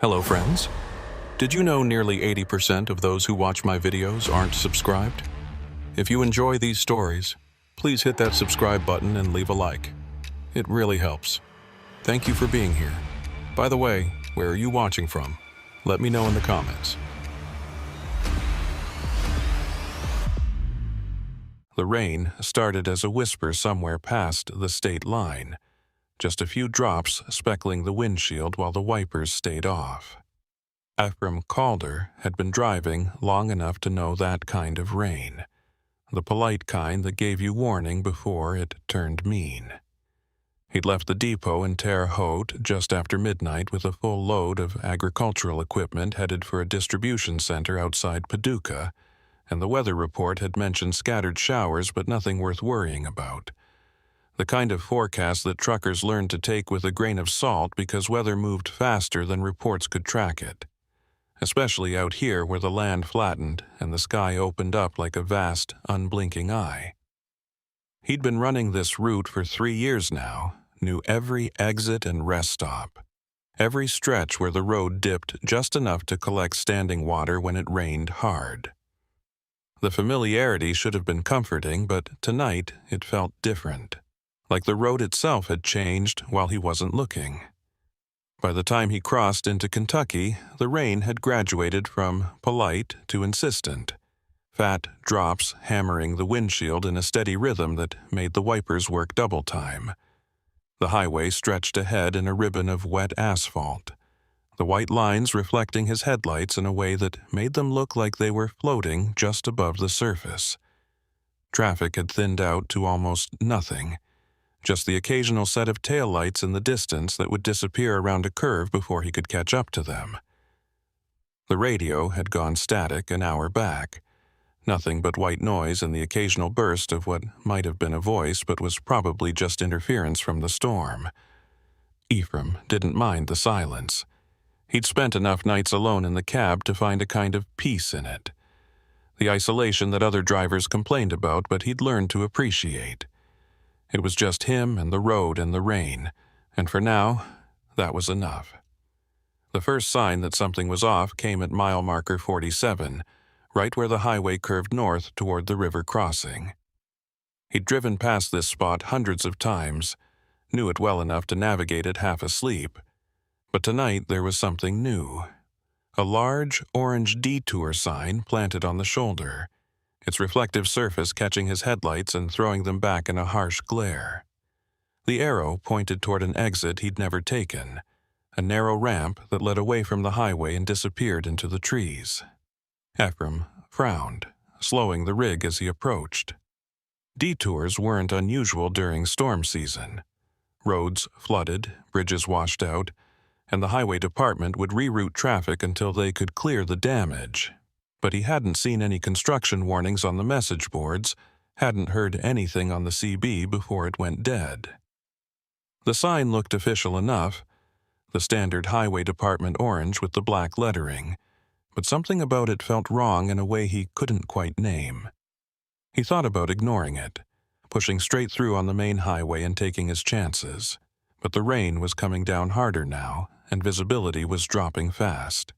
Hello friends. Did you know nearly 80% of those who watch my videos aren't subscribed? If you enjoy these stories, please hit that subscribe button and leave a like. It really helps. Thank you for being here. By the way, where are you watching from? Let me know in the comments. The rain started as a whisper somewhere past the state line, just a few drops speckling the windshield while the wipers stayed off. Ephraim Calder had been driving long enough to know that kind of rain, the polite kind that gave you warning before it turned mean. He'd left the depot in Terre Haute just after midnight with a full load of agricultural equipment headed for a distribution center outside Paducah, and the weather report had mentioned scattered showers but nothing worth worrying about. The kind of forecast that truckers learned to take with a grain of salt because weather moved faster than reports could track it, especially out here where the land flattened and the sky opened up like a vast, unblinking eye. He'd been running this route for 3 years now, knew every exit and rest stop, every stretch where the road dipped just enough to collect standing water when it rained hard. The familiarity should have been comforting, but tonight it felt different, like the road itself had changed while he wasn't looking. By the time he crossed into Kentucky, the rain had graduated from polite to insistent, fat drops hammering the windshield in a steady rhythm that made the wipers work double time. The highway stretched ahead in a ribbon of wet asphalt, the white lines reflecting his headlights in a way that made them look like they were floating just above the surface. Traffic had thinned out to almost nothing, just the occasional set of taillights in the distance that would disappear around a curve before he could catch up to them. The radio had gone static an hour back, nothing but white noise and the occasional burst of what might have been a voice but was probably just interference from the storm. Ephraim didn't mind the silence. He'd spent enough nights alone in the cab to find a kind of peace in it. The isolation that other drivers complained about, but he'd learned to appreciate. It was just him and the road and the rain, and for now, that was enough. The first sign that something was off came at mile marker 47, right where the highway curved north toward the river crossing. He'd driven past this spot hundreds of times, knew it well enough to navigate it half asleep. But tonight there was something new. A large orange detour sign planted on the shoulder, its reflective surface catching his headlights and throwing them back in a harsh glare. The arrow pointed toward an exit he'd never taken, a narrow ramp that led away from the highway and disappeared into the trees. Ephraim frowned, slowing the rig as he approached. Detours weren't unusual during storm season. Roads flooded, bridges washed out, and the highway department would reroute traffic until they could clear the damage. But he hadn't seen any construction warnings on the message boards, hadn't heard anything on the CB before it went dead. The sign looked official enough, the standard highway department orange with the black lettering, but something about it felt wrong in a way he couldn't quite name. He thought about ignoring it, pushing straight through on the main highway and taking his chances. But the rain was coming down harder now, and visibility was dropping fast.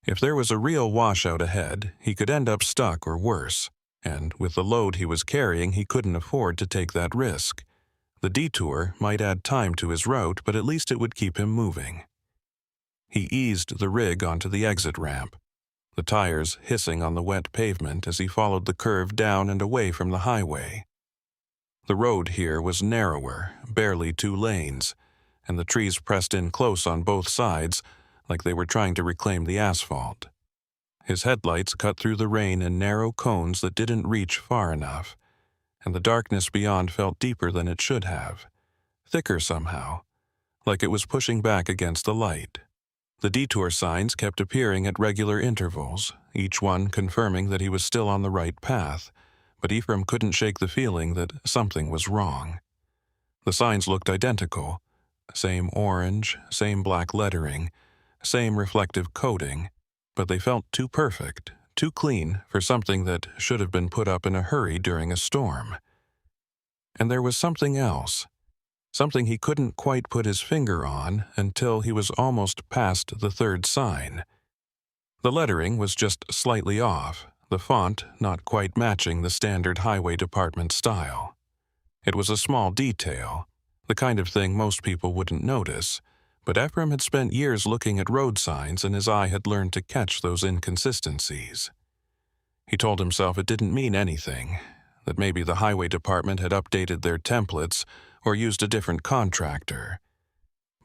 If there was a real washout ahead, he could end up stuck or worse, and with the load he was carrying, he couldn't afford to take that risk. The detour might add time to his route, but at least it would keep him moving. He eased the rig onto the exit ramp, the tires hissing on the wet pavement as he followed the curve down and away from the highway. The road here was narrower, barely 2 lanes, and the trees pressed in close on both sides, like they were trying to reclaim the asphalt. His headlights cut through the rain in narrow cones that didn't reach far enough, and the darkness beyond felt deeper than it should have, thicker somehow, like it was pushing back against the light. The detour signs kept appearing at regular intervals, each one confirming that he was still on the right path, but Ephraim couldn't shake the feeling that something was wrong. The signs looked identical, same orange, same black lettering, same reflective coating, but they felt too perfect, too clean for something that should have been put up in a hurry during a storm. And there was something else. something he couldn't quite put his finger on until he was almost past the third sign. The lettering was just slightly off, the font not quite matching the standard highway department style. It was a small detail, the kind of thing most people wouldn't notice, but Ephraim had spent years looking at road signs and his eye had learned to catch those inconsistencies. He told himself it didn't mean anything, that maybe the highway department had updated their templates or used a different contractor.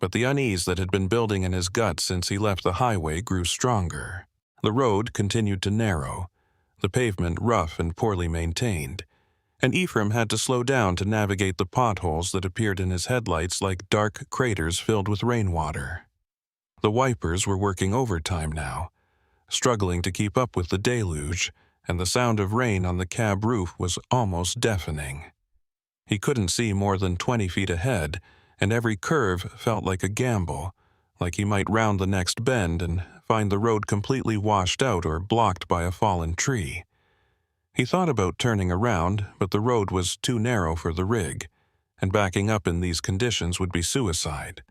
But the unease that had been building in his gut since he left the highway grew stronger. The road continued to narrow, the pavement rough and poorly maintained, and Ephraim had to slow down to navigate the potholes that appeared in his headlights like dark craters filled with rainwater. The wipers were working overtime now, struggling to keep up with the deluge, and the sound of rain on the cab roof was almost deafening. He couldn't see more than 20 feet ahead, and every curve felt like a gamble, like he might round the next bend and find the road completely washed out or blocked by a fallen tree. He thought about turning around, but the road was too narrow for the rig, and backing up in these conditions would be suicide.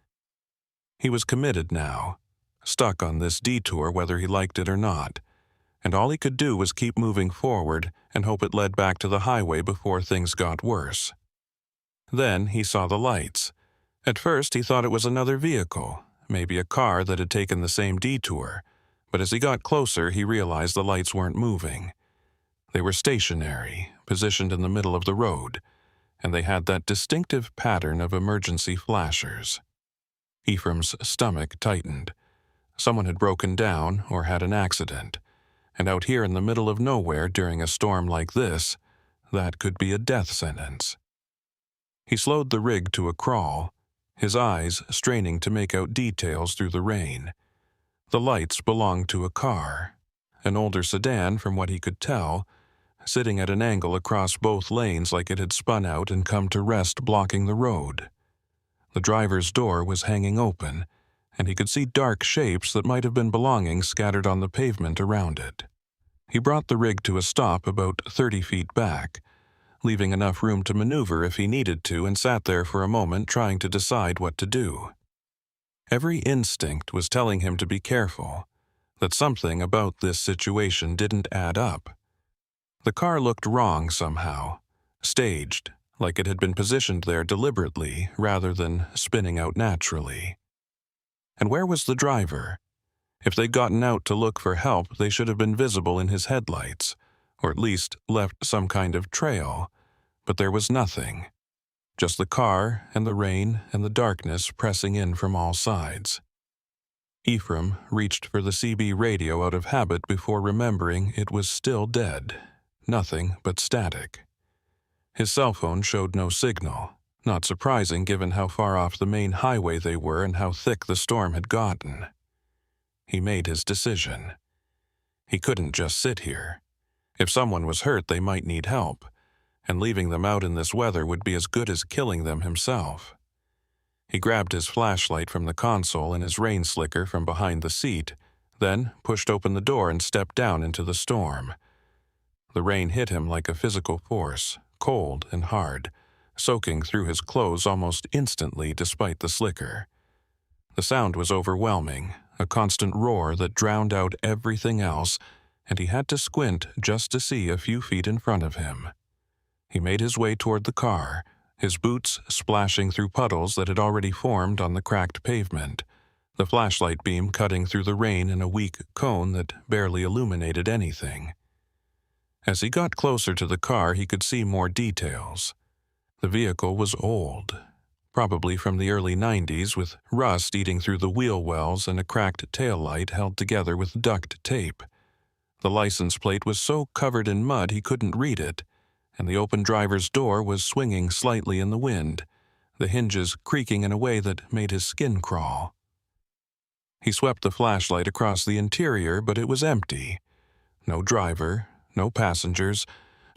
He was committed now, stuck on this detour whether he liked it or not, and all he could do was keep moving forward and hope it led back to the highway before things got worse. Then he saw the lights. At first he thought it was another vehicle, maybe a car that had taken the same detour, but as he got closer he realized the lights weren't moving. They were stationary, positioned in the middle of the road, and they had that distinctive pattern of emergency flashers. Ephraim's stomach tightened. Someone had broken down or had an accident, and out here in the middle of nowhere during a storm like this, that could be a death sentence. He slowed the rig to a crawl, his eyes straining to make out details through the rain. The lights belonged to a car, an older sedan from what he could tell, sitting at an angle across both lanes like it had spun out and come to rest blocking the road. The driver's door was hanging open, and he could see dark shapes that might have been belongings scattered on the pavement around it. He brought the rig to a stop about 30 feet back, leaving enough room to maneuver if he needed to, and sat there for a moment trying to decide what to do. Every instinct was telling him to be careful, that something about this situation didn't add up. The car looked wrong somehow, staged, like it had been positioned there deliberately rather than spinning out naturally. And where was the driver? If they'd gotten out to look for help, they should have been visible in his headlights, or at least left some kind of trail, but there was nothing. Just the car and the rain and the darkness pressing in from all sides. Ephraim reached for the CB radio out of habit before remembering it was still dead. Nothing but static. His cell phone showed no signal, not surprising given how far off the main highway they were and how thick the storm had gotten. He made his decision. He couldn't just sit here. If someone was hurt, they might need help, and leaving them out in this weather would be as good as killing them himself. He grabbed his flashlight from the console and his rain slicker from behind the seat, then pushed open the door and stepped down into the storm. The rain hit him like a physical force, cold and hard, soaking through his clothes almost instantly despite the slicker. The sound was overwhelming, a constant roar that drowned out everything else, and he had to squint just to see a few feet in front of him. He made his way toward the car, his boots splashing through puddles that had already formed on the cracked pavement, the flashlight beam cutting through the rain in a weak cone that barely illuminated anything. As he got closer to the car, he could see more details. The vehicle was old, probably from the early 90s, with rust eating through the wheel wells and a cracked taillight held together with duct tape. The license plate was so covered in mud he couldn't read it, and the open driver's door was swinging slightly in the wind, the hinges creaking in a way that made his skin crawl. He swept the flashlight across the interior, but it was empty. No driver, no passengers,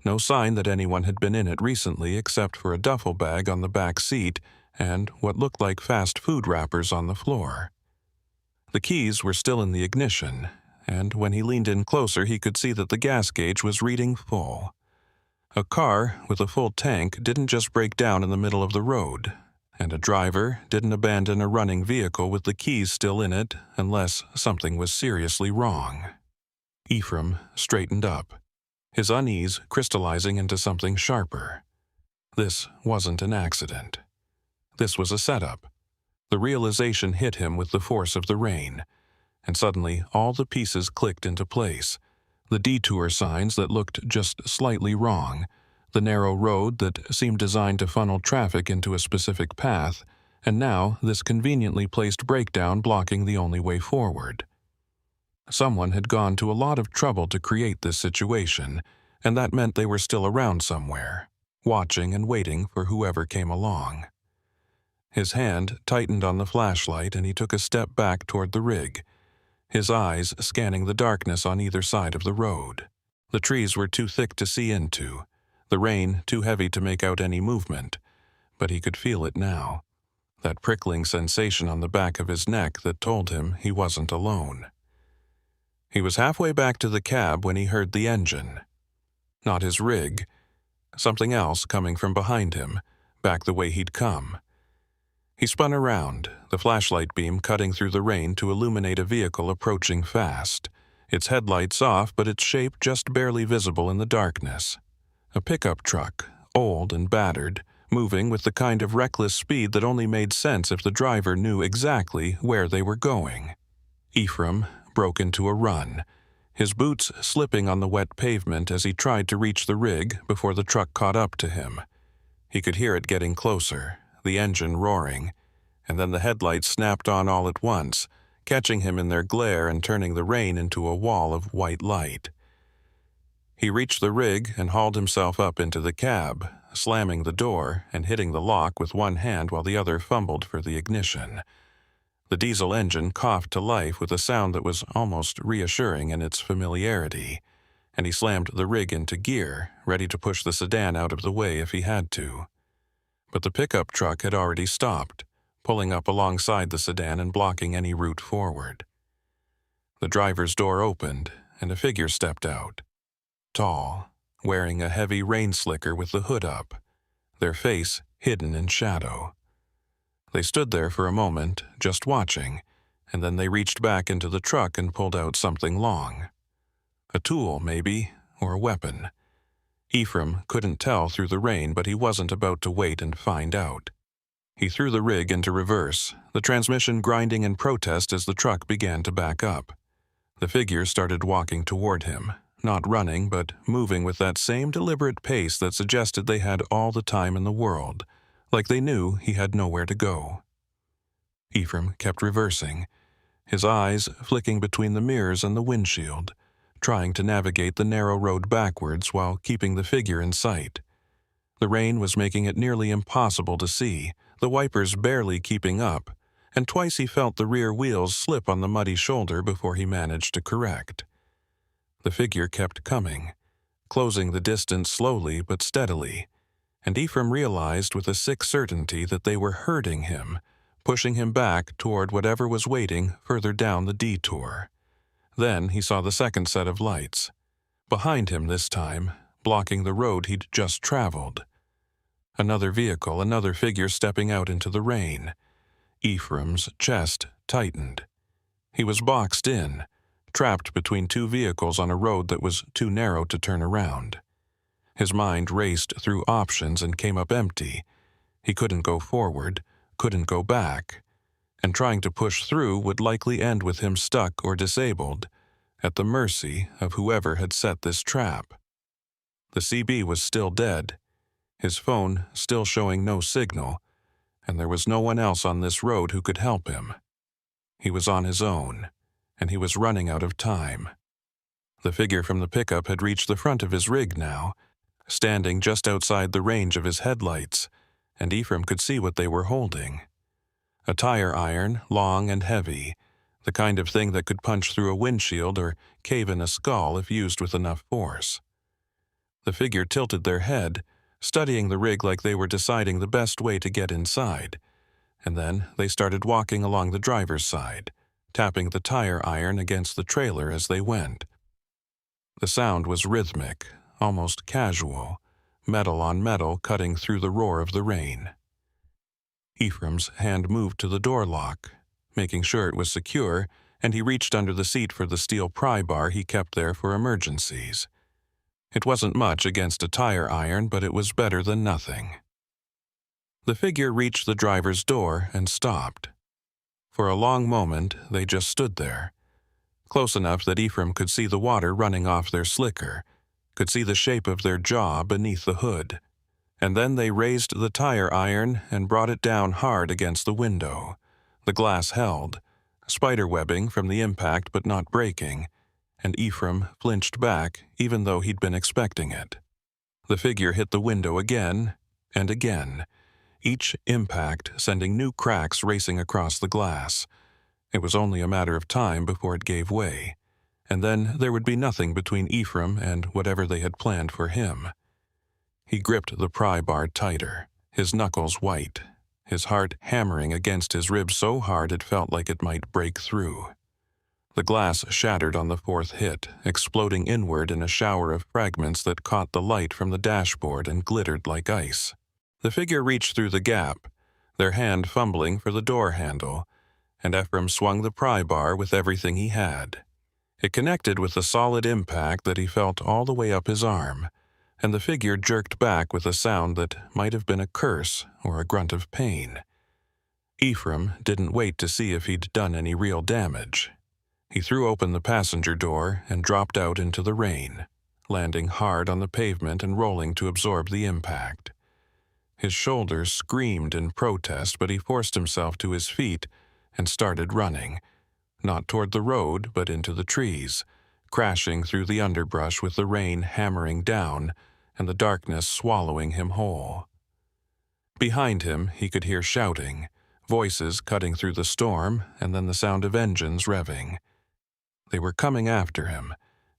no sign that anyone had been in it recently except for a duffel bag on the back seat and what looked like fast food wrappers on the floor. The keys were still in the ignition, and when he leaned in closer he could see that the gas gauge was reading full. A car with a full tank didn't just break down in the middle of the road. and a driver didn't abandon a running vehicle with the keys still in it unless something was seriously wrong. Ephraim straightened up, his unease crystallizing into something sharper. This wasn't an accident. This was a setup. The realization hit him with the force of the rain, and suddenly all the pieces clicked into place. The detour signs that looked just slightly wrong, the narrow road that seemed designed to funnel traffic into a specific path, and now this conveniently placed breakdown blocking the only way forward. Someone had gone to a lot of trouble to create this situation, and that meant they were still around somewhere, watching and waiting for whoever came along. His hand tightened on the flashlight and he took a step back toward the rig, his eyes scanning the darkness on either side of the road. The trees were too thick to see into, the rain too heavy to make out any movement, but he could feel it now, that prickling sensation on the back of his neck that told him he wasn't alone. He was halfway back to the cab when he heard the engine. Not his rig, something else coming from behind him, back the way he'd come. He spun around, the flashlight beam cutting through the rain to illuminate a vehicle approaching fast, its headlights off but its shape just barely visible in the darkness. A pickup truck, old and battered, moving with the kind of reckless speed that only made sense if the driver knew exactly where they were going. Ephraim broke into a run, his boots slipping on the wet pavement as he tried to reach the rig before the truck caught up to him. He could hear it getting closer, the engine roaring, and then the headlights snapped on all at once, catching him in their glare and turning the rain into a wall of white light. He reached the rig and hauled himself up into the cab, slamming the door and hitting the lock with one hand while the other fumbled for the ignition. The diesel engine coughed to life with a sound that was almost reassuring in its familiarity, and he slammed the rig into gear, ready to push the sedan out of the way if he had to. But the pickup truck had already stopped, pulling up alongside the sedan and blocking any route forward. The driver's door opened, and a figure stepped out. Tall, wearing a heavy rain slicker with the hood up, their face hidden in shadow. They stood there for a moment, just watching, and then they reached back into the truck and pulled out something long. A tool, maybe, or a weapon. Ephraim couldn't tell through the rain, but he wasn't about to wait and find out. He threw the rig into reverse, the transmission grinding in protest as the truck began to back up. The figure started walking toward him, not running, but moving with that same deliberate pace that suggested they had all the time in the world, like they knew he had nowhere to go. Ephraim kept reversing, his eyes flicking between the mirrors and the windshield, trying to navigate the narrow road backwards while keeping the figure in sight. The rain was making it nearly impossible to see, the wipers barely keeping up, and twice he felt the rear wheels slip on the muddy shoulder before he managed to correct. The figure kept coming, closing the distance slowly but steadily, and Ephraim realized with a sick certainty that they were herding him, pushing him back toward whatever was waiting further down the detour. Then he saw the second set of lights, behind him this time, blocking the road he'd just traveled. Another vehicle, another figure stepping out into the rain. Ephraim's chest tightened. He was boxed in, trapped between two vehicles on a road that was too narrow to turn around. His mind raced through options and came up empty. He couldn't go forward, couldn't go back, and trying to push through would likely end with him stuck or disabled, at the mercy of whoever had set this trap. The CB was still dead, his phone still showing no signal, and there was no one else on this road who could help him. He was on his own, and he was running out of time. The figure from the pickup had reached the front of his rig now, standing just outside the range of his headlights, and Ephraim could see what they were holding. A tire iron, long and heavy, the kind of thing that could punch through a windshield or cave in a skull if used with enough force. The figure tilted their head, studying the rig like they were deciding the best way to get inside, and then they started walking along the driver's side, tapping the tire iron against the trailer as they went. The sound was rhythmic, almost casual, metal on metal cutting through the roar of the rain. Ephraim's hand moved to the door lock, making sure it was secure, and he reached under the seat for the steel pry bar he kept there for emergencies. It wasn't much against a tire iron, but it was better than nothing. The figure reached the driver's door and stopped. For a long moment, they just stood there, close enough that Ephraim could see the water running off their slicker, could see the shape of their jaw beneath the hood. And then they raised the tire iron and brought it down hard against the window. The glass held, spiderwebbing from the impact but not breaking, and Ephraim flinched back even though he'd been expecting it. The figure hit the window again and again, each impact sending new cracks racing across the glass. It was only a matter of time before it gave way, and then there would be nothing between Ephraim and whatever they had planned for him. He gripped the pry bar tighter, his knuckles white, his heart hammering against his ribs so hard it felt like it might break through. The glass shattered on the fourth hit, exploding inward in a shower of fragments that caught the light from the dashboard and glittered like ice. The figure reached through the gap, their hand fumbling for the door handle, and Ephraim swung the pry bar with everything he had. It connected with the solid impact that he felt all the way up his arm, and the figure jerked back with a sound that might have been a curse or a grunt of pain. Ephraim didn't wait to see if he'd done any real damage. He threw open the passenger door and dropped out into the rain, landing hard on the pavement and rolling to absorb the impact. His shoulders screamed in protest, but he forced himself to his feet and started running, not toward the road but into the trees, crashing through the underbrush with the rain hammering down and the darkness swallowing him whole. Behind him he could hear shouting, voices cutting through the storm, and then the sound of engines revving. They were coming after him,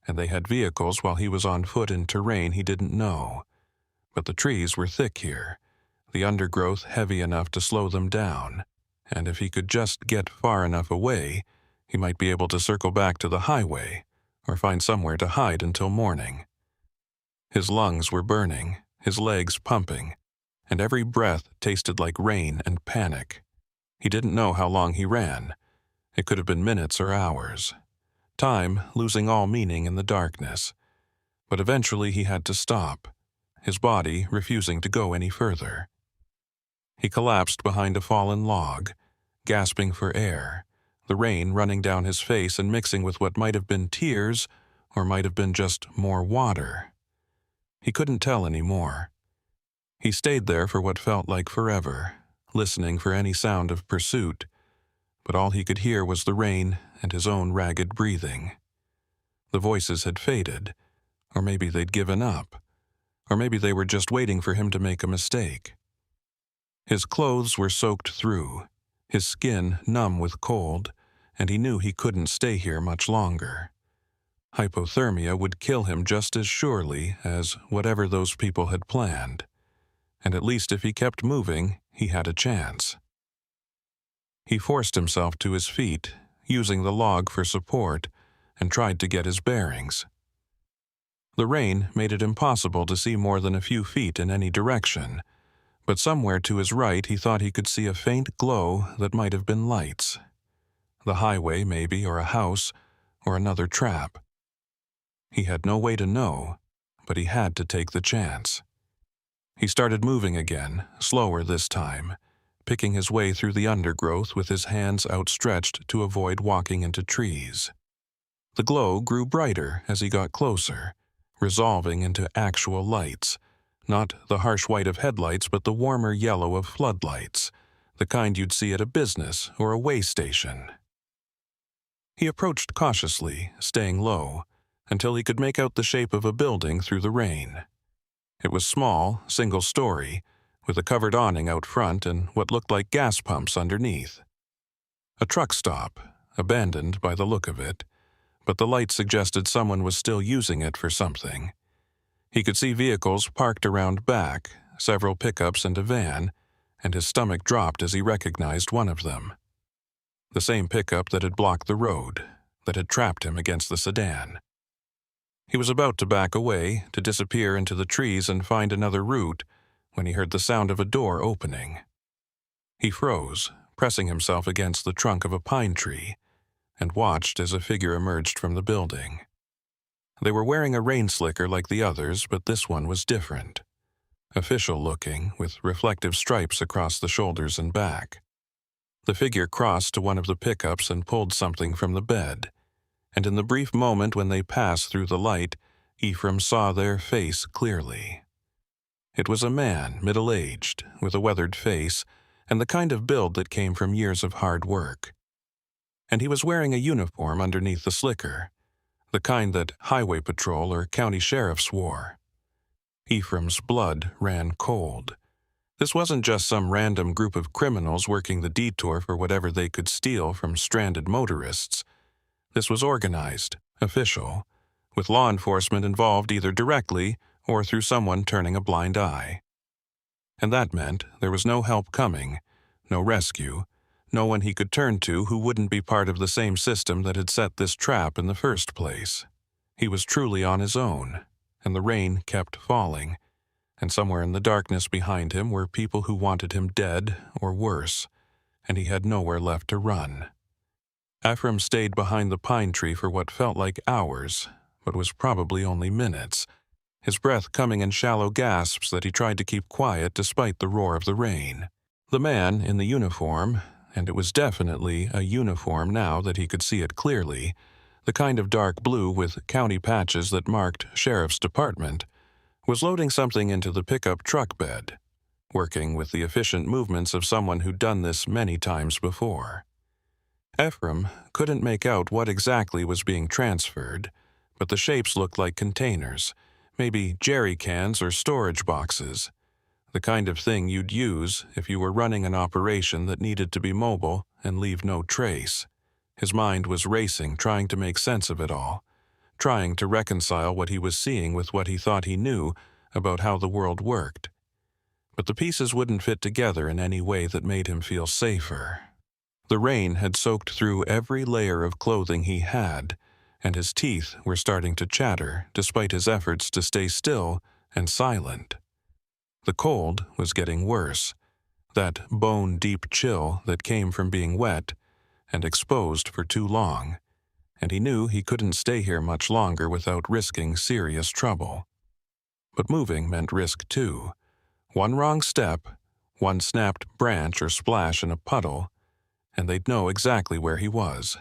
and they had vehicles while he was on foot in terrain he didn't know. But the trees were thick here, the undergrowth heavy enough to slow them down, and if he could just get far enough away, he might be able to circle back to the highway or find somewhere to hide until morning. His lungs were burning, his legs pumping, and every breath tasted like rain and panic. He didn't know how long he ran. It could have been minutes or hours. Time losing all meaning in the darkness. But eventually he had to stop, his body refusing to go any further. He collapsed behind a fallen log, gasping for air, the rain running down his face and mixing with what might have been tears or might have been just more water. He couldn't tell anymore. He stayed there for what felt like forever, listening for any sound of pursuit, but all he could hear was the rain and his own ragged breathing. The voices had faded, or maybe they'd given up, or maybe they were just waiting for him to make a mistake. His clothes were soaked through, his skin numb with cold, and he knew he couldn't stay here much longer. Hypothermia would kill him just as surely as whatever those people had planned, and at least if he kept moving, he had a chance. He forced himself to his feet, using the log for support, and tried to get his bearings. The rain made it impossible to see more than a few feet in any direction, but somewhere to his right he thought he could see a faint glow that might have been lights. The highway, maybe, or a house, or another trap. He had no way to know, but he had to take the chance. He started moving again, slower this time, picking his way through the undergrowth with his hands outstretched to avoid walking into trees. The glow grew brighter as he got closer, resolving into actual lights, not the harsh white of headlights but the warmer yellow of floodlights, the kind you'd see at a business or a way station. He approached cautiously, staying low, until he could make out the shape of a building through the rain. It was small, single-story, with a covered awning out front and what looked like gas pumps underneath. A truck stop, abandoned by the look of it, but the light suggested someone was still using it for something. He could see vehicles parked around back, several pickups and a van, and his stomach dropped as he recognized one of them. The same pickup that had blocked the road, that had trapped him against the sedan. He was about to back away, to disappear into the trees and find another route, when he heard the sound of a door opening. He froze, pressing himself against the trunk of a pine tree, and watched as a figure emerged from the building. They were wearing a rain slicker like the others, but this one was different. Official-looking, with reflective stripes across the shoulders and back. The figure crossed to one of the pickups and pulled something from the bed, and in the brief moment when they passed through the light, Ephraim saw their face clearly. It was a man, middle-aged, with a weathered face, and the kind of build that came from years of hard work. And he was wearing a uniform underneath the slicker, the kind that highway patrol or county sheriffs wore. Ephraim's blood ran cold. This wasn't just some random group of criminals working the detour for whatever they could steal from stranded motorists. This was organized, official, with law enforcement involved either directly or through someone turning a blind eye. And that meant there was no help coming, no rescue, no one he could turn to who wouldn't be part of the same system that had set this trap in the first place. He was truly on his own, and the rain kept falling, and somewhere in the darkness behind him were people who wanted him dead or worse, and he had nowhere left to run. Ephraim stayed behind the pine tree for what felt like hours, but was probably only minutes, his breath coming in shallow gasps that he tried to keep quiet despite the roar of the rain. The man in the uniform, and it was definitely a uniform now that he could see it clearly, the kind of dark blue with county patches that marked Sheriff's Department, was loading something into the pickup truck bed, working with the efficient movements of someone who'd done this many times before. Ephraim couldn't make out what exactly was being transferred, but the shapes looked like containers, maybe jerry cans or storage boxes, the kind of thing you'd use if you were running an operation that needed to be mobile and leave no trace. His mind was racing, trying to make sense of it all, trying to reconcile what he was seeing with what he thought he knew about how the world worked. But the pieces wouldn't fit together in any way that made him feel safer. The rain had soaked through every layer of clothing he had, and his teeth were starting to chatter despite his efforts to stay still and silent. The cold was getting worse, that bone-deep chill that came from being wet and exposed for too long, and he knew he couldn't stay here much longer without risking serious trouble. But moving meant risk too. One wrong step, one snapped branch or splash in a puddle, and they'd know exactly where he was.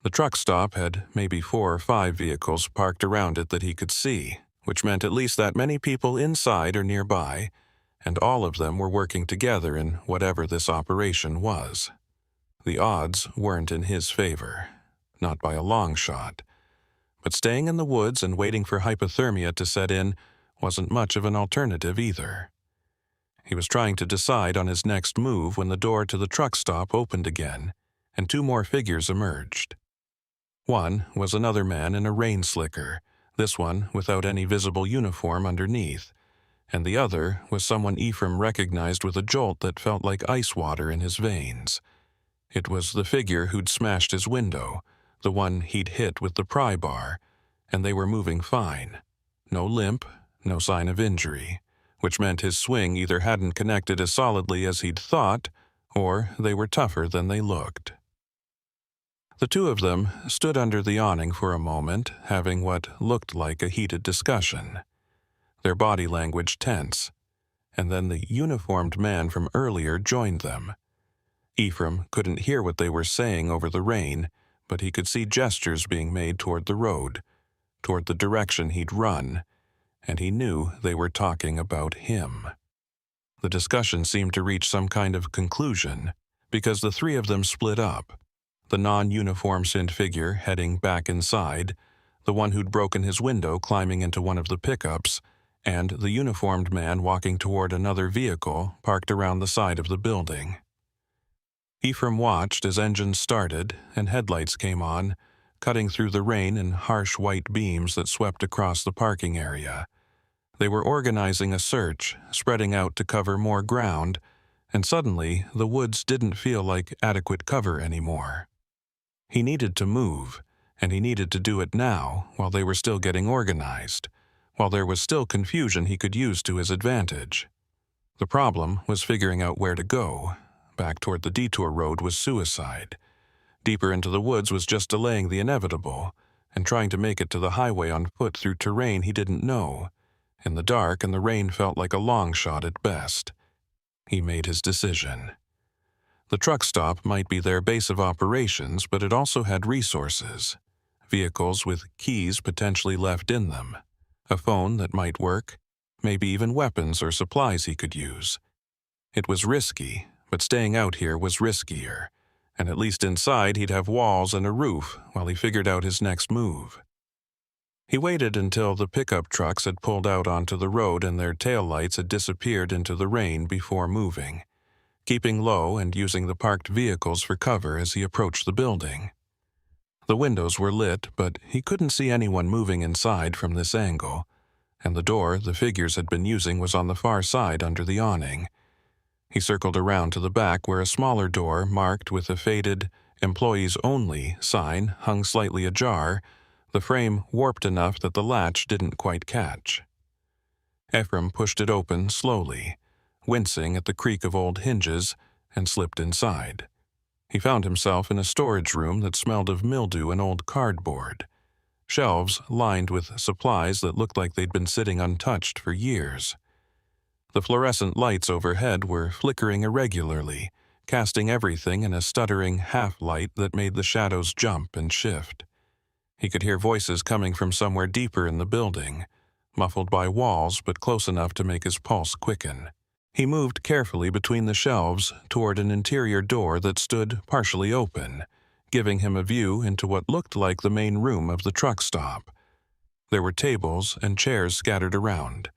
The truck stop had maybe 4 or 5 vehicles parked around it that he could see, which meant at least that many people inside or nearby, and all of them were working together in whatever this operation was. The odds weren't in his favor, not by a long shot, but staying in the woods and waiting for hypothermia to set in wasn't much of an alternative either. He was trying to decide on his next move when the door to the truck stop opened again, and 2 more figures emerged. One was another man in a rain slicker, this one without any visible uniform underneath, and the other was someone Ephraim recognized with a jolt that felt like ice water in his veins. It was the figure who'd smashed his window, the one he'd hit with the pry bar, and they were moving fine. No limp, no sign of injury, which meant his swing either hadn't connected as solidly as he'd thought, or they were tougher than they looked. The 2 of them stood under the awning for a moment, having what looked like a heated discussion, their body language tense, and then the uniformed man from earlier joined them. Ephraim couldn't hear what they were saying over the rain, but he could see gestures being made toward the road, toward the direction he'd run, and he knew they were talking about him. The discussion seemed to reach some kind of conclusion, because the 3 of them split up, the non-uniform-sinned figure heading back inside, the one who'd broken his window climbing into one of the pickups, and the uniformed man walking toward another vehicle parked around the side of the building. Ephraim watched as engines started and headlights came on, cutting through the rain in harsh white beams that swept across the parking area. They were organizing a search, spreading out to cover more ground, and suddenly the woods didn't feel like adequate cover anymore. He needed to move, and he needed to do it now while they were still getting organized, while there was still confusion he could use to his advantage. The problem was figuring out where to go, back toward the detour road was suicide. Deeper into the woods was just delaying the inevitable, and trying to make it to the highway on foot through terrain he didn't know. In the dark and the rain felt like a long shot at best. He made his decision. The truck stop might be their base of operations, but it also had resources. Vehicles with keys potentially left in them. A phone that might work. Maybe even weapons or supplies he could use. It was risky, but staying out here was riskier. And at least inside he'd have walls and a roof while he figured out his next move. He waited until the pickup trucks had pulled out onto the road and their taillights had disappeared into the rain before moving, keeping low and using the parked vehicles for cover as he approached the building. The windows were lit, but he couldn't see anyone moving inside from this angle, and the door the figures had been using was on the far side under the awning. He circled around to the back where a smaller door marked with a faded "Employees Only" sign hung slightly ajar, the frame warped enough that the latch didn't quite catch. Ephraim pushed it open slowly, wincing at the creak of old hinges, and slipped inside. He found himself in a storage room that smelled of mildew and old cardboard. Shelves lined with supplies that looked like they'd been sitting untouched for years. The fluorescent lights overhead were flickering irregularly, casting everything in a stuttering half-light that made the shadows jump and shift. He could hear voices coming from somewhere deeper in the building, muffled by walls but close enough to make his pulse quicken. He moved carefully between the shelves toward an interior door that stood partially open, giving him a view into what looked like the main room of the truck stop. There were tables and chairs scattered around,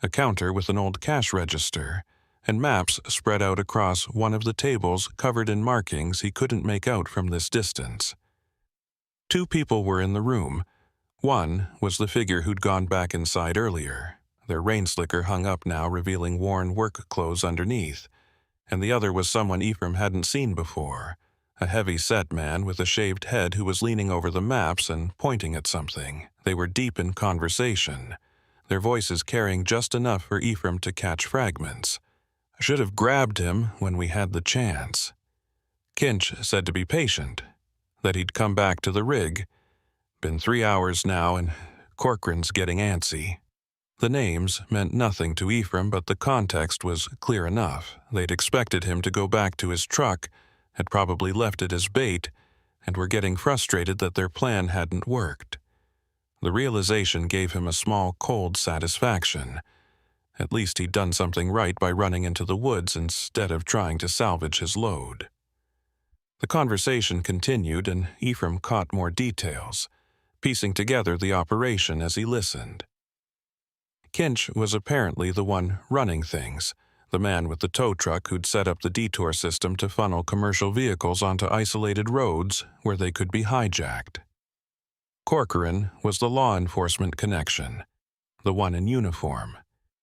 a counter with an old cash register, and maps spread out across one of the tables covered in markings he couldn't make out from this distance. 2 people were in the room. One was the figure who'd gone back inside earlier, their rain slicker hung up now revealing worn work clothes underneath, and the other was someone Ephraim hadn't seen before, a heavy-set man with a shaved head who was leaning over the maps and pointing at something. They were deep in conversation, their voices carrying just enough for Ephraim to catch fragments. "I should have grabbed him when we had the chance." Kinch said to be patient, that he'd come back to the rig. Been 3 hours now, and Corcoran's getting antsy. The names meant nothing to Ephraim, but the context was clear enough. They'd expected him to go back to his truck, had probably left it as bait, and were getting frustrated that their plan hadn't worked. The realization gave him a small, cold satisfaction. At least he'd done something right by running into the woods instead of trying to salvage his load. The conversation continued, and Ephraim caught more details, piecing together the operation as he listened. Kinch was apparently the one running things, the man with the tow truck who'd set up the detour system to funnel commercial vehicles onto isolated roads where they could be hijacked. Corcoran was the law enforcement connection, the one in uniform,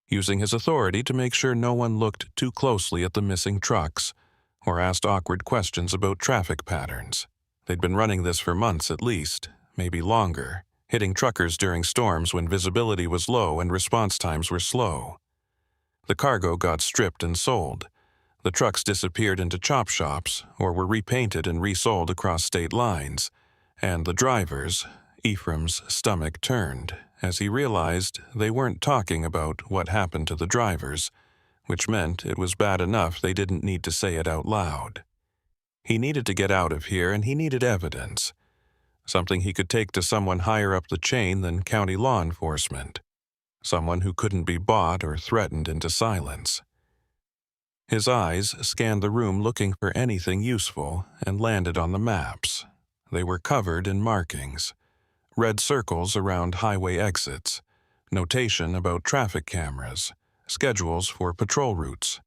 using his authority to make sure no one looked too closely at the missing trucks or asked awkward questions about traffic patterns. They'd been running this for months at least, maybe longer, hitting truckers during storms when visibility was low and response times were slow. The cargo got stripped and sold. The trucks disappeared into chop shops or were repainted and resold across state lines, and the drivers, Ephraim's stomach turned as he realized they weren't talking about what happened to the drivers, which meant it was bad enough they didn't need to say it out loud. He needed to get out of here, and he needed evidence, something he could take to someone higher up the chain than county law enforcement, someone who couldn't be bought or threatened into silence. His eyes scanned the room looking for anything useful and landed on the maps. They were covered in markings, red circles around highway exits, notation about traffic cameras, schedules for patrol routes.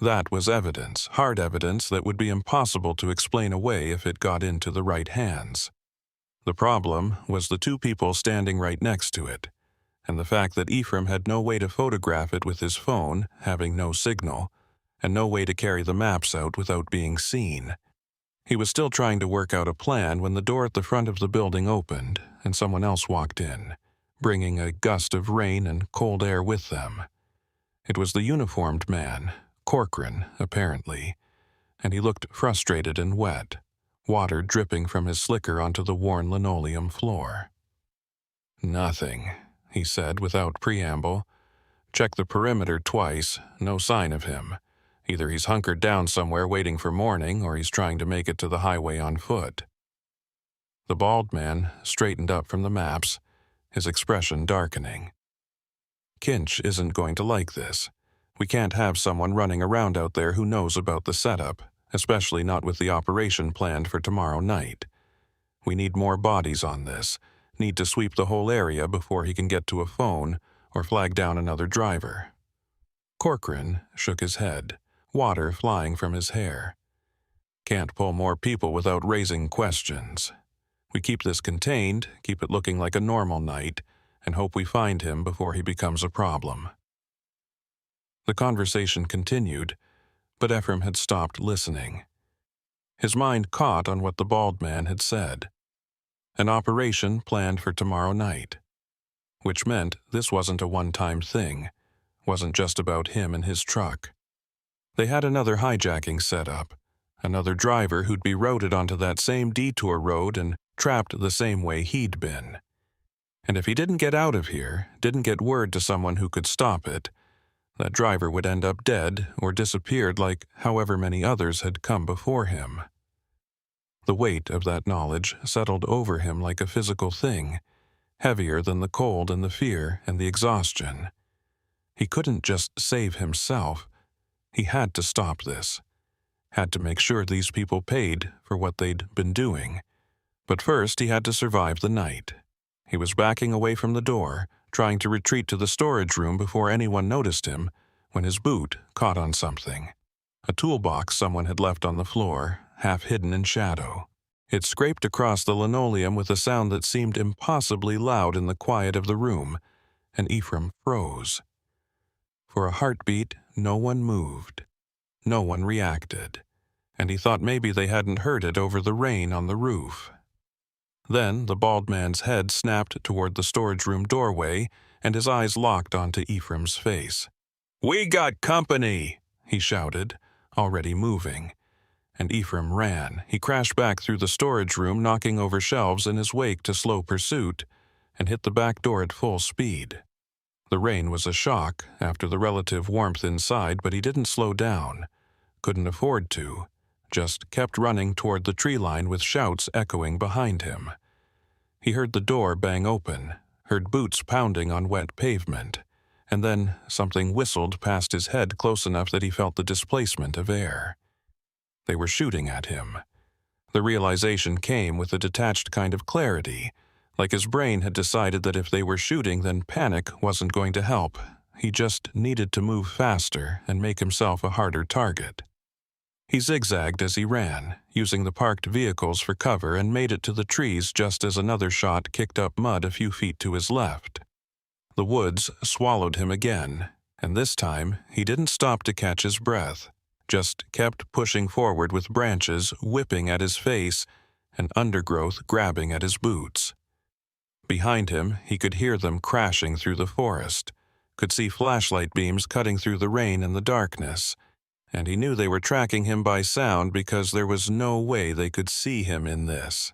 That was evidence, hard evidence that would be impossible to explain away if it got into the right hands. The problem was the 2 people standing right next to it, and the fact that Ephraim had no way to photograph it with his phone, having no signal, and no way to carry the maps out without being seen. He was still trying to work out a plan when the door at the front of the building opened and someone else walked in, bringing a gust of rain and cold air with them. It was the uniformed man, Corcoran, apparently. and he looked frustrated and wet, water dripping from his slicker onto the worn linoleum floor. "Nothing," he said without preamble. "Checked the perimeter twice, no sign of him. Either he's hunkered down somewhere waiting for morning, or he's trying to make it to the highway on foot." The bald man straightened up from the maps, his expression darkening. "Kinch isn't going to like this. We can't have someone running around out there who knows about the setup, especially not with the operation planned for tomorrow night. We need more bodies on this, need to sweep the whole area before he can get to a phone or flag down another driver." Corcoran shook his head, water flying from his hair. "Can't pull more people without raising questions. We keep this contained, keep it looking like a normal night, and hope we find him before he becomes a problem." The conversation continued, but Ephraim had stopped listening. His mind caught on what the bald man had said. An operation planned for tomorrow night, which meant this wasn't a one-time thing, wasn't just about him and his truck. They had another hijacking set up, another driver who'd be routed onto that same detour road and trapped the same way he'd been. And if he didn't get out of here, didn't get word to someone who could stop it, that driver would end up dead or disappeared like however many others had come before him. The weight of that knowledge settled over him like a physical thing, heavier than the cold and the fear and the exhaustion. He couldn't just save himself. He had to stop this, had to make sure these people paid for what they'd been doing. But first he had to survive the night. He was backing away from the door, trying to retreat to the storage room before anyone noticed him, when his boot caught on something. A toolbox someone had left on the floor, half hidden in shadow. It scraped across the linoleum with a sound that seemed impossibly loud in the quiet of the room, and Ephraim froze. For a heartbeat, no one moved. No one reacted, and he thought maybe they hadn't heard it over the rain on the roof. Then the bald man's head snapped toward the storage room doorway, and his eyes locked onto Ephraim's face. "We got company!" he shouted, already moving. And Ephraim ran. He crashed back through the storage room, knocking over shelves in his wake to slow pursuit, and hit the back door at full speed. The rain was a shock after the relative warmth inside, but he didn't slow down. Couldn't afford to. Just kept running toward the tree line with shouts echoing behind him. He heard the door bang open, heard boots pounding on wet pavement, and then something whistled past his head close enough that he felt the displacement of air. They were shooting at him. The realization came with a detached kind of clarity, like his brain had decided that if they were shooting, then panic wasn't going to help. He just needed to move faster and make himself a harder target. He zigzagged as he ran, using the parked vehicles for cover, and made it to the trees just as another shot kicked up mud a few feet to his left. The woods swallowed him again, and this time he didn't stop to catch his breath, just kept pushing forward with branches whipping at his face and undergrowth grabbing at his boots. Behind him, he could hear them crashing through the forest, could see flashlight beams cutting through the rain and the darkness, and he knew they were tracking him by sound because there was no way they could see him in this.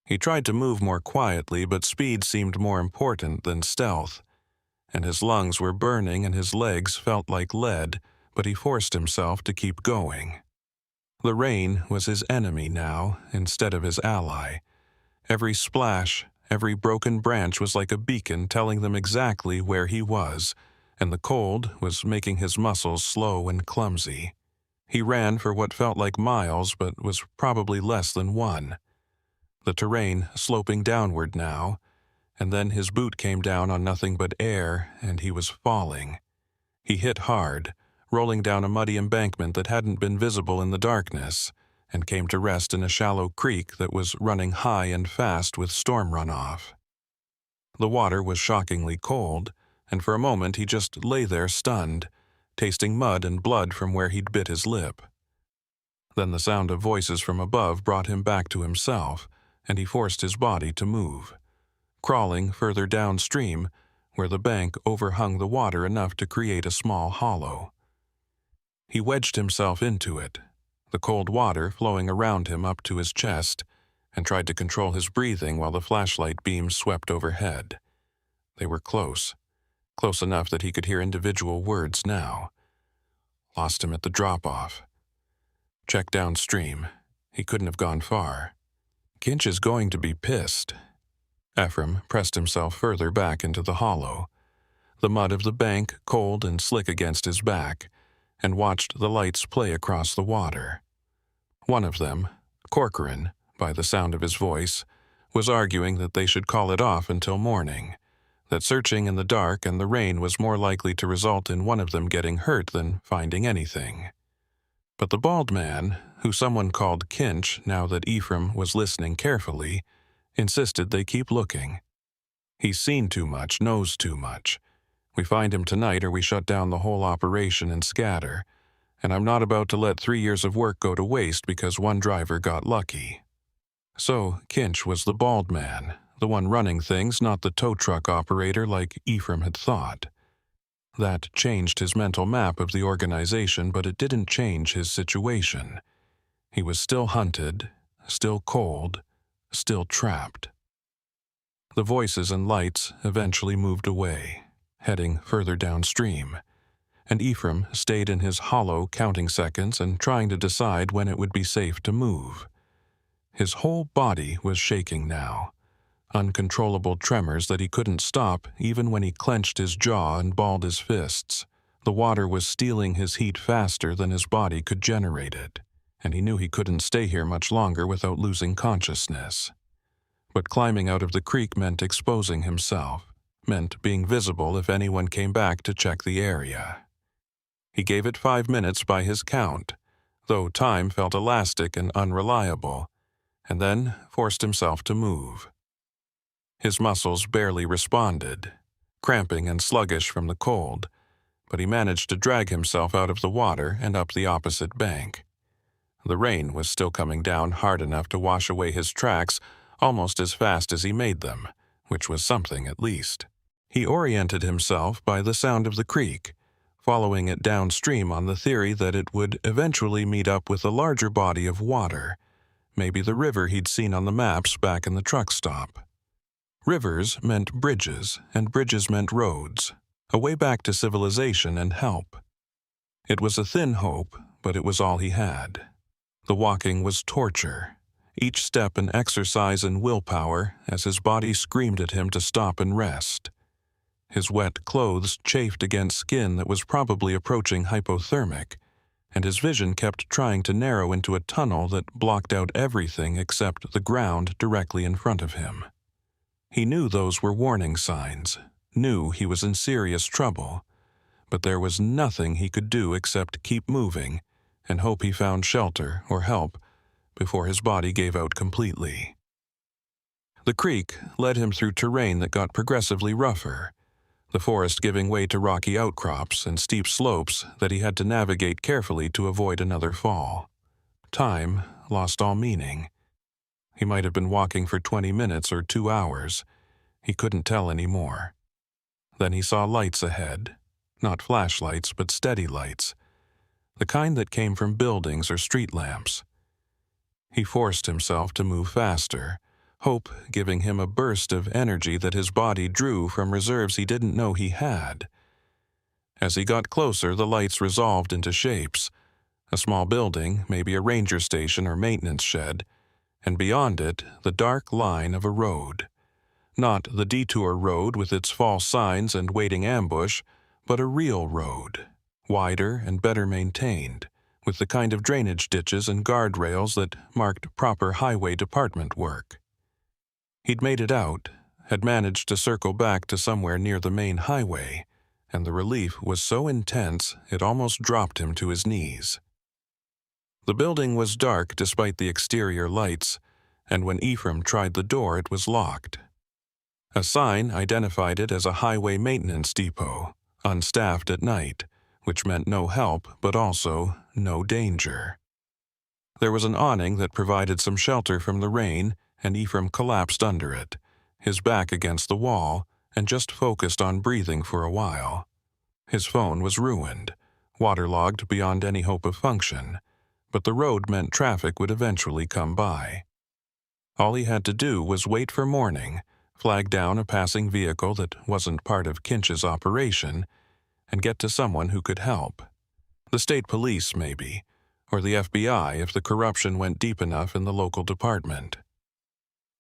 He tried to move more quietly, but speed seemed more important than stealth, and his lungs were burning and his legs felt like lead, but he forced himself to keep going. The rain was his enemy now instead of his ally. Every splash, every broken branch was like a beacon telling them exactly where he was, and the cold was making his muscles slow and clumsy. He ran for what felt like miles, but was probably less than one. The terrain sloping downward now, and then his boot came down on nothing but air, and he was falling. He hit hard, rolling down a muddy embankment that hadn't been visible in the darkness, and came to rest in a shallow creek that was running high and fast with storm runoff. The water was shockingly cold, and for a moment he just lay there stunned, tasting mud and blood from where he'd bit his lip. Then the sound of voices from above brought him back to himself, and he forced his body to move, crawling further downstream, where the bank overhung the water enough to create a small hollow. He wedged himself into it, the cold water flowing around him up to his chest, and tried to control his breathing while the flashlight beams swept overhead. They were close enough that he could hear individual words now. Lost him at the drop-off. Check downstream. He couldn't have gone far. Kinch is going to be pissed. Ephraim pressed himself further back into the hollow, the mud of the bank cold and slick against his back, and watched the lights play across the water. One of them, Corcoran, by the sound of his voice, was arguing that they should call it off until morning, that searching in the dark and the rain was more likely to result in one of them getting hurt than finding anything. But the bald man, who someone called Kinch now that Ephraim was listening carefully, insisted they keep looking. He's seen too much, knows too much. We find him tonight or we shut down the whole operation and scatter, and I'm not about to let 3 years of work go to waste because one driver got lucky. So Kinch was the bald man, the one running things, not the tow truck operator like Ephraim had thought. That changed his mental map of the organization, but it didn't change his situation. He was still hunted, still cold, still trapped. The voices and lights eventually moved away, heading further downstream, and Ephraim stayed in his hollow counting seconds and trying to decide when it would be safe to move. His whole body was shaking now, uncontrollable tremors that he couldn't stop even when he clenched his jaw and balled his fists. The water was stealing his heat faster than his body could generate it, and he knew he couldn't stay here much longer without losing consciousness. But climbing out of the creek meant exposing himself, meant being visible if anyone came back to check the area. He gave it 5 minutes by his count, though time felt elastic and unreliable, and then forced himself to move. His muscles barely responded, cramping and sluggish from the cold, but he managed to drag himself out of the water and up the opposite bank. The rain was still coming down hard enough to wash away his tracks almost as fast as he made them, which was something at least. He oriented himself by the sound of the creek, following it downstream on the theory that it would eventually meet up with a larger body of water, maybe the river he'd seen on the maps back in the truck stop. Rivers meant bridges, and bridges meant roads, a way back to civilization and help. It was a thin hope, but it was all he had. The walking was torture, each step an exercise in willpower as his body screamed at him to stop and rest. His wet clothes chafed against skin that was probably approaching hypothermic, and his vision kept trying to narrow into a tunnel that blocked out everything except the ground directly in front of him. He knew those were warning signs, knew he was in serious trouble, but there was nothing he could do except keep moving and hope he found shelter or help before his body gave out completely. The creek led him through terrain that got progressively rougher, the forest giving way to rocky outcrops and steep slopes that he had to navigate carefully to avoid another fall. Time lost all meaning. He might have been walking for 20 minutes or 2 hours. He couldn't tell anymore. Then he saw lights ahead, not flashlights but steady lights, the kind that came from buildings or street lamps. He forced himself to move faster, hope giving him a burst of energy that his body drew from reserves he didn't know he had. As he got closer, the lights resolved into shapes, a small building, maybe a ranger station or maintenance shed, and beyond it, the dark line of a road. Not the detour road with its false signs and waiting ambush, but a real road, wider and better maintained, with the kind of drainage ditches and guardrails that marked proper highway department work. He'd made it out, had managed to circle back to somewhere near the main highway, and the relief was so intense it almost dropped him to his knees. The building was dark despite the exterior lights, and when Ephraim tried the door it was locked. A sign identified it as a highway maintenance depot, unstaffed at night, which meant no help but also no danger. There was an awning that provided some shelter from the rain, and Ephraim collapsed under it, his back against the wall, and just focused on breathing for a while. His phone was ruined, waterlogged beyond any hope of function, but the road meant traffic would eventually come by. All he had to do was wait for morning, flag down a passing vehicle that wasn't part of Kinch's operation, and get to someone who could help. The state police, maybe, or the FBI if the corruption went deep enough in the local department.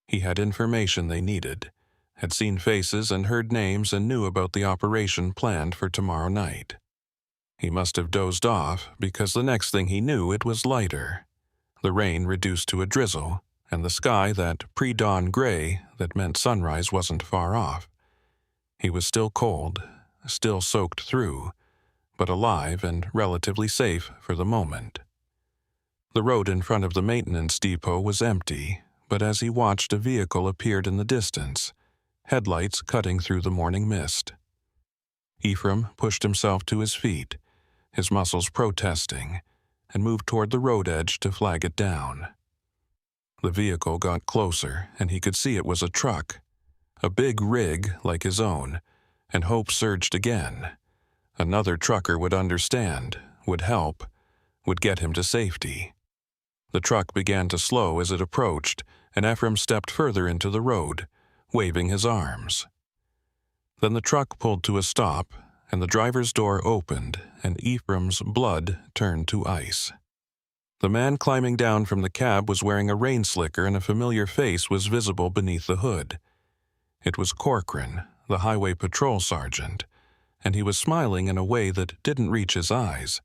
He had information they needed, had seen faces and heard names and knew about the operation planned for tomorrow night. He must have dozed off because the next thing he knew it was lighter. The rain reduced to a drizzle, and the sky that pre-dawn gray that meant sunrise wasn't far off. He was still cold, still soaked through, but alive and relatively safe for the moment. The road in front of the maintenance depot was empty, but as he watched, a vehicle appeared in the distance, headlights cutting through the morning mist. Ephraim pushed himself to his feet, his muscles protesting, and moved toward the road edge to flag it down. The vehicle got closer, and he could see it was a truck, a big rig like his own, and hope surged again. Another trucker would understand, would help, would get him to safety. The truck began to slow as it approached, and Ephraim stepped further into the road, waving his arms. Then the truck pulled to a stop, and the driver's door opened, and Ephraim's blood turned to ice. The man climbing down from the cab was wearing a rain slicker, and a familiar face was visible beneath the hood. It was Corcoran, the highway patrol sergeant, and he was smiling in a way that didn't reach his eyes.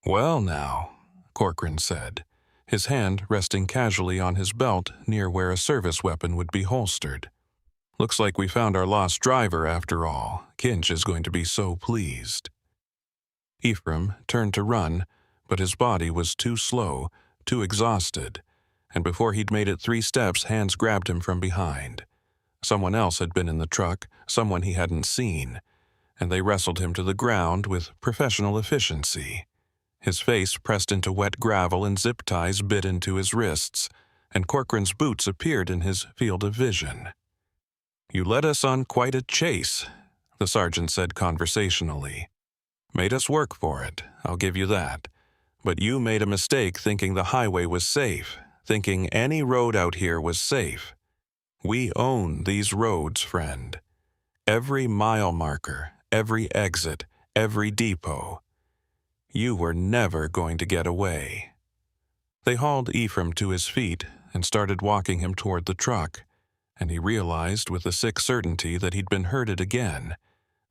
"Well now," Corcoran said, his hand resting casually on his belt near where a service weapon would be holstered. "Looks like we found our lost driver after all. Kinch is going to be so pleased." Ephraim turned to run, but his body was too slow, too exhausted, and before he'd made it 3 steps, hands grabbed him from behind. Someone else had been in the truck, someone he hadn't seen, and they wrestled him to the ground with professional efficiency. His face pressed into wet gravel and zip ties bit into his wrists, and Corcoran's boots appeared in his field of vision. "You led us on quite a chase," the sergeant said conversationally. "Made us work for it, I'll give you that. But you made a mistake thinking the highway was safe, thinking any road out here was safe. We own these roads, friend. Every mile marker, every exit, every depot. You were never going to get away." They hauled Ephraim to his feet and started walking him toward the truck, and he realized with a sick certainty that he'd been herded again,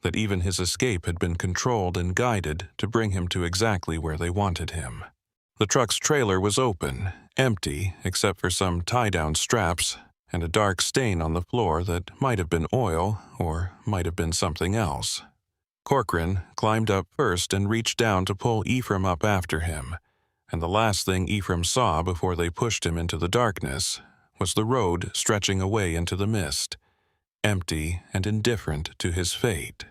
that even his escape had been controlled and guided to bring him to exactly where they wanted him. The truck's trailer was open, empty except for some tie-down straps and a dark stain on the floor that might have been oil or might have been something else. Corcoran climbed up first and reached down to pull Ephraim up after him, and the last thing Ephraim saw before they pushed him into the darkness was the road stretching away into the mist, empty and indifferent to his fate.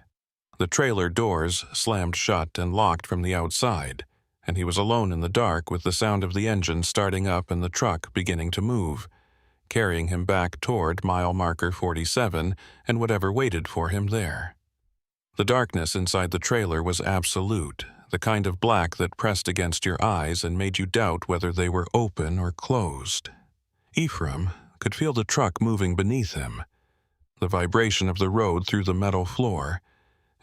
The trailer doors slammed shut and locked from the outside, and he was alone in the dark with the sound of the engine starting up and the truck beginning to move, carrying him back toward mile marker 47 and whatever waited for him there. The darkness inside the trailer was absolute, the kind of black that pressed against your eyes and made you doubt whether they were open or closed. Ephraim could feel the truck moving beneath him, the vibration of the road through the metal floor,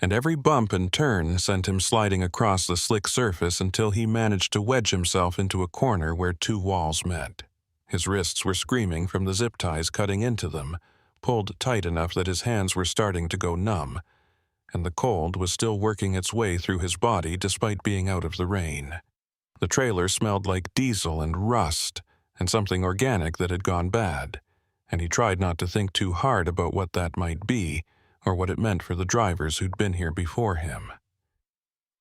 and every bump and turn sent him sliding across the slick surface until he managed to wedge himself into a corner where 2 walls met. His wrists were screaming from the zip ties cutting into them, pulled tight enough that his hands were starting to go numb, and the cold was still working its way through his body despite being out of the rain. The trailer smelled like diesel and rust, and something organic that had gone bad, and he tried not to think too hard about what that might be, or what it meant for the drivers who'd been here before him.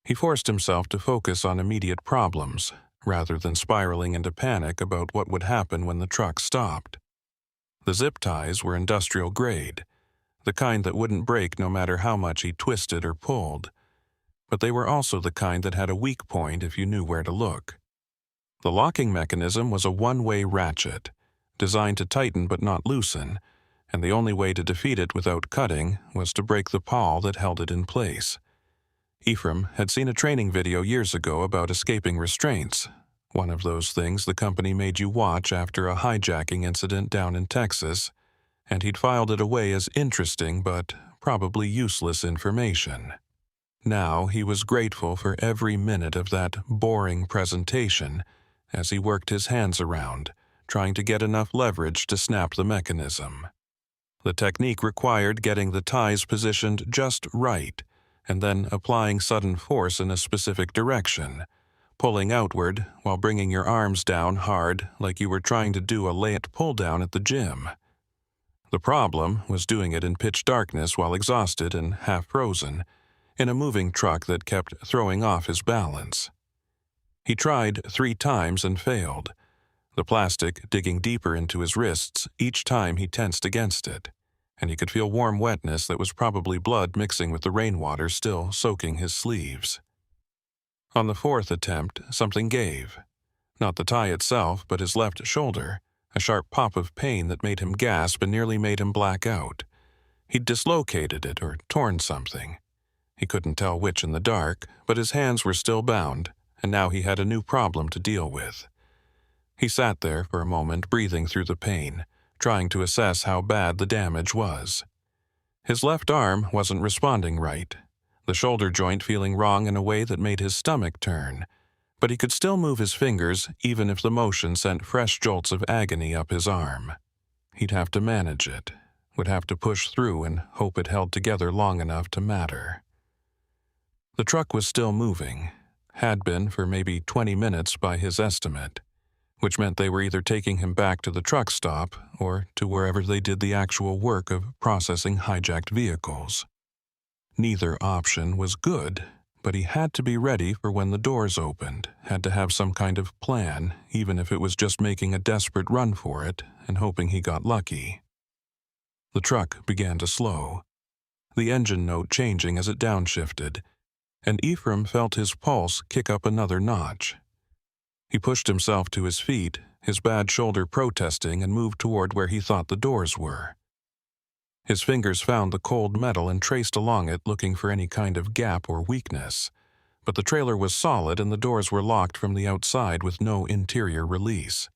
He forced himself to focus on immediate problems, rather than spiraling into panic about what would happen when the truck stopped. The zip ties were industrial grade, the kind that wouldn't break no matter how much he twisted or pulled, but they were also the kind that had a weak point if you knew where to look. The locking mechanism was a one-way ratchet, designed to tighten but not loosen, and the only way to defeat it without cutting was to break the pawl that held it in place. Ephraim had seen a training video years ago about escaping restraints, One of those things the company made you watch after a hijacking incident down in Texas, and he'd filed it away as interesting but probably useless information. Now he was grateful for every minute of that boring presentation as he worked his hands around, trying to get enough leverage to snap the mechanism. The technique required getting the ties positioned just right and then applying sudden force in a specific direction, pulling outward while bringing your arms down hard like you were trying to do a lat pull-down at the gym. The problem was doing it in pitch darkness while exhausted and half-frozen, in a moving truck that kept throwing off his balance. He tried 3 times and failed, the plastic digging deeper into his wrists each time he tensed against it, and he could feel warm wetness that was probably blood mixing with the rainwater still soaking his sleeves. On the 4th attempt, something gave. Not the tie itself, but his left shoulder, a sharp pop of pain that made him gasp and nearly made him black out. He'd dislocated it or torn something. He couldn't tell which in the dark, but his hands were still bound, and now he had a new problem to deal with. He sat there for a moment, breathing through the pain, trying to assess how bad the damage was. His left arm wasn't responding right, the shoulder joint feeling wrong in a way that made his stomach turn, but he could still move his fingers even if the motion sent fresh jolts of agony up his arm. He'd have to manage it, would have to push through and hope it held together long enough to matter. The truck was still moving, had been for maybe 20 minutes by his estimate, which meant they were either taking him back to the truck stop or to wherever they did the actual work of processing hijacked vehicles. Neither option was good, but he had to be ready for when the doors opened, had to have some kind of plan, even if it was just making a desperate run for it and hoping he got lucky. The truck began to slow, the engine note changing as it downshifted, and Ephraim felt his pulse kick up another notch. He pushed himself to his feet, his bad shoulder protesting, and moved toward where he thought the doors were. His fingers found the cold metal and traced along it looking for any kind of gap or weakness, but the trailer was solid and the doors were locked from the outside with no interior release.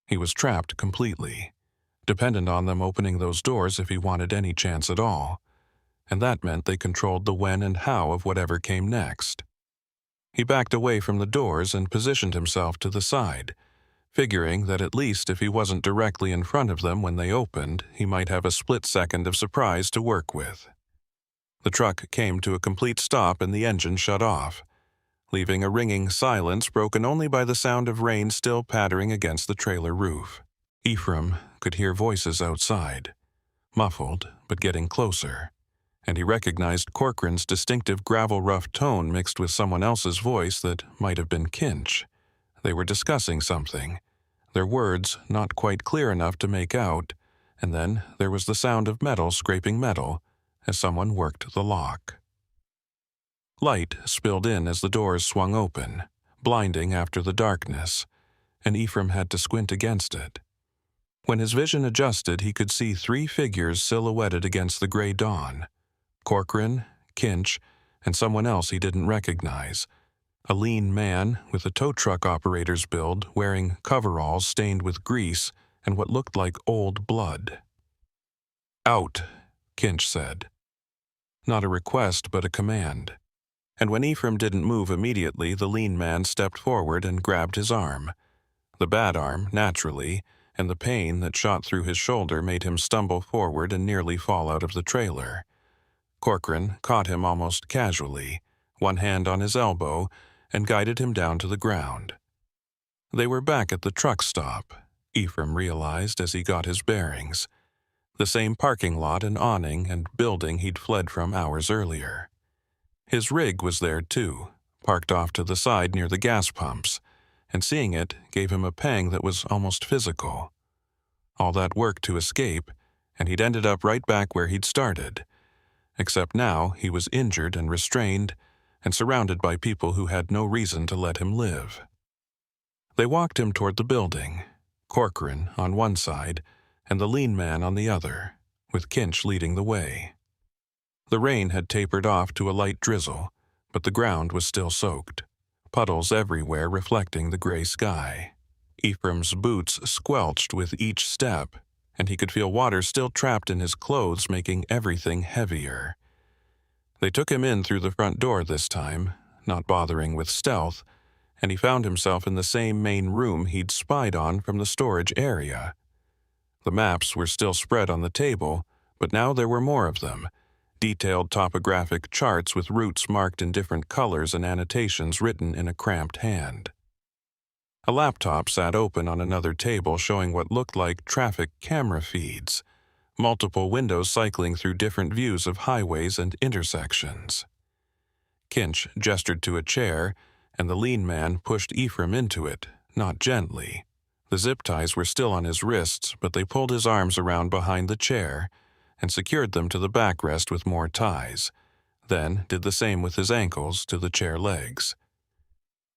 He was trapped completely, dependent on them opening those doors if he wanted any chance at all, and that meant they controlled the when and how of whatever came next. He backed away from the doors and positioned himself to the side, figuring that at least if he wasn't directly in front of them when they opened, he might have a split second of surprise to work with. The truck came to a complete stop and the engine shut off, leaving a ringing silence broken only by the sound of rain still pattering against the trailer roof. Ephraim could hear voices outside, muffled but getting closer, and he recognized Corcoran's distinctive gravel-rough tone mixed with someone else's voice that might have been Kinch. They were discussing something, their words not quite clear enough to make out, and then there was the sound of metal scraping metal as someone worked the lock. Light spilled in as the doors swung open, blinding after the darkness, and Ephraim had to squint against it. When his vision adjusted, he could see 3 figures silhouetted against the gray dawn: Corcoran, Kinch, and someone else he didn't recognize. A lean man with a tow truck operator's build, wearing coveralls stained with grease and what looked like old blood. "Out," Kinch said. Not a request, but a command. And when Ephraim didn't move immediately, the lean man stepped forward and grabbed his arm. The bad arm, naturally, and the pain that shot through his shoulder made him stumble forward and nearly fall out of the trailer. Corcoran caught him almost casually, one hand on his elbow, and guided him down to the ground. They were back at the truck stop, Ephraim realized as he got his bearings. The same parking lot and awning and building he'd fled from hours earlier. His rig was there too, parked off to the side near the gas pumps, and seeing it gave him a pang that was almost physical. All that work to escape, and he'd ended up right back where he'd started. Except now he was injured and restrained and surrounded by people who had no reason to let him live. They walked him toward the building, Corcoran on one side and the lean man on the other, with Kinch leading the way. The rain had tapered off to a light drizzle, but the ground was still soaked. puddles everywhere reflecting the gray sky. Ephraim's boots squelched with each step, and he could feel water still trapped in his clothes, making everything heavier. They took him in through the front door this time, not bothering with stealth, and he found himself in the same main room he'd spied on from the storage area. The maps were still spread on the table, but now there were more of them, detailed topographic charts with routes marked in different colors and annotations written in a cramped hand. A laptop sat open on another table showing what looked like traffic camera feeds, multiple windows cycling through different views of highways and intersections. Kinch gestured to a chair, and the lean man pushed Ephraim into it, not gently. The zip ties were still on his wrists, but they pulled his arms around behind the chair and secured them to the backrest with more ties, then did the same with his ankles to the chair legs.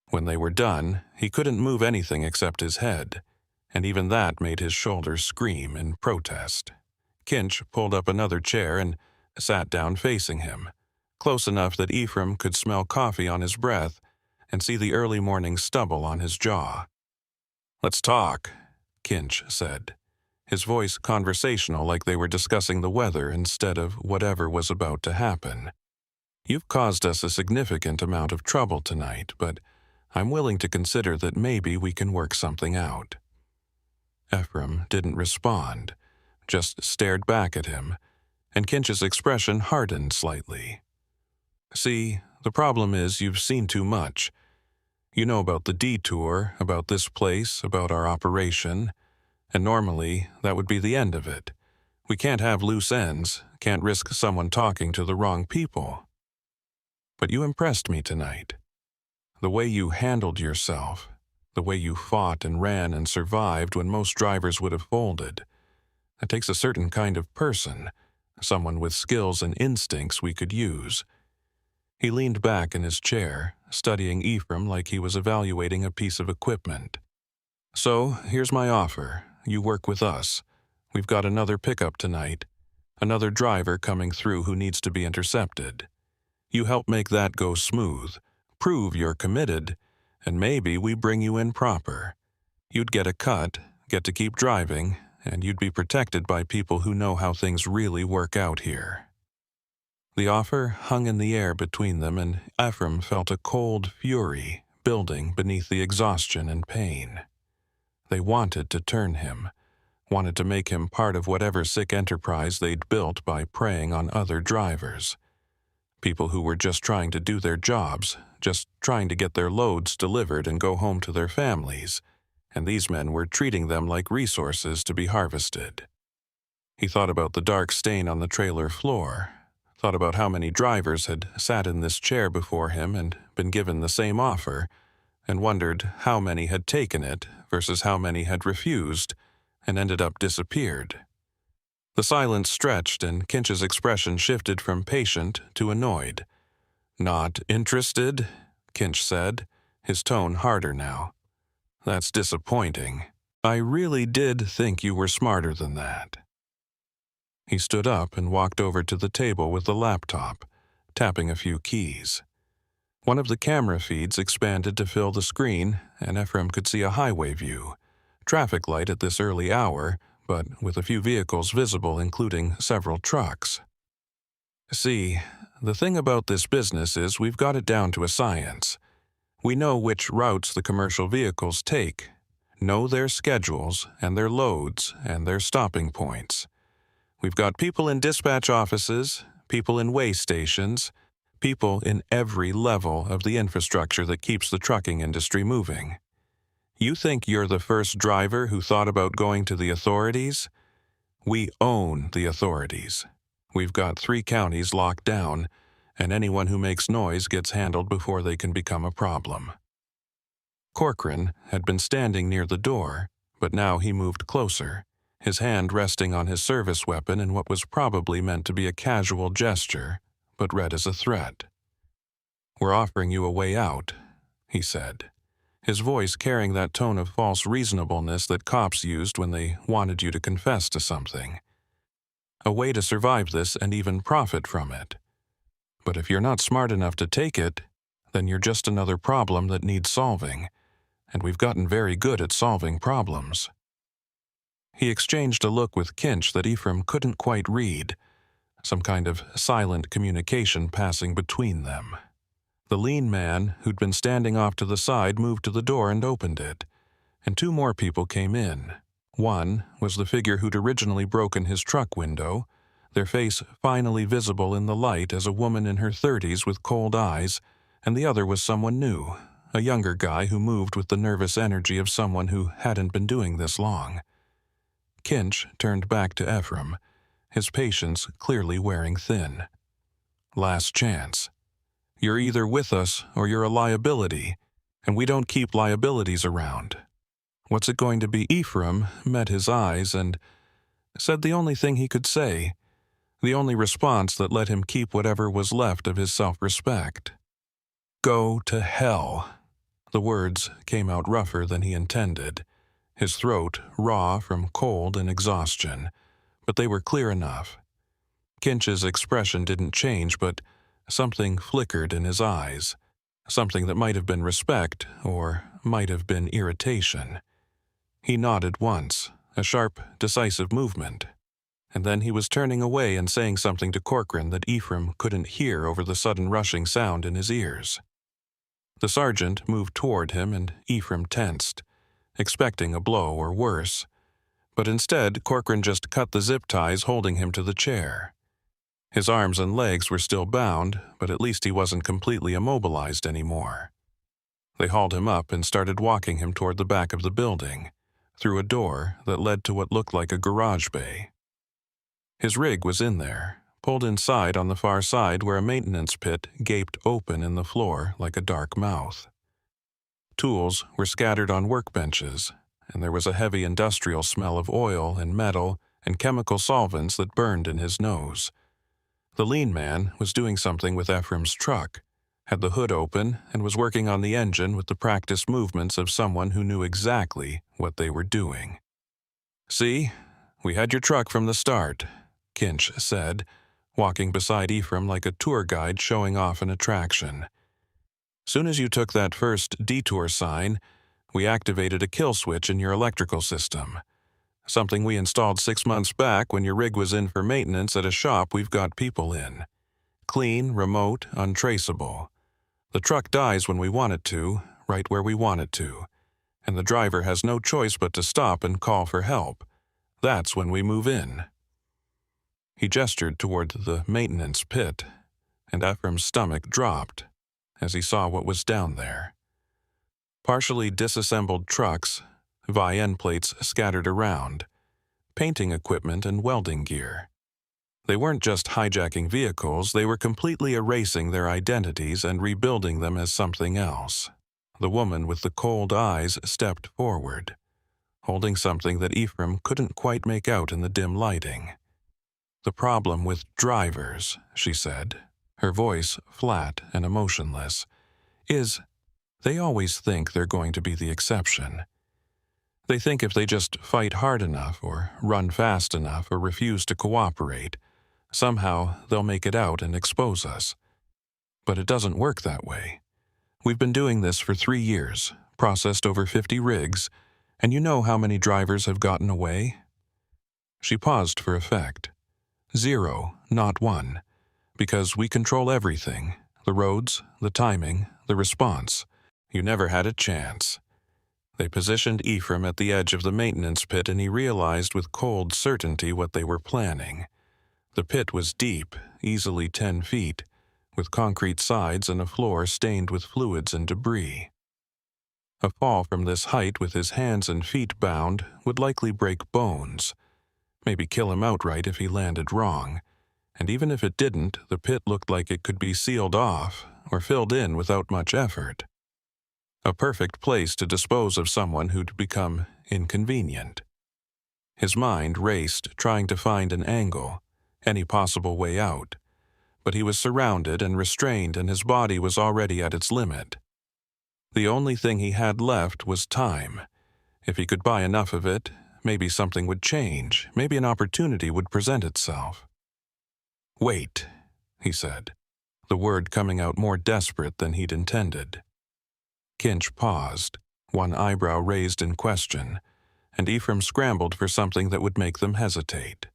When they were done, he couldn't move anything except his head, and even that made his shoulders scream in protest. Kinch pulled up another chair and sat down facing him, close enough that Ephraim could smell coffee on his breath and see the early morning stubble on his jaw. "Let's talk," Kinch said, his voice conversational like they were discussing the weather instead of whatever was about to happen. "You've caused us a significant amount of trouble tonight, but I'm willing to consider that maybe we can work something out." Ephraim didn't respond, just stared back at him, and Kinch's expression hardened slightly. "See, the problem is you've seen too much. You know about the detour, about this place, about our operation, and normally that would be the end of it. We can't have loose ends, can't risk someone talking to the wrong people. But you impressed me tonight. The way you handled yourself, the way you fought and ran and survived when most drivers would have folded. It takes a certain kind of person, someone with skills and instincts we could use." He leaned back in his chair, studying Ephraim like he was evaluating a piece of equipment. "So, here's my offer. You work with us. We've got another pickup tonight, another driver coming through who needs to be intercepted. You help make that go smooth, prove you're committed, and maybe we bring you in proper. You'd get a cut, get to keep driving, and you'd be protected by people who know how things really work out here." The offer hung in the air between them, and Ephraim felt a cold fury building beneath the exhaustion and pain. They wanted to turn him, wanted to make him part of whatever sick enterprise they'd built by preying on other drivers. People who were just trying to do their jobs, just trying to get their loads delivered and go home to their families, and these men were treating them like resources to be harvested. He thought about the dark stain on the trailer floor, thought about how many drivers had sat in this chair before him and been given the same offer, and wondered how many had taken it versus how many had refused and ended up disappeared. The silence stretched, and Kinch's expression shifted from patient to annoyed. "Not interested?" Kinch said, his tone harder now. "That's disappointing. I really did think you were smarter than that." He stood up and walked over to the table with the laptop, tapping a few keys. One of the camera feeds expanded to fill the screen, and Ephraim could see a highway view, traffic light at this early hour, but with a few vehicles visible, including several trucks. "See, the thing about this business is we've got it down to a science. We know which routes the commercial vehicles take, know their schedules and their loads and their stopping points. We've got people in dispatch offices, people in weigh stations, people in every level of the infrastructure that keeps the trucking industry moving. You think you're the first driver who thought about going to the authorities? We own the authorities. We've got 3 counties locked down, and anyone who makes noise gets handled before they can become a problem." Corcoran had been standing near the door, but now he moved closer, his hand resting on his service weapon in what was probably meant to be a casual gesture, but read as a threat. "We're offering you a way out," he said, his voice carrying that tone of false reasonableness that cops used when they wanted you to confess to something. "A way to survive this and even profit from it. But if you're not smart enough to take it, then you're just another problem that needs solving, and we've gotten very good at solving problems." He exchanged a look with Kinch that Ephraim couldn't quite read, some kind of silent communication passing between them. The lean man, who'd been standing off to the side, moved to the door and opened it, and two more people came in. One was the figure who'd originally broken his truck window, their face finally visible in the light as a woman in her 30s with cold eyes, and the other was someone new, a younger guy who moved with the nervous energy of someone who hadn't been doing this long. Kinch turned back to Ephraim, his patience clearly wearing thin. "Last chance. You're either with us or you're a liability, and we don't keep liabilities around. What's it going to be?" Ephraim met his eyes and said the only thing he could say, the only response that let him keep whatever was left of his self-respect. "Go to hell." The words came out rougher than he intended, his throat raw from cold and exhaustion, but they were clear enough. Kinch's expression didn't change, but something flickered in his eyes, something that might have been respect or might have been irritation. He nodded once, a sharp, decisive movement, and then he was turning away and saying something to Corcoran that Ephraim couldn't hear over the sudden rushing sound in his ears. The sergeant moved toward him and Ephraim tensed, expecting a blow or worse, but instead Corcoran just cut the zip ties holding him to the chair. His arms and legs were still bound, but at least he wasn't completely immobilized anymore. They hauled him up and started walking him toward the back of the building, through a door that led to what looked like a garage bay. His rig was in there, pulled inside on the far side where a maintenance pit gaped open in the floor like a dark mouth. Tools were scattered on workbenches, and there was a heavy industrial smell of oil and metal and chemical solvents that burned in his nose. The lean man was doing something with Ephraim's truck, had the hood open, and was working on the engine with the practiced movements of someone who knew exactly what they were doing. "See, we had your truck from the start," Kinch said, walking beside Ephraim like a tour guide showing off an attraction. "Soon as you took that first detour sign, we activated a kill switch in your electrical system. Something we installed 6 months back when your rig was in for maintenance at a shop we've got people in. Clean, remote, untraceable. The truck dies when we want it to, right where we want it to, and the driver has no choice but to stop and call for help. That's when we move in." He gestured toward the maintenance pit, and Ephraim's stomach dropped as he saw what was down there. Partially disassembled trucks, VIN plates scattered around, painting equipment and welding gear. They weren't just hijacking vehicles, they were completely erasing their identities and rebuilding them as something else. The woman with the cold eyes stepped forward, holding something that Ephraim couldn't quite make out in the dim lighting. "The problem with drivers," she said, her voice flat and emotionless, "is they always think they're going to be the exception. They think if they just fight hard enough or run fast enough or refuse to cooperate, somehow they'll make it out and expose us. But it doesn't work that way. We've been doing this for 3 years, processed over 50 rigs, and you know how many drivers have gotten away?" She paused for effect. "0, not 1. Because we control everything, the roads, the timing, the response. You never had a chance." They positioned Ephraim at the edge of the maintenance pit, and he realized with cold certainty what they were planning. The pit was deep, easily 10 feet, with concrete sides and a floor stained with fluids and debris. A fall from this height with his hands and feet bound would likely break bones, maybe kill him outright if he landed wrong, and even if it didn't, the pit looked like it could be sealed off or filled in without much effort. A perfect place to dispose of someone who'd become inconvenient. His mind raced, trying to find an angle, any possible way out, but he was surrounded and restrained, and his body was already at its limit. The only thing he had left was time. If he could buy enough of it, maybe something would change, maybe an opportunity would present itself. "Wait," he said. the word coming out more desperate than he'd intended. Kinch paused, one eyebrow raised in question, and Ephraim scrambled for something that would make them hesitate.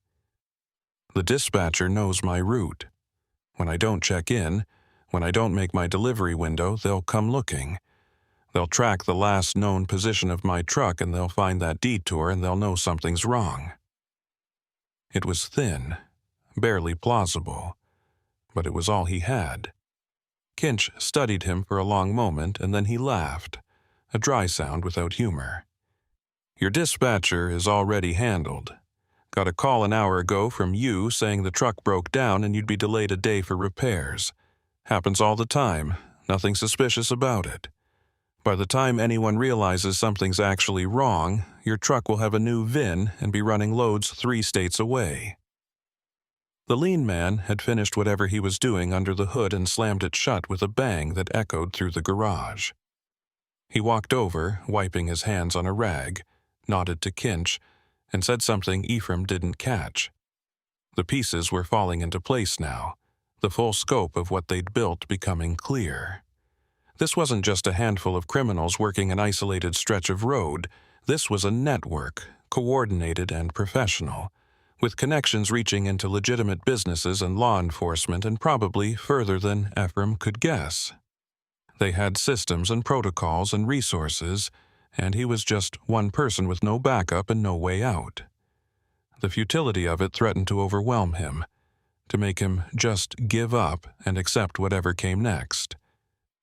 "The dispatcher knows my route. When I don't check in, when I don't make my delivery window, they'll come looking. They'll track the last known position of my truck and they'll find that detour and they'll know something's wrong." It was thin, barely plausible, but it was all he had. Kinch studied him for a long moment and then he laughed, a dry sound without humor. "Your dispatcher is already handled. Got a call an hour ago from you saying the truck broke down and you'd be delayed a day for repairs. Happens all the time, nothing suspicious about it. By the time anyone realizes something's actually wrong, your truck will have a new VIN and be running loads 3 states away." The lean man had finished whatever he was doing under the hood and slammed it shut with a bang that echoed through the garage. He walked over, wiping his hands on a rag, nodded to Kinch, and said something Ephraim didn't catch. The pieces were falling into place now, the full scope of what they'd built becoming clear. This wasn't just a handful of criminals working an isolated stretch of road. This was a network, coordinated and professional, with connections reaching into legitimate businesses and law enforcement and probably further than Ephraim could guess. They had systems and protocols and resources, and he was just one person with no backup and no way out. The futility of it threatened to overwhelm him, to make him just give up and accept whatever came next.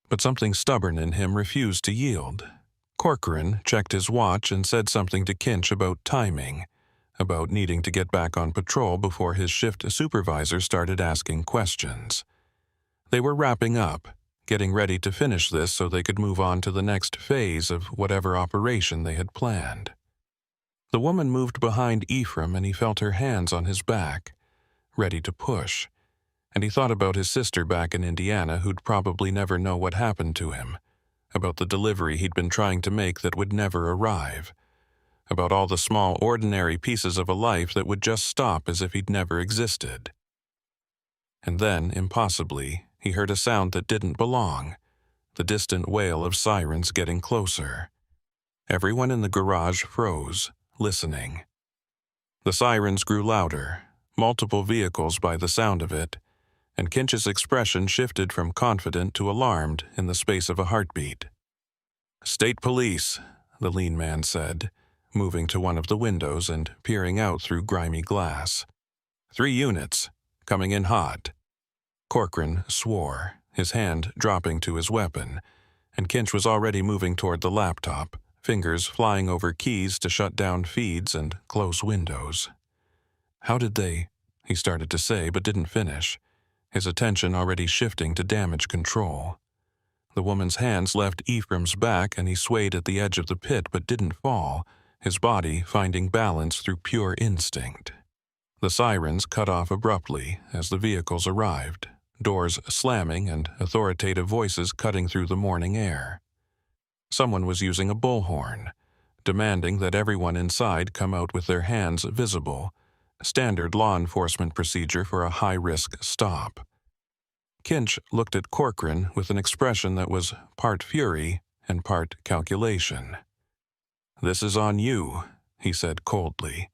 But something stubborn in him refused to yield. Corcoran checked his watch and said something to Kinch about timing, about needing to get back on patrol before his shift supervisor started asking questions. They were wrapping up, getting ready to finish this so they could move on to the next phase of whatever operation they had planned. The woman moved behind Ephraim and he felt her hands on his back, ready to push. And he thought about his sister back in Indiana who'd probably never know what happened to him, about the delivery he'd been trying to make that would never arrive, about all the small ordinary pieces of a life that would just stop as if he'd never existed. And then, impossibly, he heard a sound that didn't belong, the distant wail of sirens getting closer. Everyone in the garage froze, listening. The sirens grew louder, multiple vehicles by the sound of it, and Kinch's expression shifted from confident to alarmed in the space of a heartbeat. "State Police," the lean man said, moving to one of the windows and peering out through grimy glass. 3 units, coming in hot." Corcoran swore, his hand dropping to his weapon, and Kinch was already moving toward the laptop, fingers flying over keys to shut down feeds and close windows. "How did they—" he started to say but didn't finish, his attention already shifting to damage control. The woman's hands left Ephraim's back and he swayed at the edge of the pit but didn't fall, his body finding balance through pure instinct. The sirens cut off abruptly as the vehicles arrived, doors slamming and authoritative voices cutting through the morning air. Someone was using a bullhorn, demanding that everyone inside come out with their hands visible, standard law enforcement procedure for a high-risk stop. Kinch looked at Corcoran with an expression that was part fury and part calculation. "This is on you," he said coldly.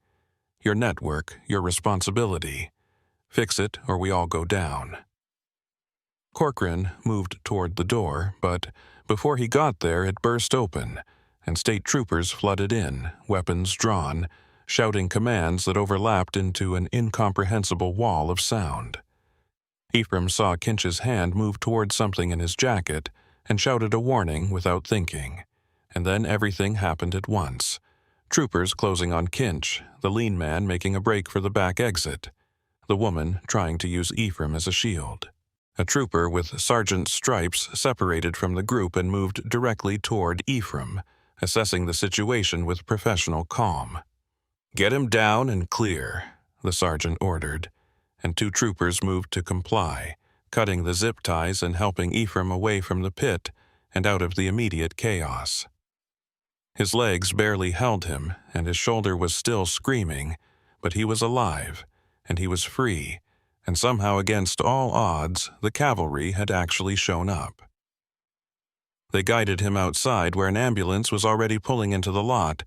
"Your network, your responsibility. Fix it or we all go down." Corcoran moved toward the door, but before he got there it burst open, and state troopers flooded in, weapons drawn, shouting commands that overlapped into an incomprehensible wall of sound. Ephraim saw Kinch's hand move toward something in his jacket and shouted a warning without thinking, and then everything happened at once. Troopers closing on Kinch, the lean man making a break for the back exit, the woman trying to use Ephraim as a shield. A trooper with sergeant's stripes separated from the group and moved directly toward Ephraim, assessing the situation with professional calm. "Get him down and clear," the sergeant ordered, and 2 troopers moved to comply, cutting the zip ties and helping Ephraim away from the pit and out of the immediate chaos. His legs barely held him, and his shoulder was still screaming, but he was alive, and he was free, and somehow against all odds, the cavalry had actually shown up. They guided him outside where an ambulance was already pulling into the lot,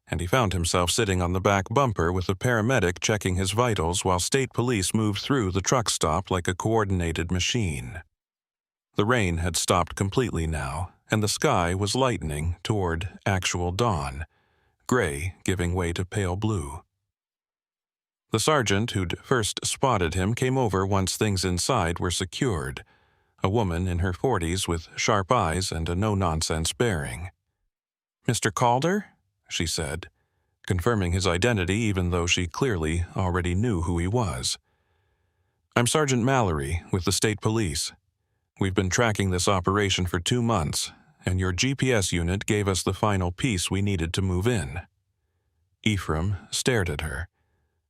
and he found himself sitting on the back bumper with a paramedic checking his vitals while state police moved through the truck stop like a coordinated machine. The rain had stopped completely now, and the sky was lightening toward actual dawn, gray giving way to pale blue. The sergeant who'd first spotted him came over once things inside were secured, a woman in her 40s with sharp eyes and a no-nonsense bearing. "Mr. Calder?" she said, confirming his identity even though she clearly already knew who he was. "I'm Sergeant Mallory with the state police. We've been tracking this operation for 2 months, and your GPS unit gave us the final piece we needed to move in." Ephraim stared at her,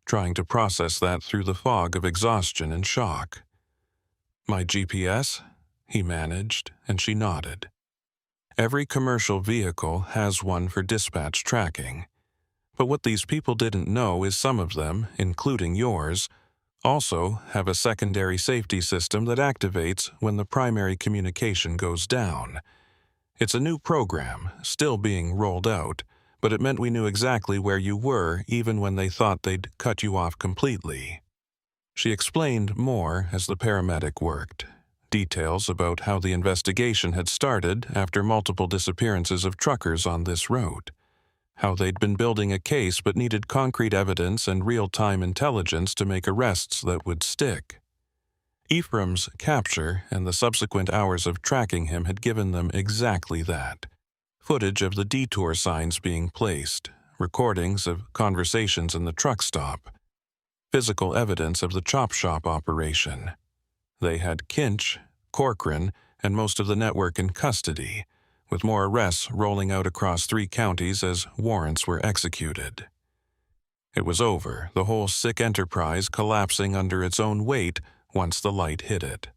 trying to process that through the fog of exhaustion and shock. "My GPS?" he managed, and she nodded. Every commercial vehicle has one for dispatch tracking. But what these people didn't know is some of them, including yours, also have a secondary safety system that activates when the primary communication goes down. It's a new program, still being rolled out, but it meant we knew exactly where you were even when they thought they'd cut you off completely. She explained more as the paramedic worked. Details about how the investigation had started after multiple disappearances of truckers on this route, how they'd been building a case but needed concrete evidence and real-time intelligence to make arrests that would stick. Ephraim's capture and the subsequent hours of tracking him had given them exactly that. Footage of the detour signs being placed, recordings of conversations in the truck stop, physical evidence of the chop shop operation. They had Kinch, Corcoran, and most of the network in custody, with more arrests rolling out across 3 counties as warrants were executed. It was over, the whole sick enterprise collapsing under its own weight once the light hit it.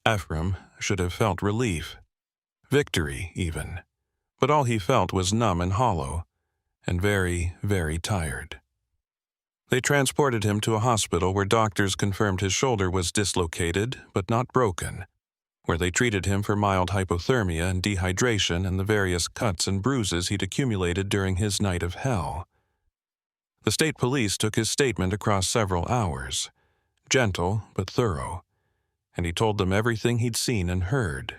Ephraim should have felt relief, victory even, but all he felt was numb and hollow, and very, very tired. They transported him to a hospital where doctors confirmed his shoulder was dislocated but not broken, where they treated him for mild hypothermia and dehydration and the various cuts and bruises he'd accumulated during his night of hell. The state police took his statement across several hours, gentle but thorough, and he told them everything he'd seen and heard.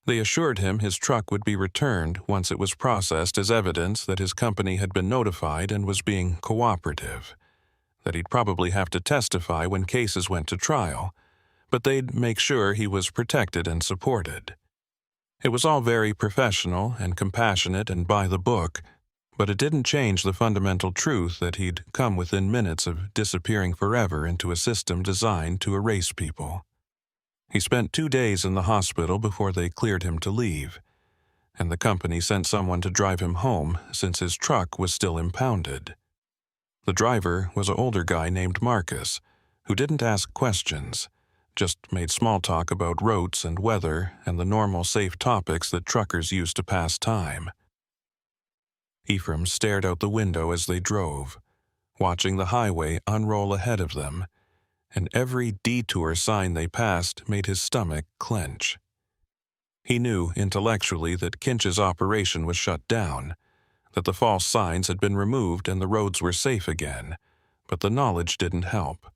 They assured him his truck would be returned once it was processed as evidence that his company had been notified and was being cooperative, that he'd probably have to testify when cases went to trial, but they'd make sure he was protected and supported. It was all very professional and compassionate and by the book, but it didn't change the fundamental truth that he'd come within minutes of disappearing forever into a system designed to erase people. He spent 2 days in the hospital before they cleared him to leave, and the company sent someone to drive him home since his truck was still impounded. The driver was an older guy named Marcus, who didn't ask questions, just made small talk about roads and weather and the normal safe topics that truckers use to pass time. Ephraim stared out the window as they drove, watching the highway unroll ahead of them, and every detour sign they passed made his stomach clench. He knew intellectually that Kinch's operation was shut down, that the false signs had been removed and the roads were safe again, but the knowledge didn't help.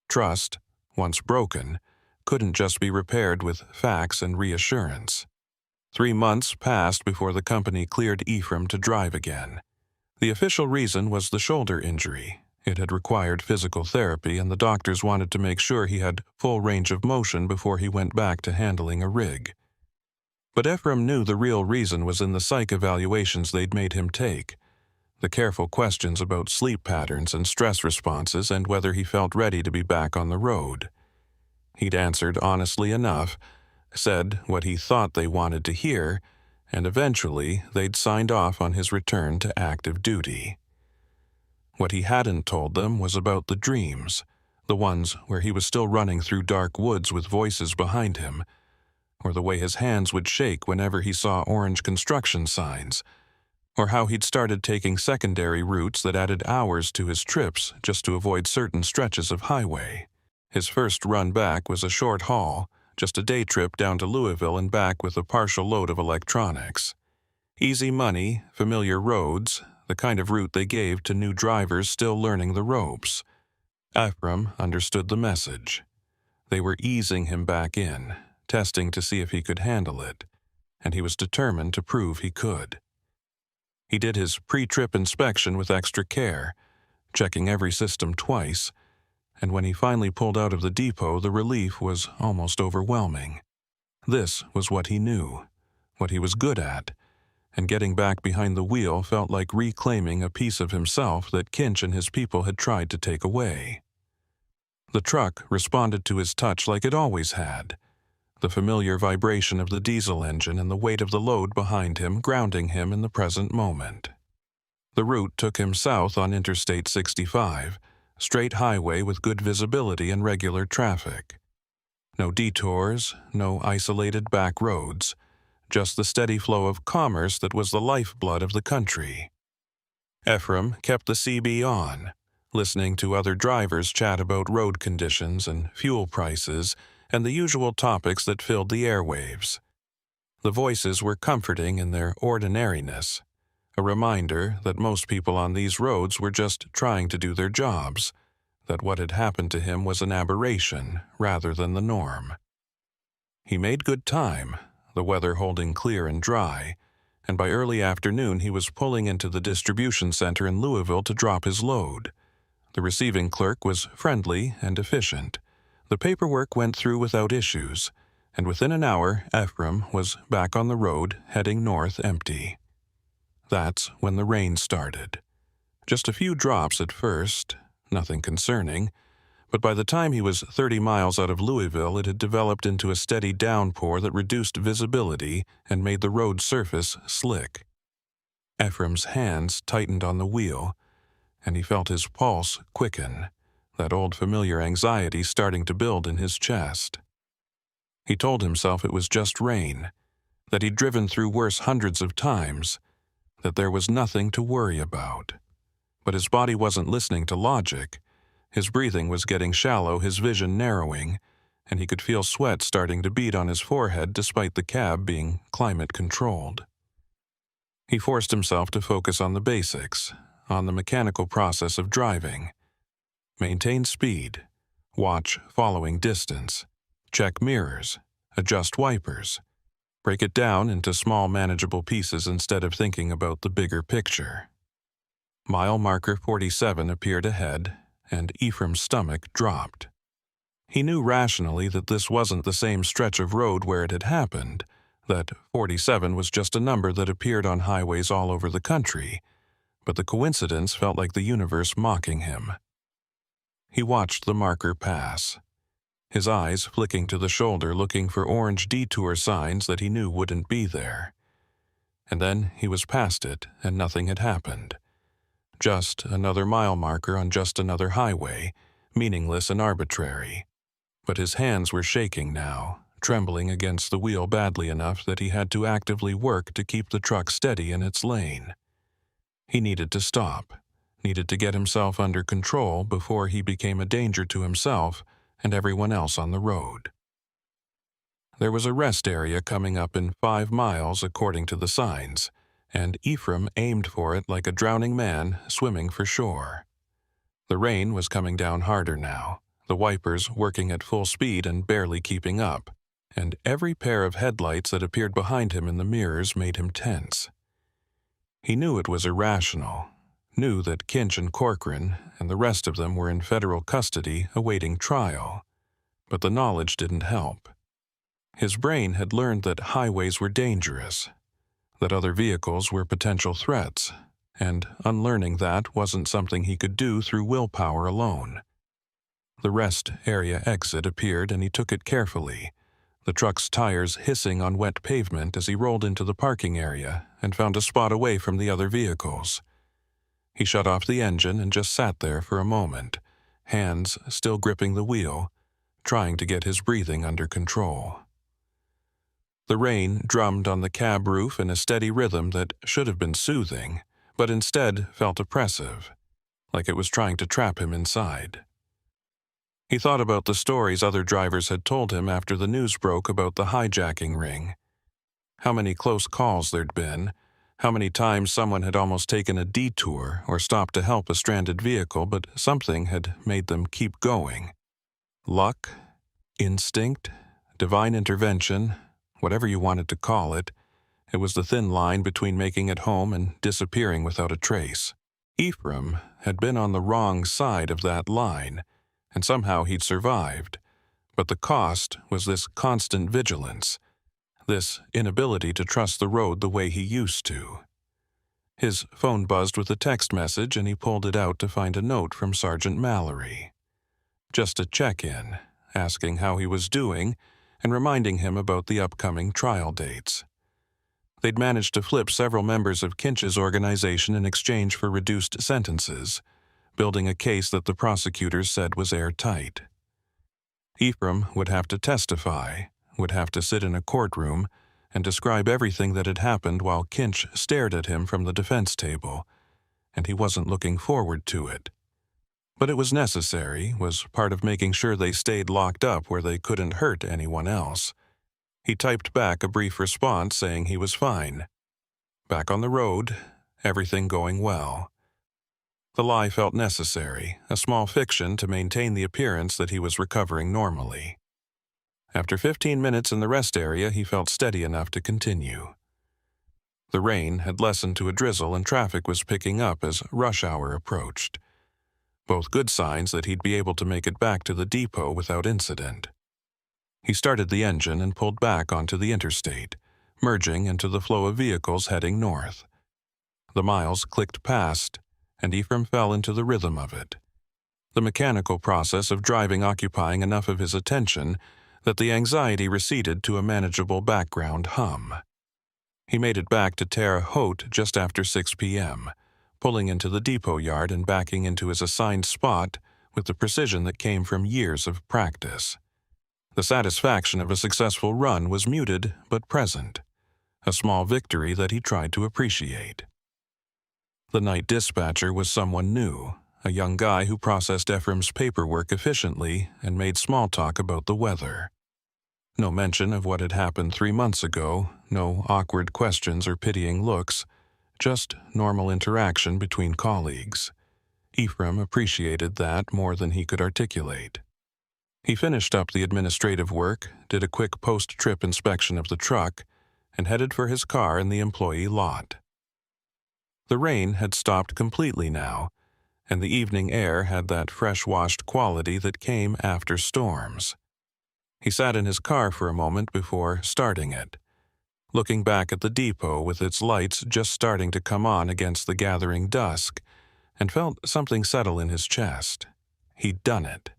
Trust, once broken, couldn't just be repaired with facts and reassurance. 3 months passed before the company cleared Ephraim to drive again. The official reason was the shoulder injury. It had required physical therapy, and the doctors wanted to make sure he had full range of motion before he went back to handling a rig. But Ephraim knew the real reason was in the psych evaluations they'd made him take, the careful questions about sleep patterns and stress responses and whether he felt ready to be back on the road. He'd answered honestly enough, said what he thought they wanted to hear, and eventually they'd signed off on his return to active duty. What he hadn't told them was about the dreams, the ones where he was still running through dark woods with voices behind him, or the way his hands would shake whenever he saw orange construction signs, or how he'd started taking secondary routes that added hours to his trips just to avoid certain stretches of highway. His first run back was a short haul, just a day trip down to Louisville and back with a partial load of electronics. Easy money, familiar roads, the kind of route they gave to new drivers still learning the ropes. Ephraim understood the message. They were easing him back in, testing to see if he could handle it, and he was determined to prove he could. He did his pre-trip inspection with extra care, checking every system twice, and when he finally pulled out of the depot, the relief was almost overwhelming. This was what he knew, what he was good at, and getting back behind the wheel felt like reclaiming a piece of himself that Kinch and his people had tried to take away. The truck responded to his touch like it always had, the familiar vibration of the diesel engine and the weight of the load behind him grounding him in the present moment. The route took him south on Interstate 65, straight highway with good visibility and regular traffic. No detours, no isolated back roads, just the steady flow of commerce that was the lifeblood of the country. Ephraim kept the CB on, listening to other drivers chat about road conditions and fuel prices and the usual topics that filled the airwaves. The voices were comforting in their ordinariness, a reminder that most people on these roads were just trying to do their jobs, that what had happened to him was an aberration rather than the norm. He made good time, the weather holding clear and dry, and by early afternoon he was pulling into the distribution center in Louisville to drop his load. The receiving clerk was friendly and efficient. The paperwork went through without issues, and within an hour Ephraim was back on the road, heading north empty. That's when the rain started. Just a few drops at first, nothing concerning, but by the time he was 30 miles out of Louisville, it had developed into a steady downpour that reduced visibility and made the road surface slick. Ephraim's hands tightened on the wheel, and he felt his pulse quicken, that old familiar anxiety starting to build in his chest. He told himself it was just rain, that he'd driven through worse hundreds of times, that there was nothing to worry about. But his body wasn't listening to logic. His breathing was getting shallow, his vision narrowing, and he could feel sweat starting to bead on his forehead despite the cab being climate-controlled. He forced himself to focus on the basics, on the mechanical process of driving. Maintain speed, watch following distance, check mirrors, adjust wipers, break it down into small manageable pieces instead of thinking about the bigger picture. Mile marker 47 appeared ahead, and Ephraim's stomach dropped. He knew rationally that this wasn't the same stretch of road where it had happened, that 47 was just a number that appeared on highways all over the country, but the coincidence felt like the universe mocking him. He watched the marker pass, his eyes flicking to the shoulder looking for orange detour signs that he knew wouldn't be there. And then he was past it, and nothing had happened. Just another mile marker on just another highway, meaningless and arbitrary. But his hands were shaking now, trembling against the wheel badly enough that he had to actively work to keep the truck steady in its lane. He needed to stop, needed to get himself under control before he became a danger to himself and everyone else on the road. There was a rest area coming up in 5 miles according to the signs, and Ephraim aimed for it like a drowning man swimming for shore. The rain was coming down harder now, the wipers working at full speed and barely keeping up, and every pair of headlights that appeared behind him in the mirrors made him tense. He knew it was irrational, knew that Kinch and Corcoran and the rest of them were in federal custody awaiting trial, but the knowledge didn't help. His brain had learned that highways were dangerous, that other vehicles were potential threats, and unlearning that wasn't something he could do through willpower alone. The rest area exit appeared and he took it carefully, the truck's tires hissing on wet pavement as he rolled into the parking area and found a spot away from the other vehicles. He shut off the engine and just sat there for a moment, hands still gripping the wheel, trying to get his breathing under control. The rain drummed on the cab roof in a steady rhythm that should have been soothing, but instead felt oppressive, like it was trying to trap him inside. He thought about the stories other drivers had told him after the news broke about the hijacking ring. How many close calls there'd been, how many times someone had almost taken a detour or stopped to help a stranded vehicle, but something had made them keep going. Luck, instinct, divine intervention, whatever you wanted to call it, it was the thin line between making it home and disappearing without a trace. Ephraim had been on the wrong side of that line, and somehow he'd survived. But the cost was this constant vigilance, this inability to trust the road the way he used to. His phone buzzed with a text message, and he pulled it out to find a note from Sergeant Mallory. Just a check-in, asking how he was doing and reminding him about the upcoming trial dates. They'd managed to flip several members of Kinch's organization in exchange for reduced sentences, building a case that the prosecutors said was airtight. Ephraim would have to testify, would have to sit in a courtroom and describe everything that had happened while Kinch stared at him from the defense table, and he wasn't looking forward to it. But it was necessary, was part of making sure they stayed locked up where they couldn't hurt anyone else. He typed back a brief response saying he was fine. Back on the road, everything going well. The lie felt necessary, a small fiction to maintain the appearance that he was recovering normally. After 15 minutes in the rest area, he felt steady enough to continue. The rain had lessened to a drizzle and traffic was picking up as rush hour approached. Both good signs that he'd be able to make it back to the depot without incident. He started the engine and pulled back onto the interstate, merging into the flow of vehicles heading north. The miles clicked past, and Ephraim fell into the rhythm of it. The mechanical process of driving occupying enough of his attention that the anxiety receded to a manageable background hum. He made it back to Terre Haute just after 6 p.m., pulling into the depot yard and backing into his assigned spot with the precision that came from years of practice. The satisfaction of a successful run was muted but present, a small victory that he tried to appreciate. The night dispatcher was someone new, a young guy who processed Ephraim's paperwork efficiently and made small talk about the weather. No mention of what had happened 3 months ago, no awkward questions or pitying looks, just normal interaction between colleagues. Ephraim appreciated that more than he could articulate. He finished up the administrative work, did a quick post-trip inspection of the truck, and headed for his car in the employee lot. The rain had stopped completely now, and the evening air had that fresh-washed quality that came after storms. He sat in his car for a moment before starting it, looking back at the depot with its lights just starting to come on against the gathering dusk, and felt something settle in his chest. He'd done it.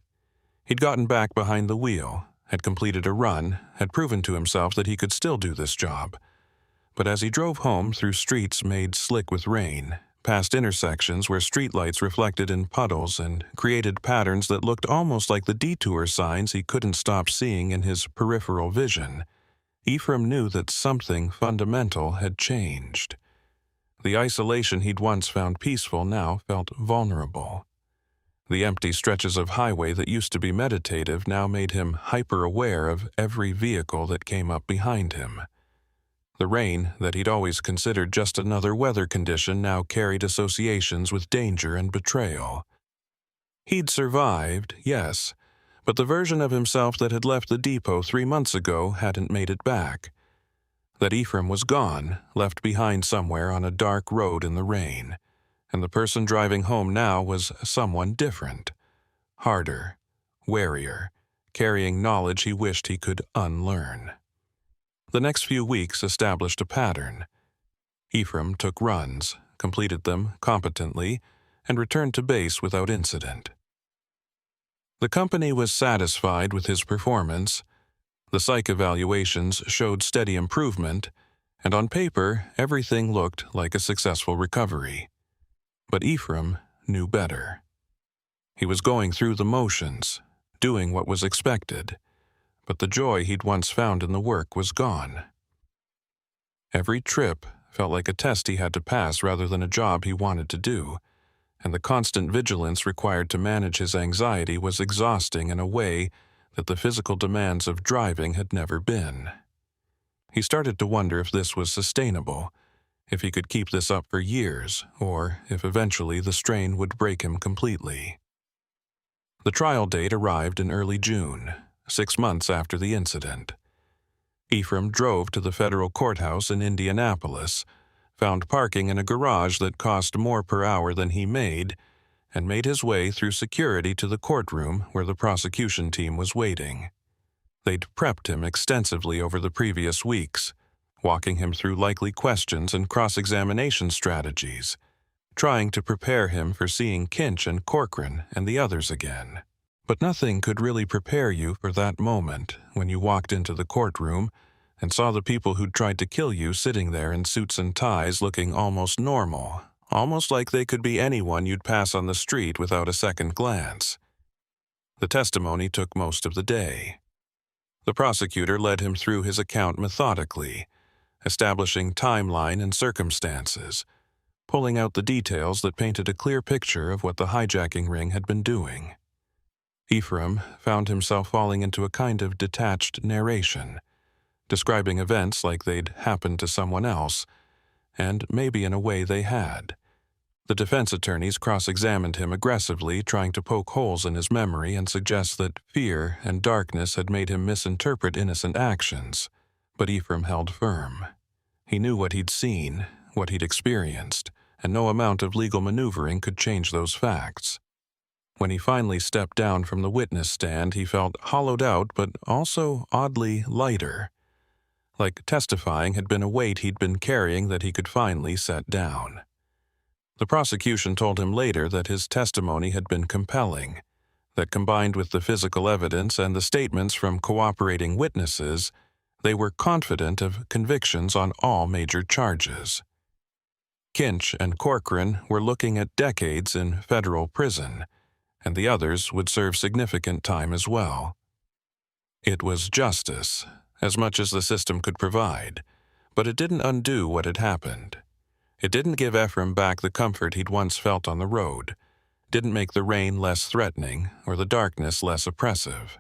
He'd gotten back behind the wheel, had completed a run, had proven to himself that he could still do this job. But as he drove home through streets made slick with rain, past intersections where streetlights reflected in puddles and created patterns that looked almost like the detour signs he couldn't stop seeing in his peripheral vision, Ephraim knew that something fundamental had changed. The isolation he'd once found peaceful now felt vulnerable. The empty stretches of highway that used to be meditative now made him hyper-aware of every vehicle that came up behind him. The rain that he'd always considered just another weather condition now carried associations with danger and betrayal. He'd survived, yes, but the version of himself that had left the depot 3 months ago hadn't made it back. That Ephraim was gone, left behind somewhere on a dark road in the rain, and the person driving home now was someone different, harder, warier, carrying knowledge he wished he could unlearn. The next few weeks established a pattern. Ephraim took runs, completed them competently, and returned to base without incident. The company was satisfied with his performance. The psych evaluations showed steady improvement, and on paper, everything looked like a successful recovery. But Ephraim knew better. He was going through the motions, doing what was expected, but the joy he'd once found in the work was gone. Every trip felt like a test he had to pass rather than a job he wanted to do, and the constant vigilance required to manage his anxiety was exhausting in a way that the physical demands of driving had never been. He started to wonder if this was sustainable, if he could keep this up for years, or if eventually the strain would break him completely. The trial date arrived in early June, 6 months after the incident. Ephraim drove to the federal courthouse in Indianapolis, found parking in a garage that cost more per hour than he made, and made his way through security to the courtroom where the prosecution team was waiting. They'd prepped him extensively over the previous weeks, walking him through likely questions and cross-examination strategies, trying to prepare him for seeing Kinch and Corcoran and the others again. But nothing could really prepare you for that moment when you walked into the courtroom and saw the people who'd tried to kill you sitting there in suits and ties looking almost normal, almost like they could be anyone you'd pass on the street without a second glance. The testimony took most of the day. The prosecutor led him through his account methodically, establishing timeline and circumstances, pulling out the details that painted a clear picture of what the hijacking ring had been doing. Ephraim found himself falling into a kind of detached narration, describing events like they'd happened to someone else, and maybe in a way they had. The defense attorneys cross-examined him aggressively, trying to poke holes in his memory and suggest that fear and darkness had made him misinterpret innocent actions, but Ephraim held firm. He knew what he'd seen, what he'd experienced, and no amount of legal maneuvering could change those facts. When he finally stepped down from the witness stand, he felt hollowed out but also oddly lighter, like testifying had been a weight he'd been carrying that he could finally set down. The prosecution told him later that his testimony had been compelling, that combined with the physical evidence and the statements from cooperating witnesses, they were confident of convictions on all major charges. Kinch and Corcoran were looking at decades in federal prison, and the others would serve significant time as well. It was justice, as much as the system could provide, but it didn't undo what had happened. It didn't give Ephraim back the comfort he'd once felt on the road, didn't make the rain less threatening or the darkness less oppressive.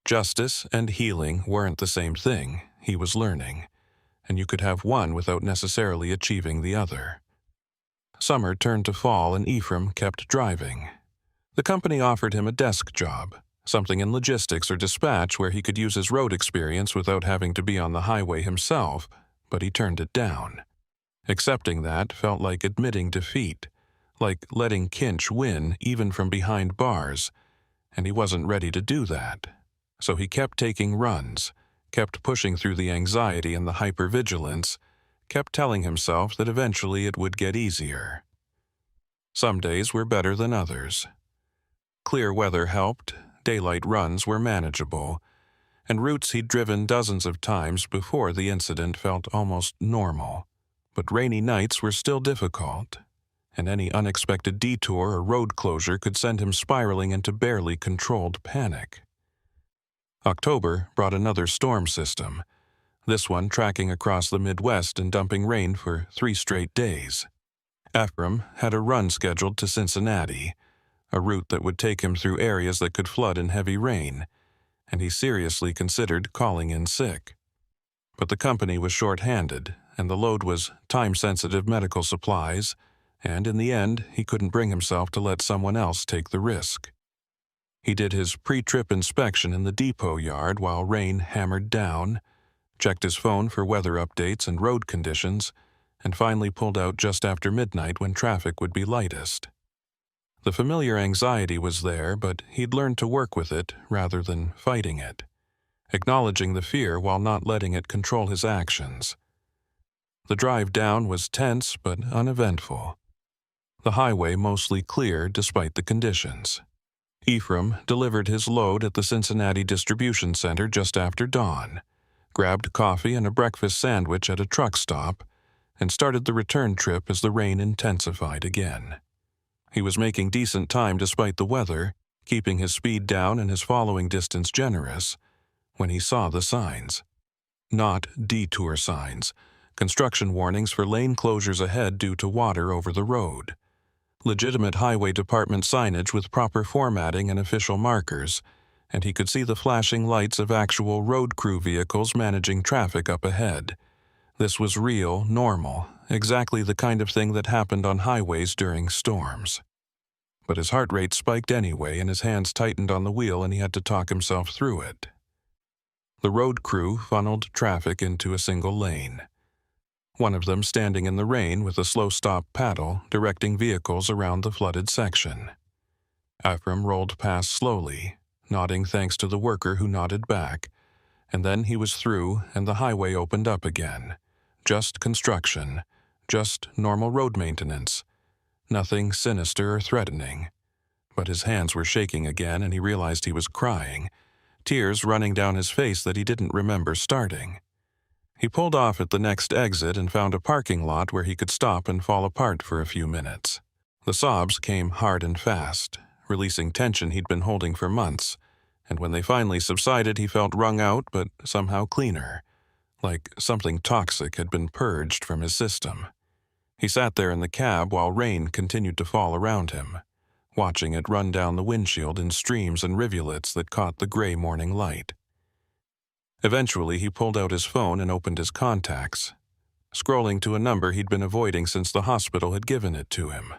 Justice and healing weren't the same thing, he was learning, and you could have one without necessarily achieving the other. Summer turned to fall and Ephraim kept driving. The company offered him a desk job, something in logistics or dispatch where he could use his road experience without having to be on the highway himself, but he turned it down. Accepting that felt like admitting defeat, like letting Kinch win even from behind bars, and he wasn't ready to do that. So he kept taking runs, kept pushing through the anxiety and the hypervigilance, kept telling himself that eventually it would get easier. Some days were better than others. Clear weather helped, daylight runs were manageable, and routes he'd driven dozens of times before the incident felt almost normal. But rainy nights were still difficult, and any unexpected detour or road closure could send him spiraling into barely controlled panic. October brought another storm system, this one tracking across the Midwest and dumping rain for 3 straight days. Ephraim had a run scheduled to Cincinnati, a route that would take him through areas that could flood in heavy rain, and he seriously considered calling in sick. But the company was short-handed, and the load was time-sensitive medical supplies, and in the end, he couldn't bring himself to let someone else take the risk. He did his pre-trip inspection in the depot yard while rain hammered down, checked his phone for weather updates and road conditions, and finally pulled out just after midnight when traffic would be lightest. The familiar anxiety was there, but he'd learned to work with it rather than fighting it, acknowledging the fear while not letting it control his actions. The drive down was tense but uneventful. The highway mostly clear despite the conditions. Ephraim delivered his load at the Cincinnati distribution center just after dawn, grabbed coffee and a breakfast sandwich at a truck stop, and started the return trip as the rain intensified again. He was making decent time despite the weather, keeping his speed down and his following distance generous, when he saw the signs. Not detour signs, construction warnings for lane closures ahead due to water over the road. legitimate highway department signage with proper formatting and official markers, and he could see the flashing lights of actual road crew vehicles managing traffic up ahead. This was real, normal, exactly the kind of thing that happened on highways during storms. But his heart rate spiked anyway, and his hands tightened on the wheel, and he had to talk himself through it. The road crew funneled traffic into a single lane, one of them standing in the rain with a slow-stop paddle directing vehicles around the flooded section. Ephraim rolled past slowly, nodding thanks to the worker who nodded back, and then he was through and the highway opened up again. Just construction, just normal road maintenance, nothing sinister or threatening. But his hands were shaking again, and he realized he was crying, tears running down his face that he didn't remember starting. He pulled off at the next exit and found a parking lot where he could stop and fall apart for a few minutes. The sobs came hard and fast, releasing tension he'd been holding for months, and when they finally subsided, he felt wrung out but somehow cleaner, like something toxic had been purged from his system. He sat there in the cab while rain continued to fall around him, watching it run down the windshield in streams and rivulets that caught the gray morning light. Eventually, he pulled out his phone and opened his contacts, scrolling to a number he'd been avoiding since the hospital had given it to him.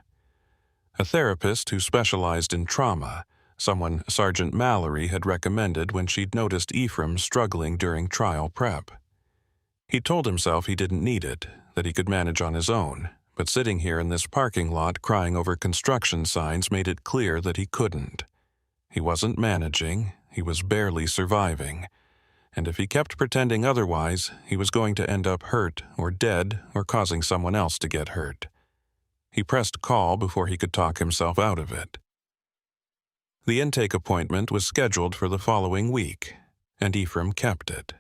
A therapist who specialized in trauma, someone Sergeant Mallory had recommended when she'd noticed Ephraim struggling during trial prep. He told himself he didn't need it, that he could manage on his own, but sitting here in this parking lot crying over construction signs made it clear that he couldn't. He wasn't managing, he was barely surviving, and if he kept pretending otherwise, he was going to end up hurt or dead or causing someone else to get hurt. He pressed call before he could talk himself out of it. The intake appointment was scheduled for the following week, and Ephraim kept it.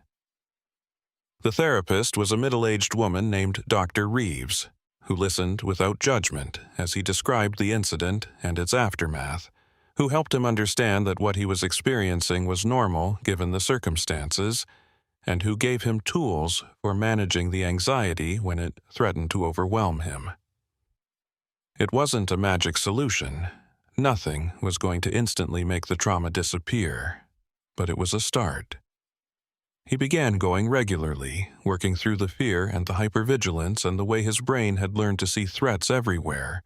The therapist was a middle-aged woman named Dr. Reeves, who listened without judgment as he described the incident and its aftermath, who helped him understand that what he was experiencing was normal given the circumstances, and who gave him tools for managing the anxiety when it threatened to overwhelm him. It wasn't a magic solution. Nothing was going to instantly make the trauma disappear, but it was a start. He began going regularly, working through the fear and the hypervigilance and the way his brain had learned to see threats everywhere,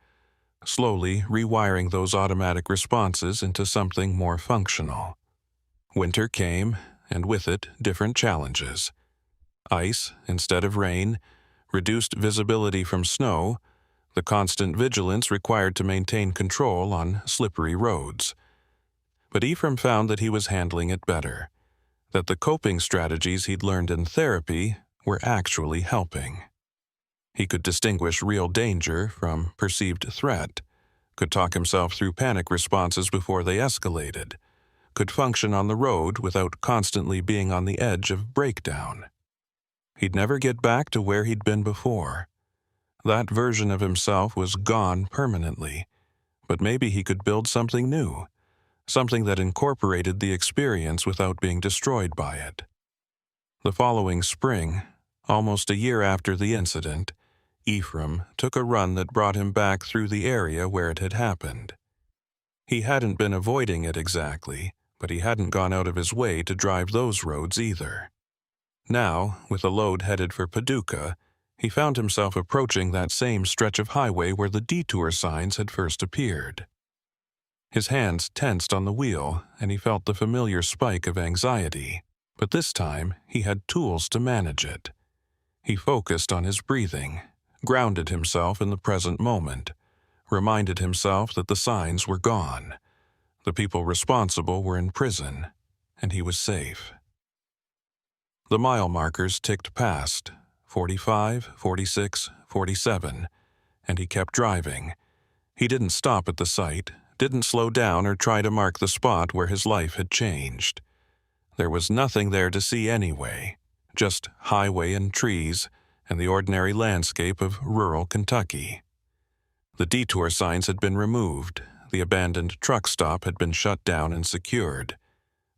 slowly rewiring those automatic responses into something more functional. Winter came, and with it, different challenges. Ice instead of rain, reduced visibility from snow, the constant vigilance required to maintain control on slippery roads. But Ephraim found that he was handling it better, that the coping strategies he'd learned in therapy were actually helping. He could distinguish real danger from perceived threat, could talk himself through panic responses before they escalated, could function on the road without constantly being on the edge of breakdown. He'd never get back to where he'd been before. That version of himself was gone permanently, but maybe he could build something new, something that incorporated the experience without being destroyed by it. The following spring, almost a year after the incident, Ephraim took a run that brought him back through the area where it had happened. He hadn't been avoiding it exactly, but he hadn't gone out of his way to drive those roads either. Now, with a load headed for Paducah, he found himself approaching that same stretch of highway where the detour signs had first appeared. His hands tensed on the wheel, and he felt the familiar spike of anxiety, but this time he had tools to manage it. He focused on his breathing, grounded himself in the present moment, reminded himself that the signs were gone, the people responsible were in prison, and he was safe. The mile markers ticked past, 45, 46, 47, and he kept driving. He didn't stop at the site, didn't slow down or try to mark the spot where his life had changed. There was nothing there to see anyway, just highway and trees and the ordinary landscape of rural Kentucky. The detour signs had been removed, the abandoned truck stop had been shut down and secured,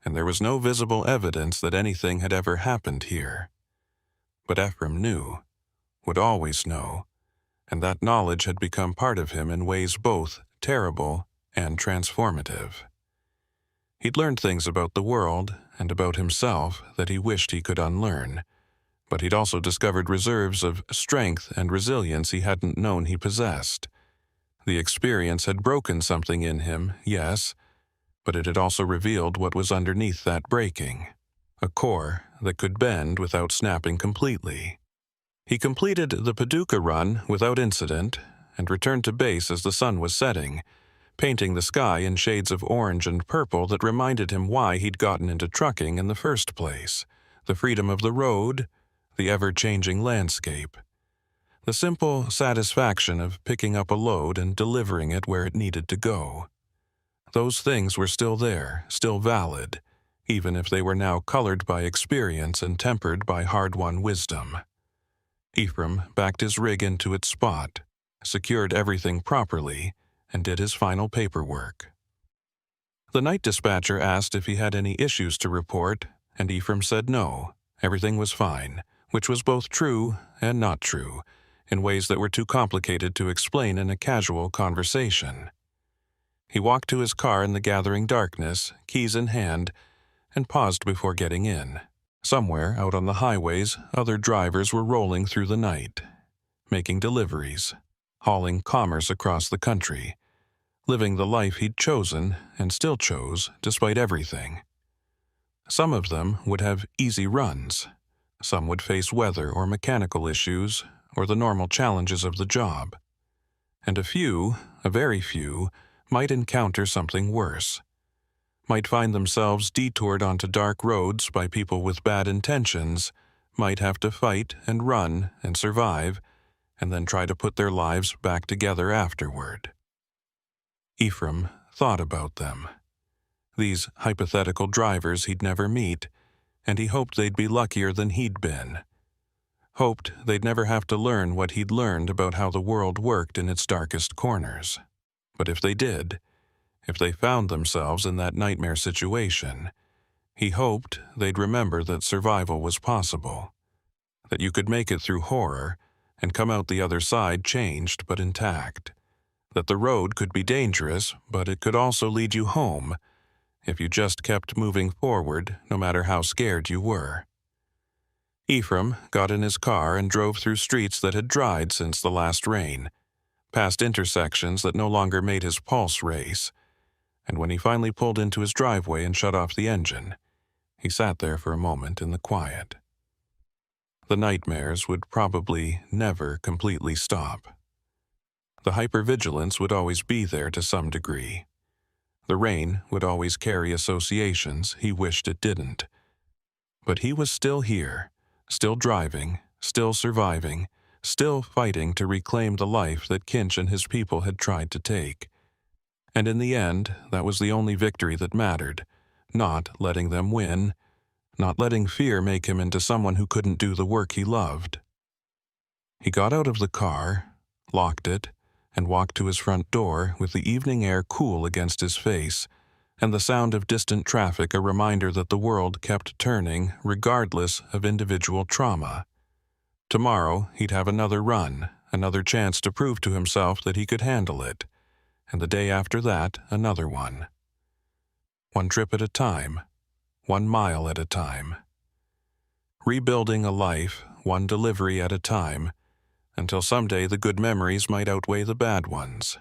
and there was no visible evidence that anything had ever happened here. But Ephraim knew, would always know, and that knowledge had become part of him in ways both terrible and transformative. He'd learned things about the world and about himself that he wished he could unlearn, but he'd also discovered reserves of strength and resilience he hadn't known he possessed. The experience had broken something in him, yes, but it had also revealed what was underneath that breaking, a core that could bend without snapping completely. He completed the Paducah run without incident and returned to base as the sun was setting, painting the sky in shades of orange and purple that reminded him why he'd gotten into trucking in the first place: the freedom of the road, the ever-changing landscape, the simple satisfaction of picking up a load and delivering it where it needed to go. Those things were still there, still valid, even if they were now colored by experience and tempered by hard-won wisdom. Ephraim backed his rig into its spot, secured everything properly, and did his final paperwork. The night dispatcher asked if he had any issues to report, and Ephraim said no, everything was fine, which was both true and not true, in ways that were too complicated to explain in a casual conversation. He walked to his car in the gathering darkness, keys in hand, and paused before getting in. Somewhere out on the highways, other drivers were rolling through the night, making deliveries, hauling commerce across the country, living the life he'd chosen and still chose despite everything. Some of them would have easy runs. Some would face weather or mechanical issues or the normal challenges of the job. And a few, a very few, might encounter something worse, might find themselves detoured onto dark roads by people with bad intentions, might have to fight and run and survive, and then try to put their lives back together afterward. Ephraim thought about them, these hypothetical drivers he'd never meet, and he hoped they'd be luckier than he'd been. Hoped they'd never have to learn what he'd learned about how the world worked in its darkest corners. But if they did, if they found themselves in that nightmare situation, he hoped they'd remember that survival was possible, that you could make it through horror and come out the other side changed but intact, that the road could be dangerous, but it could also lead you home if you just kept moving forward no matter how scared you were. Ephraim got in his car and drove through streets that had dried since the last rain, past intersections that no longer made his pulse race, and when he finally pulled into his driveway and shut off the engine, he sat there for a moment in the quiet. The nightmares would probably never completely stop. The hypervigilance would always be there to some degree. The rain would always carry associations he wished it didn't. But he was still here, still driving, still surviving, still fighting to reclaim the life that Kinch and his people had tried to take. And in the end, that was the only victory that mattered, not letting them win, not letting fear make him into someone who couldn't do the work he loved. He got out of the car, locked it, and walked to his front door with the evening air cool against his face, and the sound of distant traffic a reminder that the world kept turning regardless of individual trauma. Tomorrow he'd have another run, another chance to prove to himself that he could handle it, and the day after that another one. One trip at a time, 1 mile at a time. Rebuilding a life, one delivery at a time, until someday the good memories might outweigh the bad ones.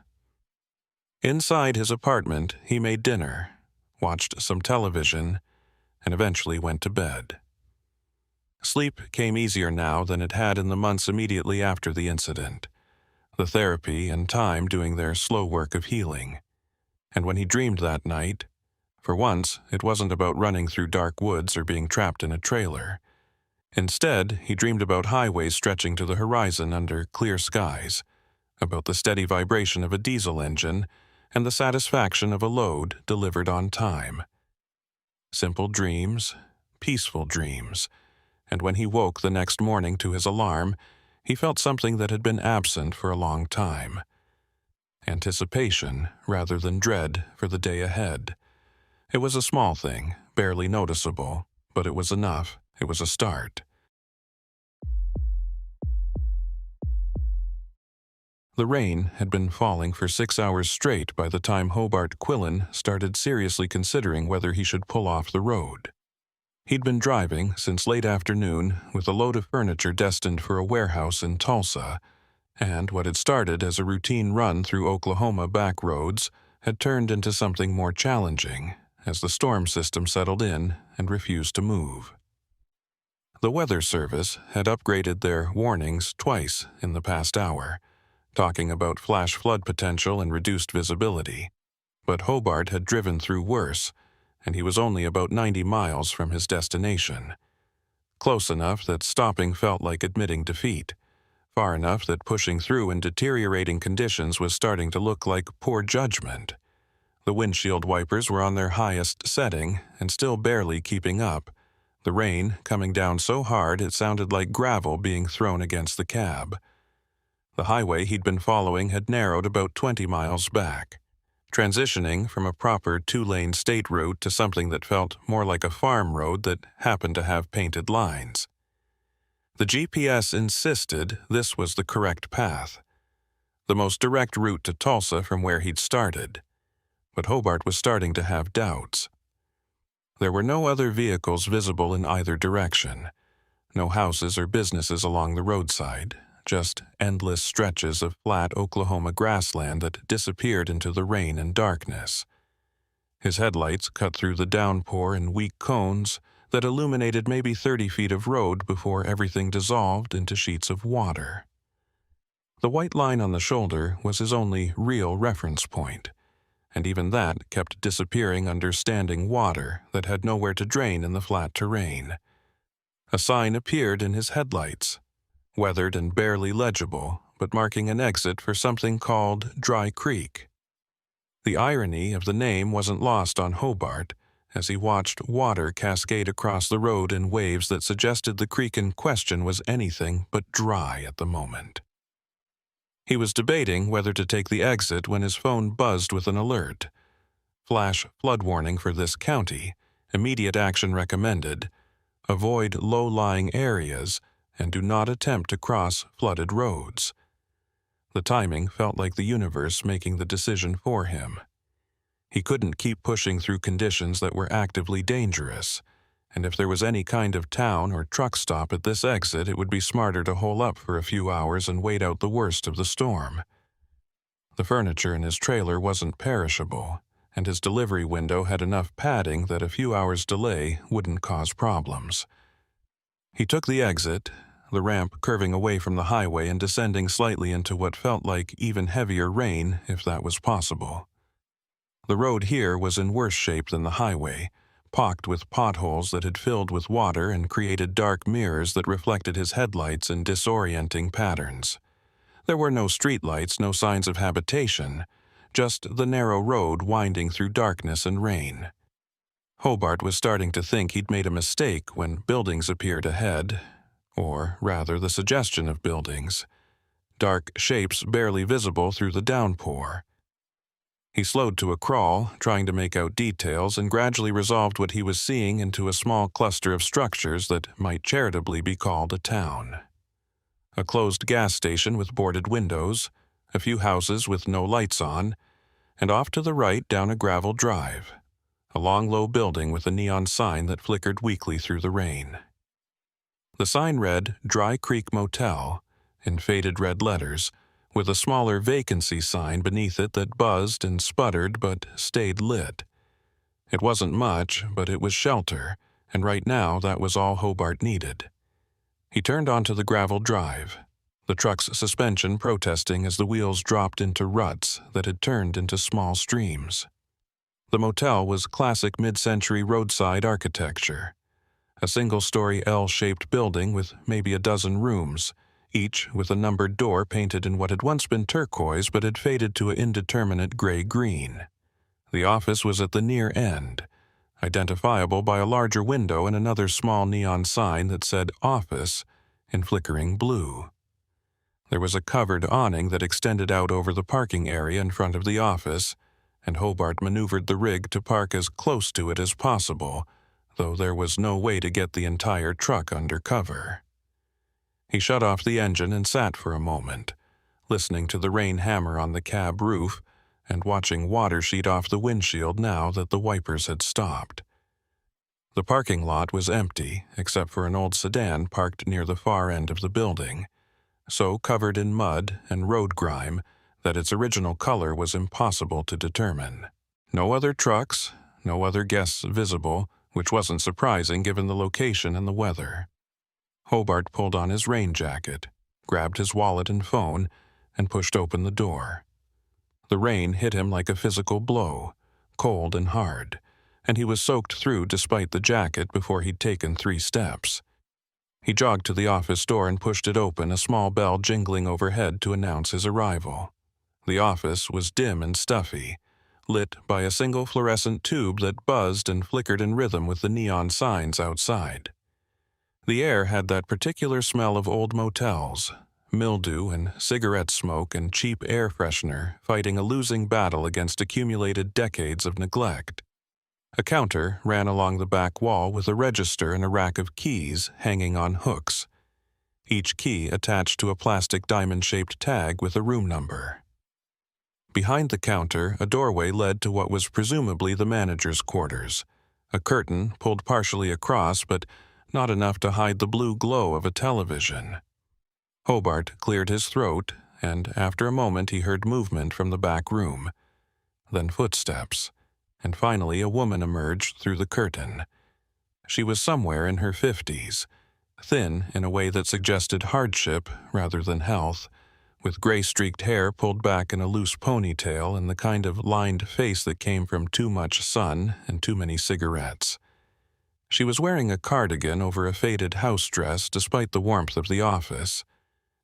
Inside his apartment, he made dinner, watched some television, and eventually went to bed. Sleep came easier now than it had in the months immediately after the incident, the therapy and time doing their slow work of healing. And when he dreamed that night, for once it wasn't about running through dark woods or being trapped in a trailer. Instead, he dreamed about highways stretching to the horizon under clear skies, about the steady vibration of a diesel engine, and the satisfaction of a load delivered on time. Simple dreams, peaceful dreams, and when he woke the next morning to his alarm, he felt something that had been absent for a long time. Anticipation rather than dread for the day ahead. It was a small thing, barely noticeable, but it was enough. It was a start. The rain had been falling for 6 hours straight by the time Hobart Quillen started seriously considering whether he should pull off the road. He'd been driving since late afternoon with a load of furniture destined for a warehouse in Tulsa, and what had started as a routine run through Oklahoma back roads had turned into something more challenging as the storm system settled in and refused to move. The Weather Service had upgraded their warnings twice in the past hour, talking about flash flood potential and reduced visibility, but Hobart had driven through worse, and he was only about 90 miles from his destination. Close enough that stopping felt like admitting defeat, far enough that pushing through in deteriorating conditions was starting to look like poor judgment. The windshield wipers were on their highest setting and still barely keeping up, the rain coming down so hard it sounded like gravel being thrown against the cab. The highway he'd been following had narrowed about 20 miles back, transitioning from a proper 2-lane state route to something that felt more like a farm road that happened to have painted lines. The GPS insisted this was the correct path, the most direct route to Tulsa from where he'd started, but Hobart was starting to have doubts. There were no other vehicles visible in either direction, no houses or businesses along the roadside, just endless stretches of flat Oklahoma grassland that disappeared into the rain and darkness. His headlights cut through the downpour in weak cones that illuminated maybe 30 feet of road before everything dissolved into sheets of water. The white line on the shoulder was his only real reference point, and even that kept disappearing under standing water that had nowhere to drain in the flat terrain. A sign appeared in his headlights, weathered and barely legible, but marking an exit for something called Dry Creek. The irony of the name wasn't lost on Hobart as he watched water cascade across the road in waves that suggested the creek in question was anything but dry at the moment. He was debating whether to take the exit when his phone buzzed with an alert. Flash flood warning for this county, immediate action recommended, avoid low-lying areas, and do not attempt to cross flooded roads. The timing felt like the universe making the decision for him. He couldn't keep pushing through conditions that were actively dangerous, and if there was any kind of town or truck stop at this exit, it would be smarter to hole up for a few hours and wait out the worst of the storm. The furniture in his trailer wasn't perishable, and his delivery window had enough padding that a few hours' delay wouldn't cause problems. He took the exit, the ramp curving away from the highway and descending slightly into what felt like even heavier rain, if that was possible. The road here was in worse shape than the highway, pocked with potholes that had filled with water and created dark mirrors that reflected his headlights in disorienting patterns. There were no streetlights, no signs of habitation, just the narrow road winding through darkness and rain. Hobart was starting to think he'd made a mistake when buildings appeared ahead, or rather the suggestion of buildings, dark shapes barely visible through the downpour. He slowed to a crawl, trying to make out details, and gradually resolved what he was seeing into a small cluster of structures that might charitably be called a town. A closed gas station with boarded windows, a few houses with no lights on, and off to the right down a gravel drive, a long low building with a neon sign that flickered weakly through the rain. The sign read Dry Creek Motel in faded red letters, with a smaller vacancy sign beneath it that buzzed and sputtered but stayed lit. It wasn't much, but it was shelter, and right now that was all Hobart needed. He turned onto the gravel drive, the truck's suspension protesting as the wheels dropped into ruts that had turned into small streams. The motel was classic mid-century roadside architecture, a single-story L-shaped building with maybe a dozen rooms, each with a numbered door painted in what had once been turquoise but had faded to an indeterminate gray-green. The office was at the near end, identifiable by a larger window and another small neon sign that said Office in flickering blue. There was a covered awning that extended out over the parking area in front of the office, and Hobart maneuvered the rig to park as close to it as possible, though there was no way to get the entire truck under cover. He shut off the engine and sat for a moment, listening to the rain hammer on the cab roof and watching water sheet off the windshield now that the wipers had stopped. The parking lot was empty, except for an old sedan parked near the far end of the building, so covered in mud and road grime that its original color was impossible to determine. No other trucks, no other guests visible, which wasn't surprising given the location and the weather. Hobart pulled on his rain jacket, grabbed his wallet and phone, and pushed open the door. The rain hit him like a physical blow, cold and hard, and he was soaked through despite the jacket before he'd taken 3 steps. He jogged to the office door and pushed it open, a small bell jingling overhead to announce his arrival. The office was dim and stuffy, lit by a single fluorescent tube that buzzed and flickered in rhythm with the neon signs outside. The air had that particular smell of old motels, mildew and cigarette smoke and cheap air freshener fighting a losing battle against accumulated decades of neglect. A counter ran along the back wall with a register and a rack of keys hanging on hooks, each key attached to a plastic diamond-shaped tag with a room number. Behind the counter, a doorway led to what was presumably the manager's quarters, a curtain pulled partially across but not enough to hide the blue glow of a television. Hobart cleared his throat, and after a moment he heard movement from the back room, then footsteps, and finally a woman emerged through the curtain. She was somewhere in her 50s, thin in a way that suggested hardship rather than health, with gray-streaked hair pulled back in a loose ponytail and the kind of lined face that came from too much sun and too many cigarettes. She was wearing a cardigan over a faded house dress despite the warmth of the office,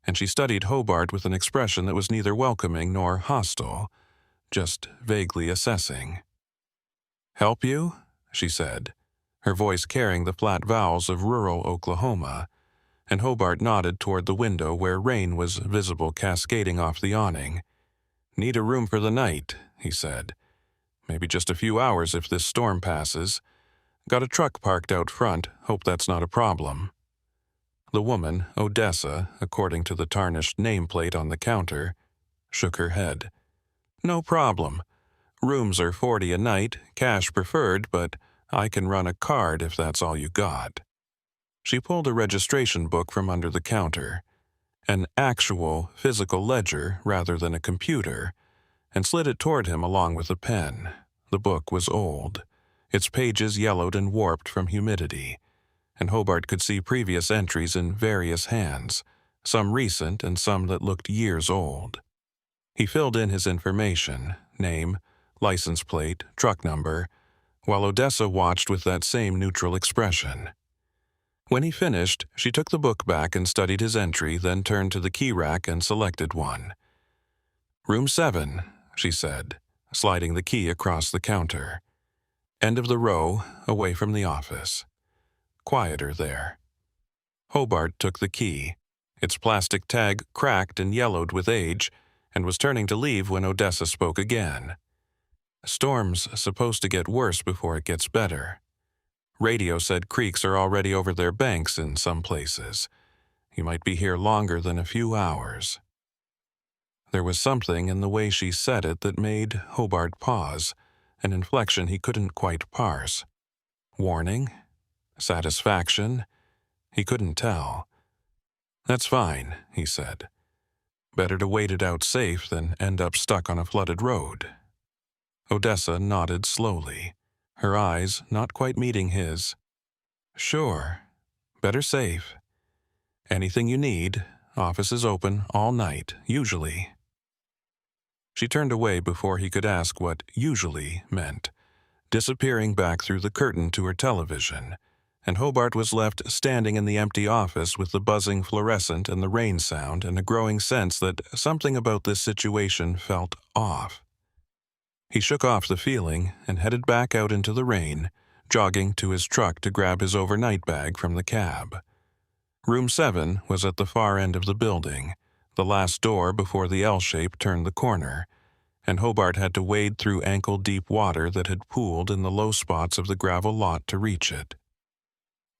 and she studied Hobart with an expression that was neither welcoming nor hostile, just vaguely assessing. "Help you?" she said, her voice carrying the flat vowels of rural Oklahoma, and Hobart nodded toward the window where rain was visible cascading off the awning. "Need a room for the night," he said. "Maybe just a few hours if this storm passes. Got a truck parked out front, hope that's not a problem." The woman, Odessa, according to the tarnished nameplate on the counter, shook her head. "No problem. Rooms are $40 a night, cash preferred, but I can run a card if that's all you got." She pulled a registration book from under the counter, an actual physical ledger rather than a computer, and slid it toward him along with a pen. The book was old, its pages yellowed and warped from humidity, and Hobart could see previous entries in various hands, some recent and some that looked years old. He filled in his information, name, license plate, truck number, while Odessa watched with that same neutral expression. When he finished, she took the book back and studied his entry, then turned to the key rack and selected one. "Room 7, she said, sliding the key across the counter. "End of the row, away from the office. Quieter there." Hobart took the key. Its plastic tag cracked and yellowed with age, and was turning to leave when Odessa spoke again. "Storm's supposed to get worse before it gets better. Radio said creeks are already over their banks in some places. You might be here longer than a few hours." There was something in the way she said it that made Hobart pause, an inflection he couldn't quite parse. Warning? Satisfaction? He couldn't tell. "That's fine," he said. "Better to wait it out safe than end up stuck on a flooded road." Odessa nodded slowly, her eyes not quite meeting his. "Sure. Better safe. Anything you need. Office is open all night, usually." She turned away before he could ask what "usually" meant, disappearing back through the curtain to her television, and Hobart was left standing in the empty office with the buzzing fluorescent and the rain sound and a growing sense that something about this situation felt off. He shook off the feeling and headed back out into the rain, jogging to his truck to grab his overnight bag from the cab. Room 7 was at the far end of the building, the last door before the L-shape turned the corner, and Hobart had to wade through ankle-deep water that had pooled in the low spots of the gravel lot to reach it.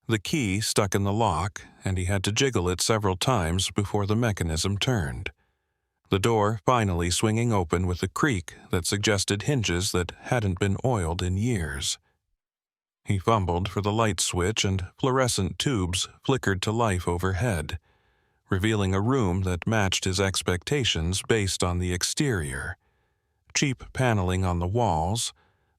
The key stuck in the lock, and he had to jiggle it several times before the mechanism turned. the door finally swinging open with a creak that suggested hinges that hadn't been oiled in years. He fumbled for the light switch, and fluorescent tubes flickered to life overhead, revealing a room that matched his expectations based on the exterior. Cheap paneling on the walls,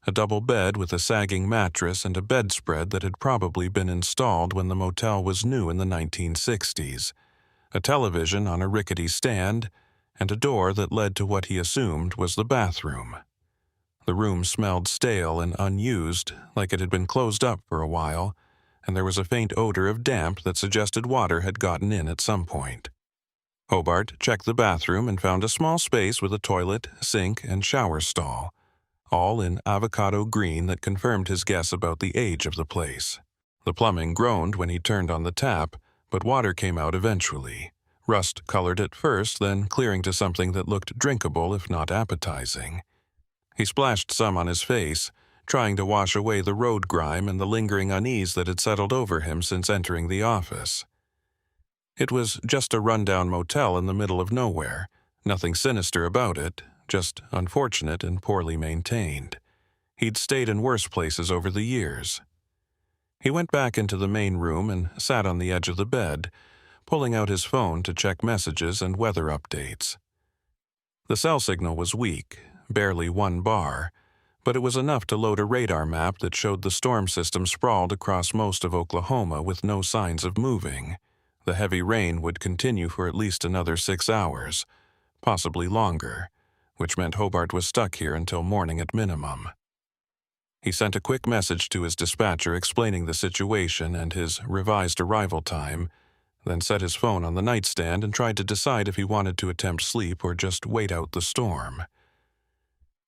a double bed with a sagging mattress and a bedspread that had probably been installed when the motel was new in the 1960s, a television on a rickety stand, and a door that led to what he assumed was the bathroom. The room smelled stale and unused, like it had been closed up for a while, and there was a faint odor of damp that suggested water had gotten in at some point. Hobart checked the bathroom and found a small space with a toilet, sink, and shower stall, all in avocado green that confirmed his guess about the age of the place. The plumbing groaned when he turned on the tap, but water came out eventually, rust-colored at first, then clearing to something that looked drinkable if not appetizing. He splashed some on his face, trying to wash away the road grime and the lingering unease that had settled over him since entering the office. It was just a rundown motel in the middle of nowhere, nothing sinister about it, just unfortunate and poorly maintained. He'd stayed in worse places over the years. He went back into the main room and sat on the edge of the bed, pulling out his phone to check messages and weather updates. The cell signal was weak, barely 1 bar, but it was enough to load a radar map that showed the storm system sprawled across most of Oklahoma with no signs of moving. The heavy rain would continue for at least another 6 hours, possibly longer, which meant Hobart was stuck here until morning at minimum. He sent a quick message to his dispatcher explaining the situation and his revised arrival time, then set his phone on the nightstand and tried to decide if he wanted to attempt sleep or just wait out the storm.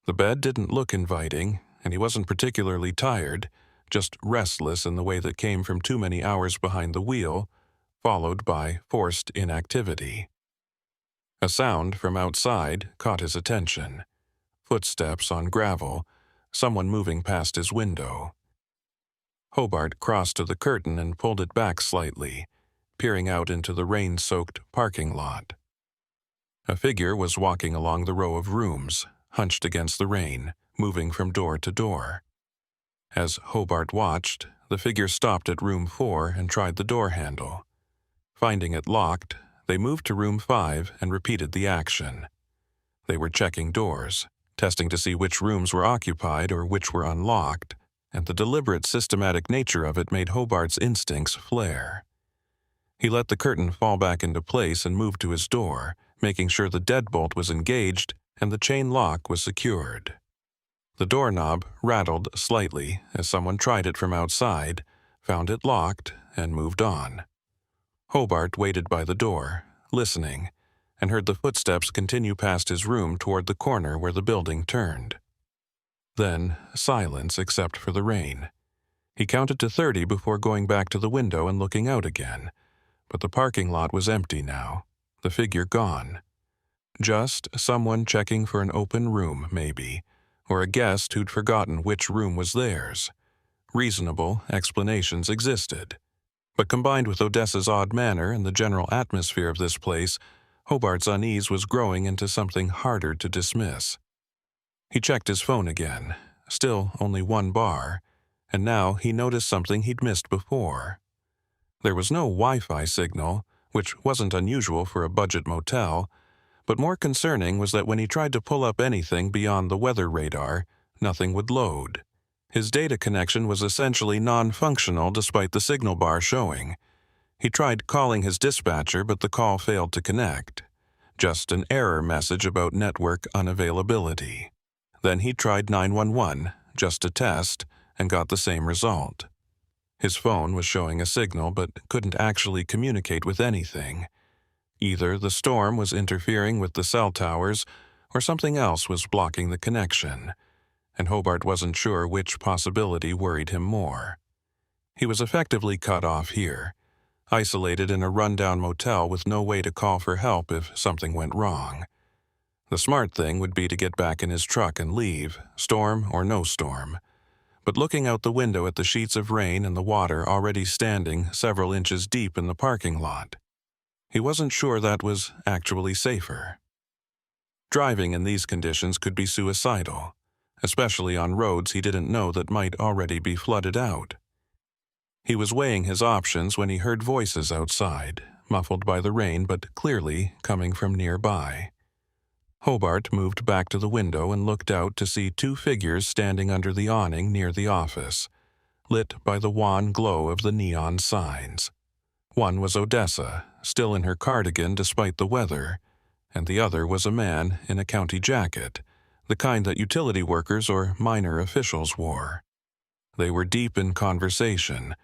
The bed didn't look inviting, and he wasn't particularly tired, just restless in the way that came from too many hours behind the wheel, followed by forced inactivity. A sound from outside caught his attention. Footsteps on gravel, someone moving past his window. Hobart crossed to the curtain and pulled it back slightly, peering out into the rain-soaked parking lot. A figure was walking along the row of rooms, hunched against the rain, moving from door to door. As Hobart watched, the figure stopped at room 4 and tried the door handle. Finding it locked, they moved to room 5 and repeated the action. They were checking doors, testing to see which rooms were occupied or which were unlocked, and the deliberate, systematic nature of it made Hobart's instincts flare. He let the curtain fall back into place and moved to his door, making sure the deadbolt was engaged and the chain lock was secured. The doorknob rattled slightly as someone tried it from outside, found it locked, and moved on. Hobart waited by the door, listening, and heard the footsteps continue past his room toward the corner where the building turned. Then silence except for the rain. He counted to 30 before going back to the window and looking out again, but the parking lot was empty now, the figure gone. Just someone checking for an open room, maybe, or a guest who'd forgotten which room was theirs. Reasonable explanations existed. But combined with Odessa's odd manner and the general atmosphere of this place, Hobart's unease was growing into something harder to dismiss. He checked his phone again, still only 1 bar, and now he noticed something he'd missed before. There was no Wi-Fi signal, which wasn't unusual for a budget motel, but more concerning was that when he tried to pull up anything beyond the weather radar, nothing would load. His data connection was essentially non-functional despite the signal bar showing. He tried calling his dispatcher, but the call failed to connect. Just an error message about network unavailability. Then he tried 911, just to test, and got the same result. His phone was showing a signal but couldn't actually communicate with anything. Either the storm was interfering with the cell towers, or something else was blocking the connection, and Hobart wasn't sure which possibility worried him more. He was effectively cut off here, isolated in a rundown motel with no way to call for help if something went wrong. The smart thing would be to get back in his truck and leave, storm or no storm. But looking out the window at the sheets of rain and the water already standing several inches deep in the parking lot, he wasn't sure that was actually safer. Driving in these conditions could be suicidal, especially on roads he didn't know that might already be flooded out. He was weighing his options when he heard voices outside, muffled by the rain but clearly coming from nearby. Hobart moved back to the window and looked out to see two figures standing under the awning near the office, lit by the wan glow of the neon signs. One was Odessa, still in her cardigan despite the weather, and the other was a man in a county jacket, the kind that utility workers or minor officials wore. They were deep in conversation,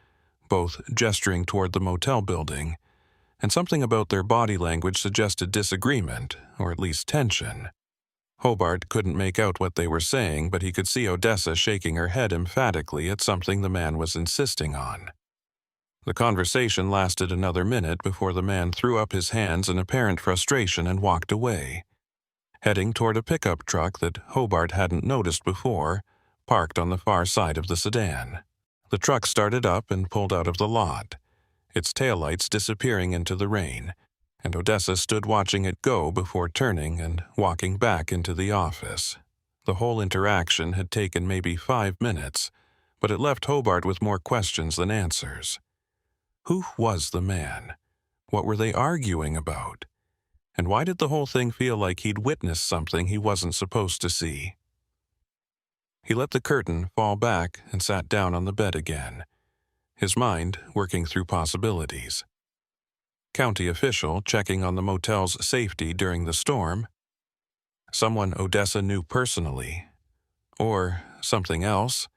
both gesturing toward the motel building, and something about their body language suggested disagreement, or at least tension. Hobart couldn't make out what they were saying, but he could see Odessa shaking her head emphatically at something the man was insisting on. The conversation lasted another minute before the man threw up his hands in apparent frustration and walked away, heading toward a pickup truck that Hobart hadn't noticed before, parked on the far side of the sedan. The truck started up and pulled out of the lot, its taillights disappearing into the rain, and Odessa stood watching it go before turning and walking back into the office. The whole interaction had taken maybe 5 minutes, but it left Hobart with more questions than answers. Who was the man? What were they arguing about? And why did the whole thing feel like he'd witnessed something he wasn't supposed to see? He let the curtain fall back and sat down on the bed again, his mind working through possibilities. County official checking on the motel's safety during the storm. Someone Odessa knew personally. Or something else.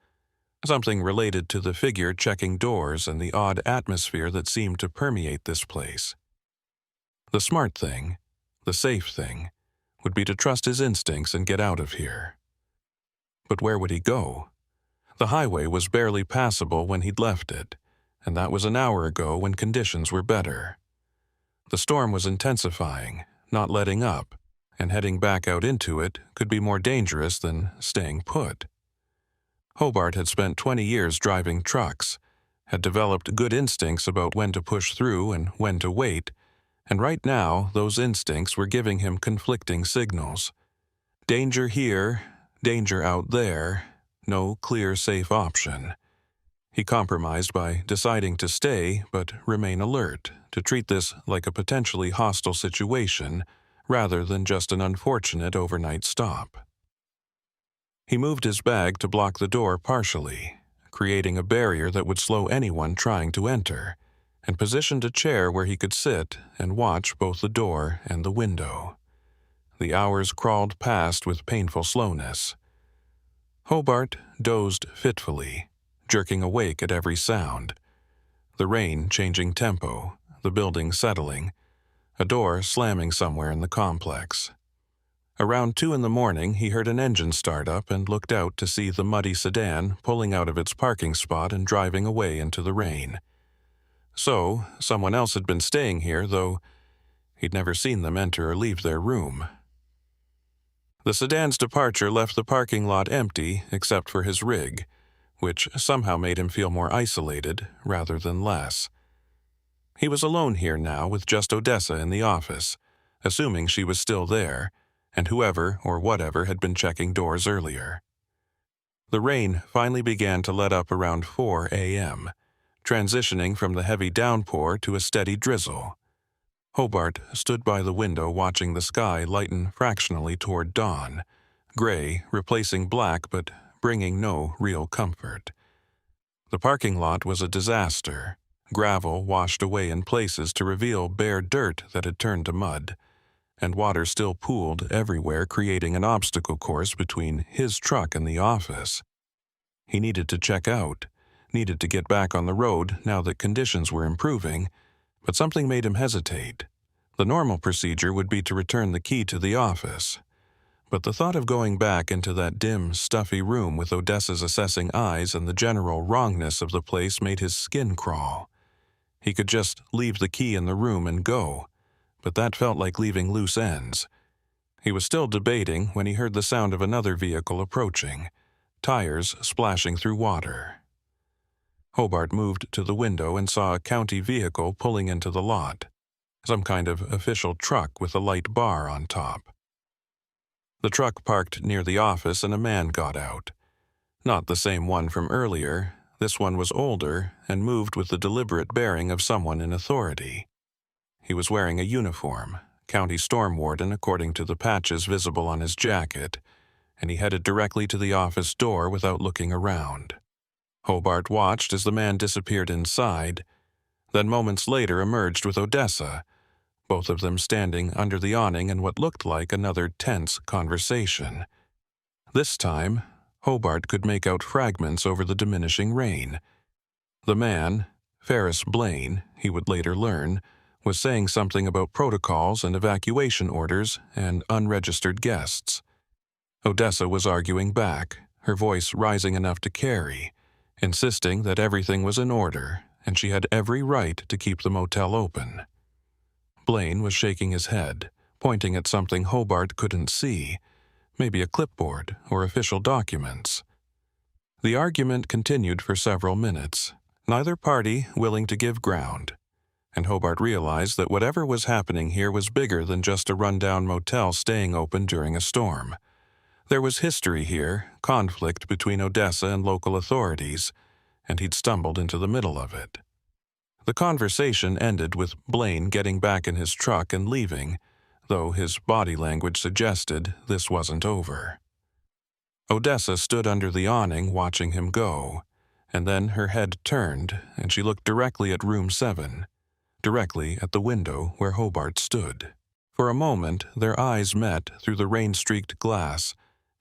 Something related to the figure checking doors and the odd atmosphere that seemed to permeate this place. The smart thing, the safe thing, would be to trust his instincts and get out of here. But where would he go? The highway was barely passable when he'd left it, and that was an hour ago when conditions were better. The storm was intensifying, not letting up, and heading back out into it could be more dangerous than staying put. Hobart had spent 20 years driving trucks, had developed good instincts about when to push through and when to wait, and right now those instincts were giving him conflicting signals. Danger here, danger out there, no clear safe option. He compromised by deciding to stay but remain alert, to treat this like a potentially hostile situation rather than just an unfortunate overnight stop. He moved his bag to block the door partially, creating a barrier that would slow anyone trying to enter, and positioned a chair where he could sit and watch both the door and the window. The hours crawled past with painful slowness. Hobart dozed fitfully, jerking awake at every sound. The rain changing tempo, the building settling, a door slamming somewhere in the complex. Around 2 a.m, he heard an engine start up and looked out to see the muddy sedan pulling out of its parking spot and driving away into the rain. So, someone else had been staying here, though he'd never seen them enter or leave their room. The sedan's departure left the parking lot empty except for his rig, which somehow made him feel more isolated rather than less. He was alone here now with just Odessa in the office, assuming she was still there, and whoever or whatever had been checking doors earlier. The rain finally began to let up around 4 a.m., transitioning from the heavy downpour to a steady drizzle. Hobart stood by the window watching the sky lighten fractionally toward dawn, gray replacing black but bringing no real comfort. The parking lot was a disaster, gravel washed away in places to reveal bare dirt that had turned to mud, and water still pooled everywhere, creating an obstacle course between his truck and the office. He needed to check out, needed to get back on the road now that conditions were improving, but something made him hesitate. The normal procedure would be to return the key to the office, but the thought of going back into that dim, stuffy room with Odessa's assessing eyes and the general wrongness of the place made his skin crawl. He could just leave the key in the room and go, but that felt like leaving loose ends. He was still debating when he heard the sound of another vehicle approaching, tires splashing through water. Hobart moved to the window and saw a county vehicle pulling into the lot, some kind of official truck with a light bar on top. The truck parked near the office and a man got out. Not the same one from earlier. This one was older and moved with the deliberate bearing of someone in authority. He was wearing a uniform, county storm warden according to the patches visible on his jacket, and he headed directly to the office door without looking around. Hobart watched as the man disappeared inside, then moments later emerged with Odessa, both of them standing under the awning in what looked like another tense conversation. This time, Hobart could make out fragments over the diminishing rain. The man, Ferris Blaine, he would later learn, was saying something about protocols and evacuation orders and unregistered guests. Odessa was arguing back, her voice rising enough to carry, insisting that everything was in order and she had every right to keep the motel open. Blaine was shaking his head, pointing at something Hobart couldn't see, maybe a clipboard or official documents. The argument continued for several minutes, neither party willing to give ground, and Hobart realized that whatever was happening here was bigger than just a rundown motel staying open during a storm. There was history here, conflict between Odessa and local authorities, and he'd stumbled into the middle of it. The conversation ended with Blaine getting back in his truck and leaving, though his body language suggested this wasn't over. Odessa stood under the awning watching him go, and then her head turned and she looked directly at room 7, directly at the window where Hobart stood. For a moment, their eyes met through the rain-streaked glass,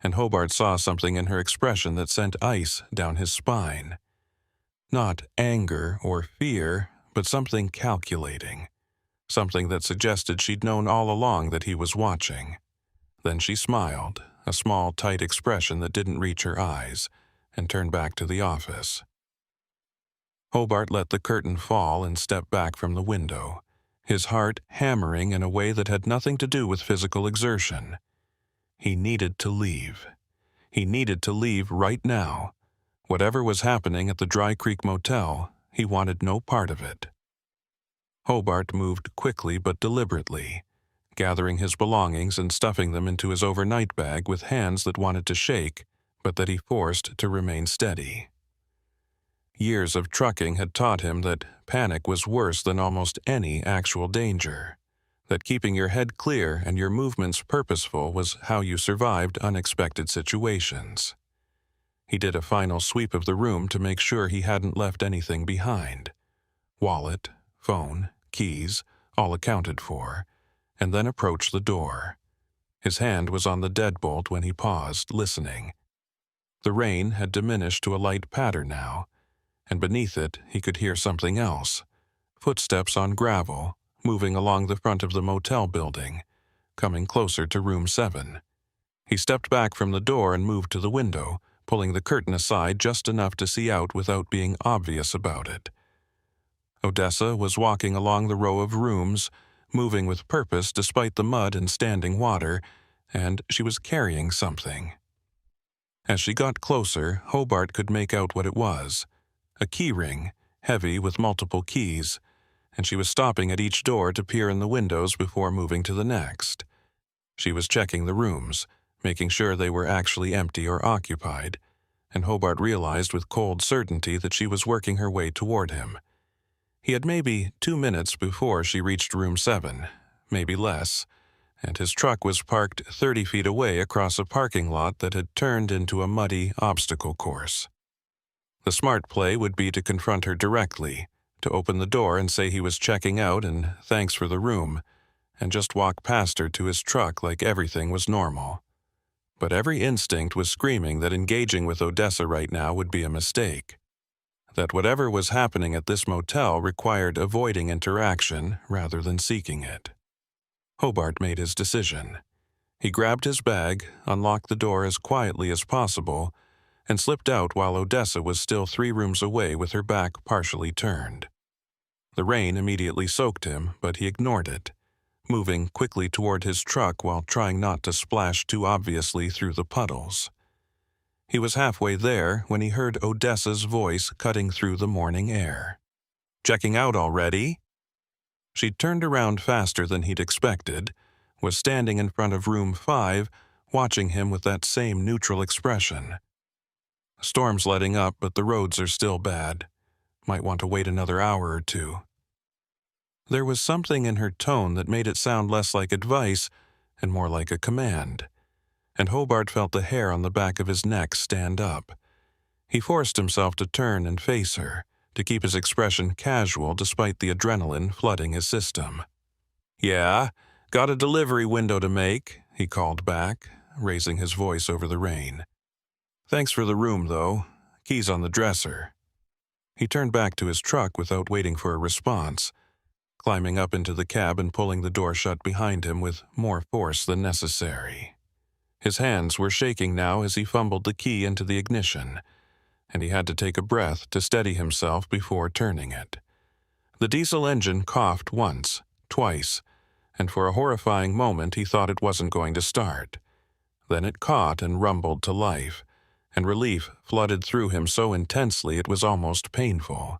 and Hobart saw something in her expression that sent ice down his spine. Not anger or fear, but something calculating. Something that suggested she'd known all along that he was watching. Then she smiled, a small, tight expression that didn't reach her eyes, and turned back to the office. Hobart let the curtain fall and stepped back from the window, his heart hammering in a way that had nothing to do with physical exertion. He needed to leave. He needed to leave right now. Whatever was happening at the Dry Creek Motel, he wanted no part of it. Hobart moved quickly but deliberately, gathering his belongings and stuffing them into his overnight bag with hands that wanted to shake, but that he forced to remain steady. Years of trucking had taught him that panic was worse than almost any actual danger, that keeping your head clear and your movements purposeful was how you survived unexpected situations. He did a final sweep of the room to make sure he hadn't left anything behind. Wallet, phone, keys, all accounted for, and then approached the door. His hand was on the deadbolt when he paused, listening. The rain had diminished to a light patter now, and beneath it he could hear something else, footsteps on gravel, moving along the front of the motel building, coming closer to room 7. He stepped back from the door and moved to the window, pulling the curtain aside just enough to see out without being obvious about it. Odessa was walking along the row of rooms, moving with purpose despite the mud and standing water, and she was carrying something. As she got closer, Hobart could make out what it was. A key ring, heavy with multiple keys, and she was stopping at each door to peer in the windows before moving to the next. She was checking the rooms, making sure they were actually empty or occupied, and Hobart realized with cold certainty that she was working her way toward him. He had maybe 2 minutes before she reached room 7, maybe less, and his truck was parked 30 feet away across a parking lot that had turned into a muddy obstacle course. The smart play would be to confront her directly, to open the door and say he was checking out and thanks for the room, and just walk past her to his truck like everything was normal. But every instinct was screaming that engaging with Odessa right now would be a mistake. That whatever was happening at this motel required avoiding interaction rather than seeking it. Hobart made his decision. He grabbed his bag, unlocked the door as quietly as possible, and slipped out while Odessa was still 3 rooms away with her back partially turned. The rain immediately soaked him, but he ignored it, moving quickly toward his truck while trying not to splash too obviously through the puddles. He was halfway there when he heard Odessa's voice cutting through the morning air. "Checking out already?" She'd turned around faster than he'd expected, was standing in front of room 5, watching him with that same neutral expression. Storm's letting up, but the roads are still bad. Might want to wait another hour or two. There was something in her tone that made it sound less like advice and more like a command, and Hobart felt the hair on the back of his neck stand up. He forced himself to turn and face her, to keep his expression casual despite the adrenaline flooding his system. "Yeah, got a delivery window to make," he called back, raising his voice over the rain. "Thanks for the room, though. Keys on the dresser." He turned back to his truck without waiting for a response, climbing up into the cab and pulling the door shut behind him with more force than necessary. His hands were shaking now as he fumbled the key into the ignition, and he had to take a breath to steady himself before turning it. The diesel engine coughed once, twice, and for a horrifying moment he thought it wasn't going to start. Then it caught and rumbled to life, and relief flooded through him so intensely it was almost painful.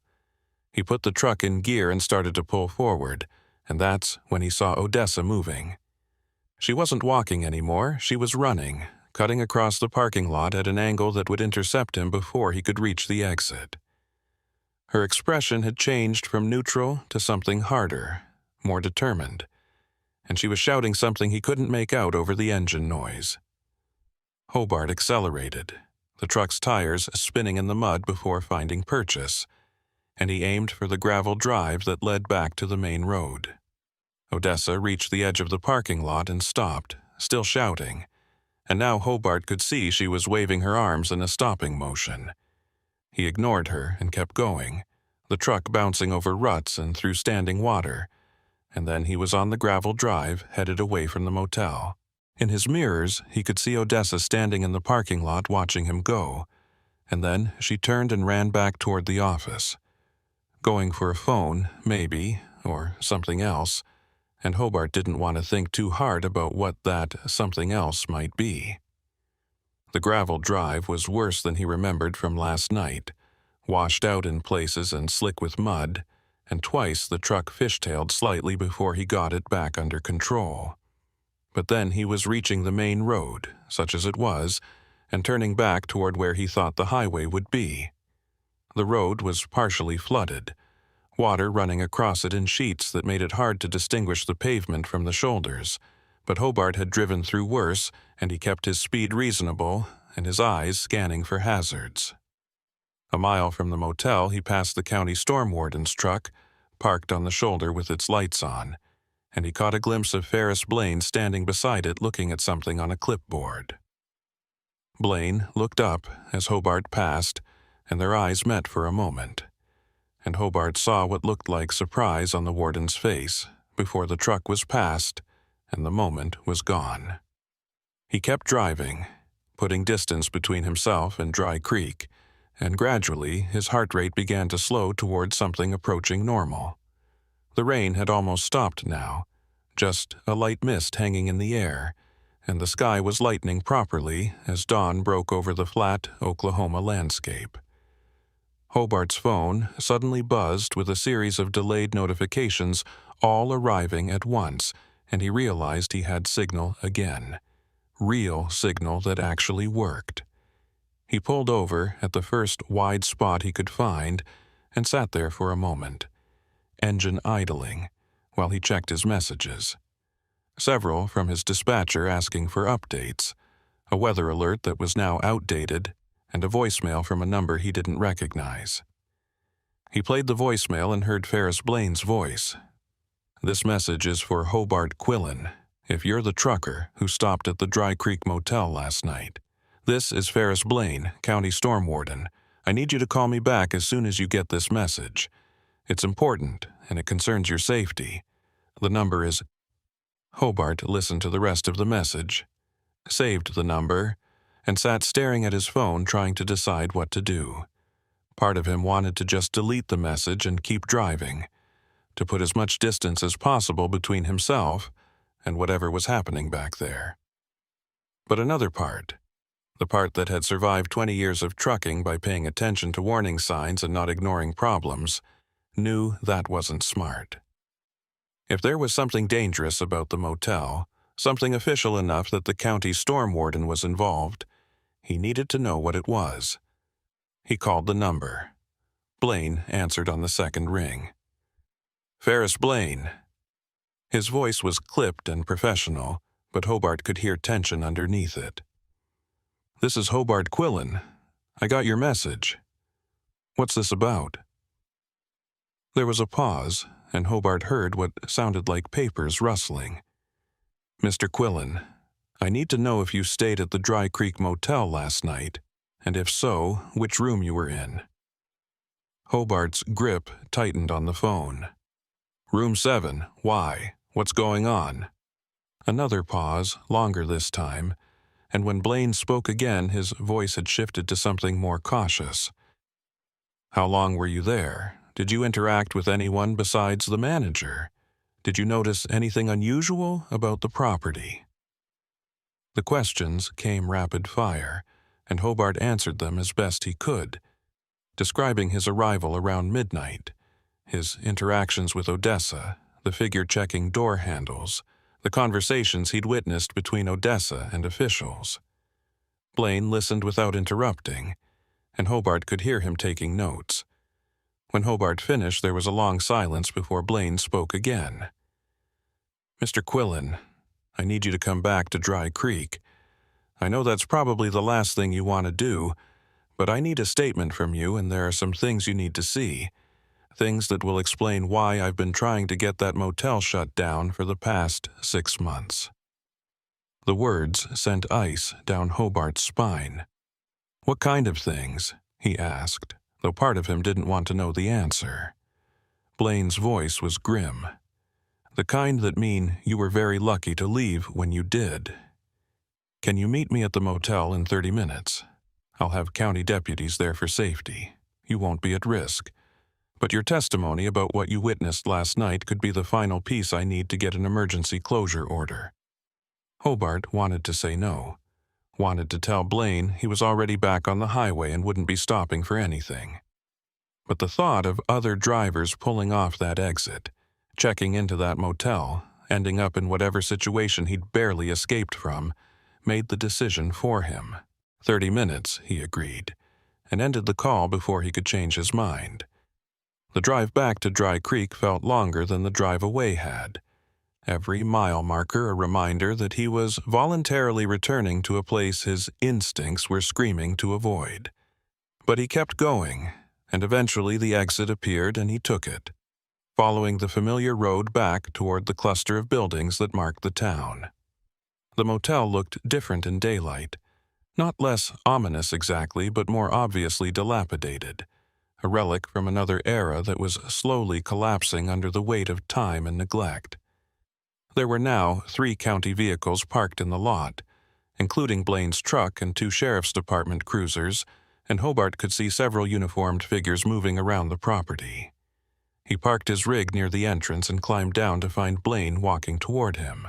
He put the truck in gear and started to pull forward, and that's when he saw Odessa moving. She wasn't walking anymore, she was running, cutting across the parking lot at an angle that would intercept him before he could reach the exit. Her expression had changed from neutral to something harder, more determined, and she was shouting something he couldn't make out over the engine noise. Hobart accelerated, the truck's tires spinning in the mud before finding purchase, and he aimed for the gravel drive that led back to the main road. Odessa reached the edge of the parking lot and stopped, still shouting, and now Hobart could see she was waving her arms in a stopping motion. He ignored her and kept going, the truck bouncing over ruts and through standing water, and then he was on the gravel drive headed away from the motel. In his mirrors, he could see Odessa standing in the parking lot watching him go, and then she turned and ran back toward the office. Going for a phone, maybe, or something else, and Hobart didn't want to think too hard about what that something else might be. The gravel drive was worse than he remembered from last night, washed out in places and slick with mud, and twice the truck fishtailed slightly before he got it back under control. But then he was reaching the main road, such as it was, and turning back toward where he thought the highway would be. The road was partially flooded, water running across it in sheets that made it hard to distinguish the pavement from the shoulders, but Hobart had driven through worse, and he kept his speed reasonable and his eyes scanning for hazards. A mile from the motel, he passed the county storm warden's truck, parked on the shoulder with its lights on, and he caught a glimpse of Ferris Blaine standing beside it looking at something on a clipboard. Blaine looked up as Hobart passed, and their eyes met for a moment, and Hobart saw what looked like surprise on the warden's face before the truck was passed and the moment was gone. He kept driving, putting distance between himself and Dry Creek, and gradually his heart rate began to slow toward something approaching normal. The rain had almost stopped now, just a light mist hanging in the air, and the sky was lightening properly as dawn broke over the flat Oklahoma landscape. Hobart's phone suddenly buzzed with a series of delayed notifications, all arriving at once, and he realized he had signal again. Real signal that actually worked. He pulled over at the first wide spot he could find and sat there for a moment, engine idling, while he checked his messages. Several from his dispatcher asking for updates, a weather alert that was now outdated, and a voicemail from a number he didn't recognize. He played the voicemail and heard Ferris Blaine's voice. "This message is for Hobart Quillen, if you're the trucker who stopped at the Dry Creek Motel last night. This is Ferris Blaine, County Storm Warden. I need you to call me back as soon as you get this message. It's important, and it concerns your safety. The number is..." Hobart listened to the rest of the message, saved the number, and sat staring at his phone trying to decide what to do. Part of him wanted to just delete the message and keep driving, to put as much distance as possible between himself and whatever was happening back there. But another part, the part that had survived 20 years of trucking by paying attention to warning signs and not ignoring problems, knew that wasn't smart. If there was something dangerous about the motel, something official enough that the county storm warden was involved. He needed to know what it was. He called the number. Blaine answered on the second ring. "Ferris Blaine." His voice was clipped and professional, but Hobart could hear tension underneath it. "This is Hobart Quillen. I got your message. What's this about?" There was a pause, and Hobart heard what sounded like papers rustling. "Mr. Quillen, I need to know if you stayed at the Dry Creek Motel last night, and if so, which room you were in." Hobart's grip tightened on the phone. "Room 7. Why? What's going on?" Another pause, longer this time, and when Blaine spoke again, his voice had shifted to something more cautious. "How long were you there? Did you interact with anyone besides the manager? Did you notice anything unusual about the property?" The questions came rapid fire, and Hobart answered them as best he could, describing his arrival around midnight, his interactions with Odessa, the figure checking door handles, the conversations he'd witnessed between Odessa and officials. Blaine listened without interrupting, and Hobart could hear him taking notes. When Hobart finished, there was a long silence before Blaine spoke again. "Mr. Quillen, I need you to come back to Dry Creek. I know that's probably the last thing you want to do, but I need a statement from you, and there are some things you need to see. Things that will explain why I've been trying to get that motel shut down for the past 6 months." The words sent ice down Hobart's spine. "What kind of things?" he asked, though part of him didn't want to know the answer. Blaine's voice was grim. "The kind that mean you were very lucky to leave when you did. Can you meet me at the motel in 30 minutes? I'll have county deputies there for safety. You won't be at risk. But your testimony about what you witnessed last night could be the final piece I need to get an emergency closure order." Hobart wanted to say no, wanted to tell Blaine he was already back on the highway and wouldn't be stopping for anything. But the thought of other drivers pulling off that exit, checking into that motel, ending up in whatever situation he'd barely escaped from, made the decision for him. 30 minutes, he agreed, and ended the call before he could change his mind. The drive back to Dry Creek felt longer than the drive away had. Every mile marker a reminder that he was voluntarily returning to a place his instincts were screaming to avoid. But he kept going, and eventually the exit appeared and he took it, following the familiar road back toward the cluster of buildings that marked the town. The motel looked different in daylight, not less ominous exactly, but more obviously dilapidated. A relic from another era that was slowly collapsing under the weight of time and neglect. There were now 3 county vehicles parked in the lot, including Blaine's truck and 2 sheriff's department cruisers, and Hobart could see several uniformed figures moving around the property. He parked his rig near the entrance and climbed down to find Blaine walking toward him.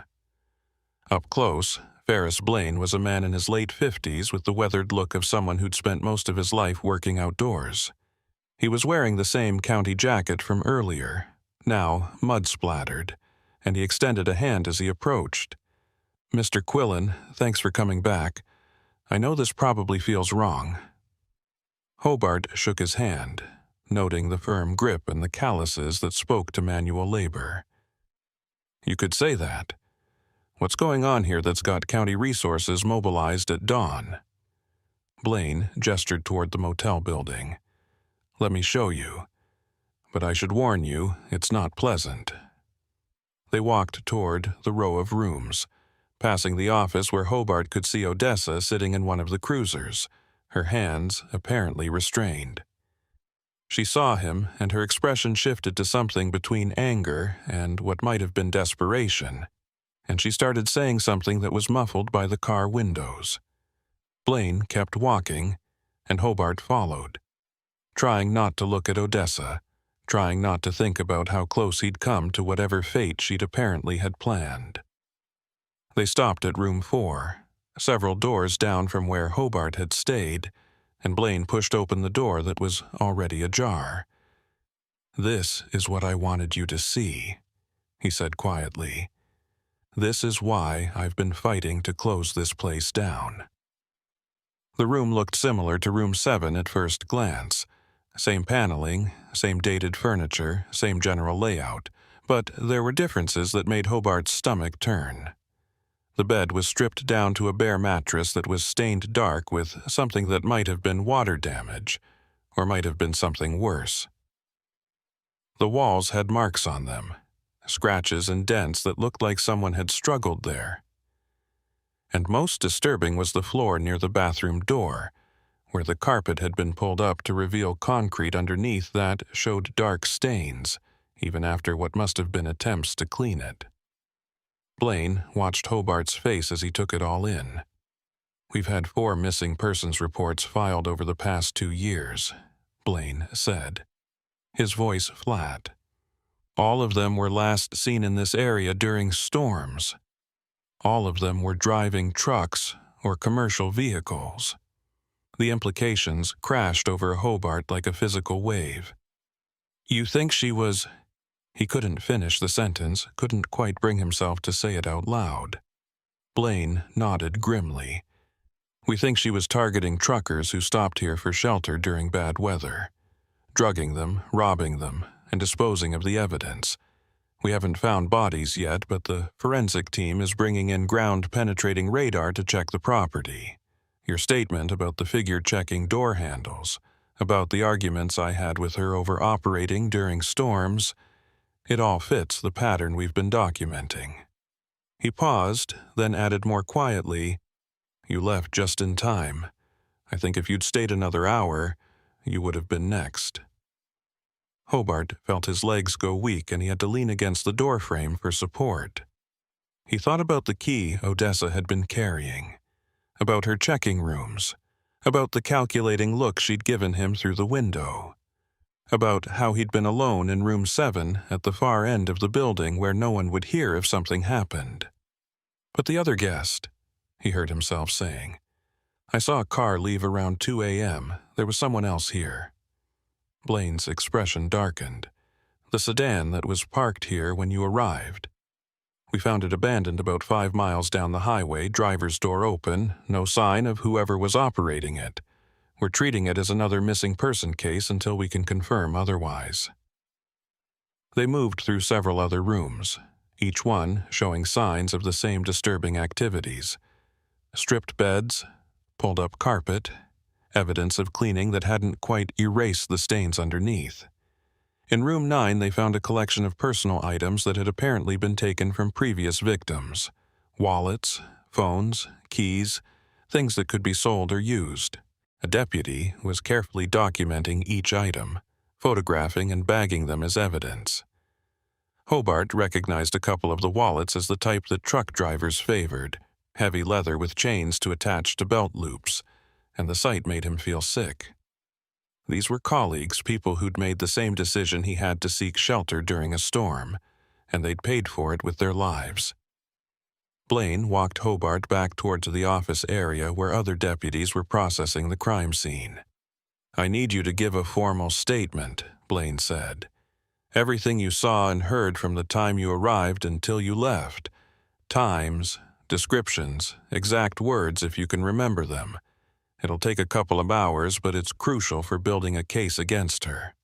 Up close, Ferris Blaine was a man in his late 50s with the weathered look of someone who'd spent most of his life working outdoors. He was wearing the same county jacket from earlier, now mud-splattered, and he extended a hand as he approached. "Mr. Quillen, thanks for coming back. I know this probably feels wrong." Hobart shook his hand, noting the firm grip and the calluses that spoke to manual labor. "You could say that. What's going on here that's got county resources mobilized at dawn?" Blaine gestured toward the motel building. "Let me show you. But I should warn you, it's not pleasant." They walked toward the row of rooms, passing the office where Hobart could see Odessa sitting in one of the cruisers, her hands apparently restrained. She saw him, and her expression shifted to something between anger and what might have been desperation, and she started saying something that was muffled by the car windows. Blaine kept walking, and Hobart followed, trying not to look at Odessa, trying not to think about how close he'd come to whatever fate she'd apparently had planned. They stopped at room 4, several doors down from where Hobart had stayed, and Blaine pushed open the door that was already ajar. "This is what I wanted you to see," he said quietly. This is why I've been fighting to close this place down." The room looked similar to room 7 at first glance. Same paneling, same dated furniture, same general layout, but there were differences that made Hobart's stomach turn. The bed was stripped down to a bare mattress that was stained dark with something that might have been water damage, or might have been something worse. The walls had marks on them, scratches and dents that looked like someone had struggled there. And most disturbing was the floor near the bathroom door, where the carpet had been pulled up to reveal concrete underneath that showed dark stains, even after what must have been attempts to clean it. Blaine watched Hobart's face as he took it all in. "We've had 4 missing persons reports filed over the past 2 years," Blaine said, his voice flat. "All of them were last seen in this area during storms. All of them were driving trucks or commercial vehicles." The implications crashed over Hobart like a physical wave. "You think she was—" He couldn't finish the sentence, couldn't quite bring himself to say it out loud. Blaine nodded grimly. "We think she was targeting truckers who stopped here for shelter during bad weather, drugging them, robbing them, and disposing of the evidence. We haven't found bodies yet, but the forensic team is bringing in ground-penetrating radar to check the property. Your statement about the figure checking door handles, about the arguments I had with her over operating during storms, it all fits the pattern we've been documenting." He paused, then added more quietly, "You left just in time. I think if you'd stayed another hour, you would have been next." Hobart felt his legs go weak and he had to lean against the doorframe for support. He thought about the key Odessa had been carrying, about her checking rooms, about the calculating look she'd given him through the window, about how he'd been alone in room 7 at the far end of the building where no one would hear if something happened. "But the other guest," he heard himself saying. "I saw a car leave around 2 a.m. There was someone else here." Blaine's expression darkened. "The sedan that was parked here when you arrived. We found it abandoned about 5 miles down the highway, driver's door open, no sign of whoever was operating it. We're treating it as another missing person case until we can confirm otherwise." They moved through several other rooms, each one showing signs of the same disturbing activities. Stripped beds, pulled up carpet, evidence of cleaning that hadn't quite erased the stains underneath. In room 9, they found a collection of personal items that had apparently been taken from previous victims. Wallets, phones, keys, things that could be sold or used. A deputy was carefully documenting each item, photographing and bagging them as evidence. Hobart recognized a couple of the wallets as the type that truck drivers favored, heavy leather with chains to attach to belt loops, and the sight made him feel sick. These were colleagues, people who'd made the same decision he had to seek shelter during a storm, and they'd paid for it with their lives. Blaine walked Hobart back towards the office area where other deputies were processing the crime scene. "I need you to give a formal statement," Blaine said. "Everything you saw and heard from the time you arrived until you left. Times, descriptions, exact words if you can remember them. It'll take a couple of hours, but it's crucial for building a case against her."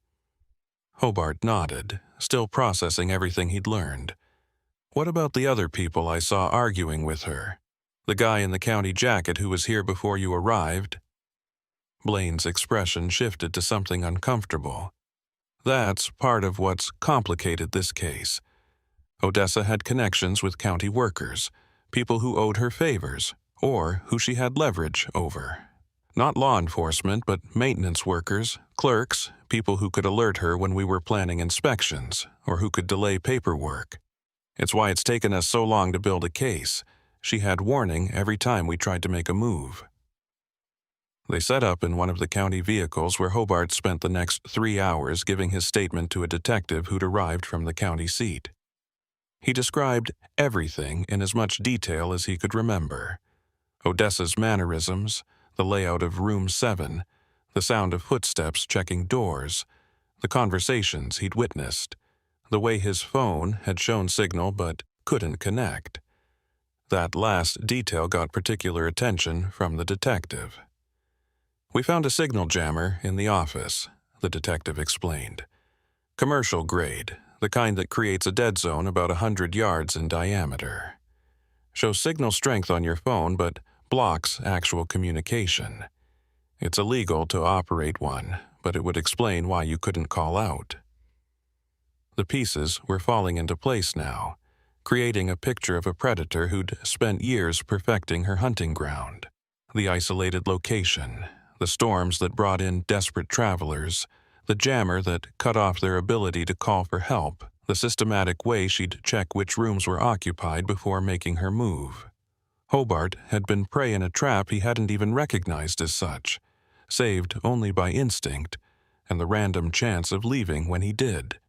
Hobart nodded, still processing everything he'd learned. "What about the other people I saw arguing with her? The guy in the county jacket who was here before you arrived?" Blaine's expression shifted to something uncomfortable. "That's part of what's complicated this case. Odessa had connections with county workers, people who owed her favors, or who she had leverage over. Not law enforcement, but maintenance workers, clerks, people who could alert her when we were planning inspections, or who could delay paperwork. It's why it's taken us so long to build a case. She had warning every time we tried to make a move." They set up in one of the county vehicles where Hobart spent the next 3 hours giving his statement to a detective who'd arrived from the county seat. He described everything in as much detail as he could remember. Odessa's mannerisms, the layout of room 7, the sound of footsteps checking doors, the conversations he'd witnessed, the way his phone had shown signal but couldn't connect, That last detail got particular attention from the detective. "We found a signal jammer in the office," the detective explained. "Commercial grade, the kind that creates a dead zone about 100 yards in diameter. Shows signal strength on your phone but blocks actual communication. It's illegal to operate one, but it would explain why you couldn't call out." The pieces were falling into place now, creating a picture of a predator who'd spent years perfecting her hunting ground. The isolated location, the storms that brought in desperate travelers, the jammer that cut off their ability to call for help, the systematic way she'd check which rooms were occupied before making her move. Hobart had been prey in a trap he hadn't even recognized as such, saved only by instinct and the random chance of leaving when he did.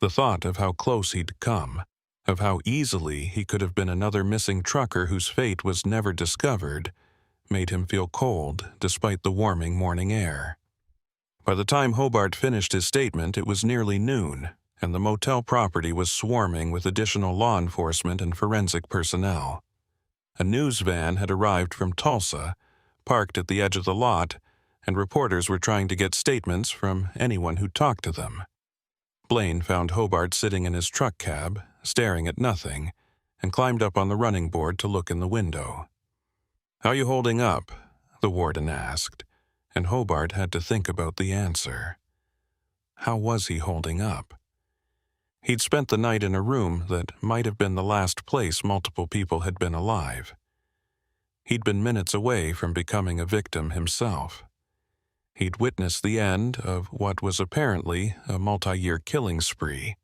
The thought of how close he'd come, of how easily he could have been another missing trucker whose fate was never discovered, made him feel cold despite the warming morning air. By the time Hobart finished his statement, it was nearly noon, and the motel property was swarming with additional law enforcement and forensic personnel. A news van had arrived from Tulsa, parked at the edge of the lot, and reporters were trying to get statements from anyone who talked to them. Blaine found Hobart sitting in his truck cab, staring at nothing, and climbed up on the running board to look in the window. "How you holding up?" the warden asked, and Hobart had to think about the answer. How was he holding up? He'd spent the night in a room that might have been the last place multiple people had been alive. He'd been minutes away from becoming a victim himself. He'd witnessed the end of what was apparently a multi-year killing spree.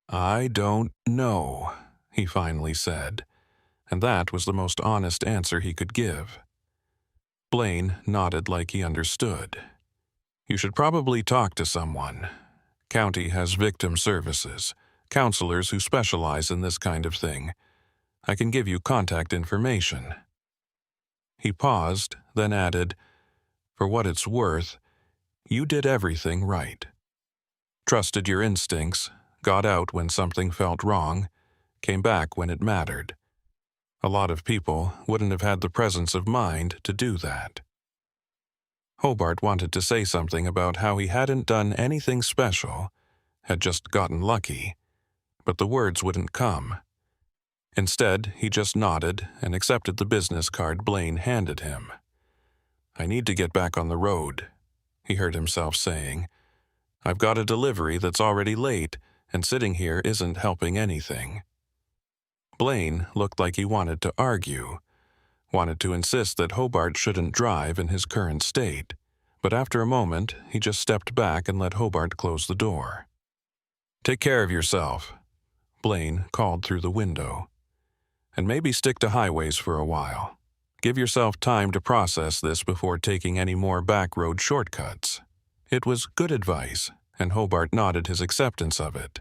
"I don't know," he finally said, and that was the most honest answer he could give. Blaine nodded like he understood. "You should probably talk to someone. County has victim services, counselors who specialize in this kind of thing. I can give you contact information." He paused, then added, "For what it's worth, you did everything right. Trusted your instincts, got out when something felt wrong, came back when it mattered. A lot of people wouldn't have had the presence of mind to do that." Hobart wanted to say something about how he hadn't done anything special, had just gotten lucky, but the words wouldn't come. Instead, he just nodded and accepted the business card Blaine handed him. "I need to get back on the road," he heard himself saying. "I've got a delivery that's already late, and sitting here isn't helping anything." Blaine looked like he wanted to argue, wanted to insist that Hobart shouldn't drive in his current state, but after a moment, he just stepped back and let Hobart close the door. "Take care of yourself," Blaine called through the window. "And maybe stick to highways for a while. Give yourself time to process this before taking any more back-road shortcuts." It was good advice, and Hobart nodded his acceptance of it,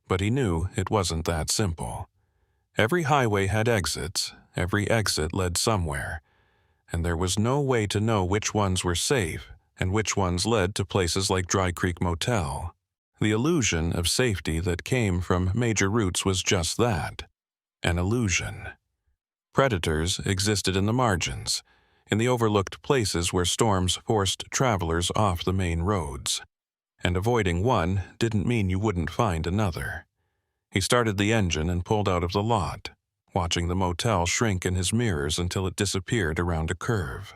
but he knew it wasn't that simple. Every highway had exits, every exit led somewhere, and there was no way to know which ones were safe and which ones led to places like Dry Creek Motel. The illusion of safety that came from major routes was just that, an illusion. Predators existed in the margins, in the overlooked places where storms forced travelers off the main roads. And avoiding one didn't mean you wouldn't find another. He started the engine and pulled out of the lot, watching the motel shrink in his mirrors until it disappeared around a curve.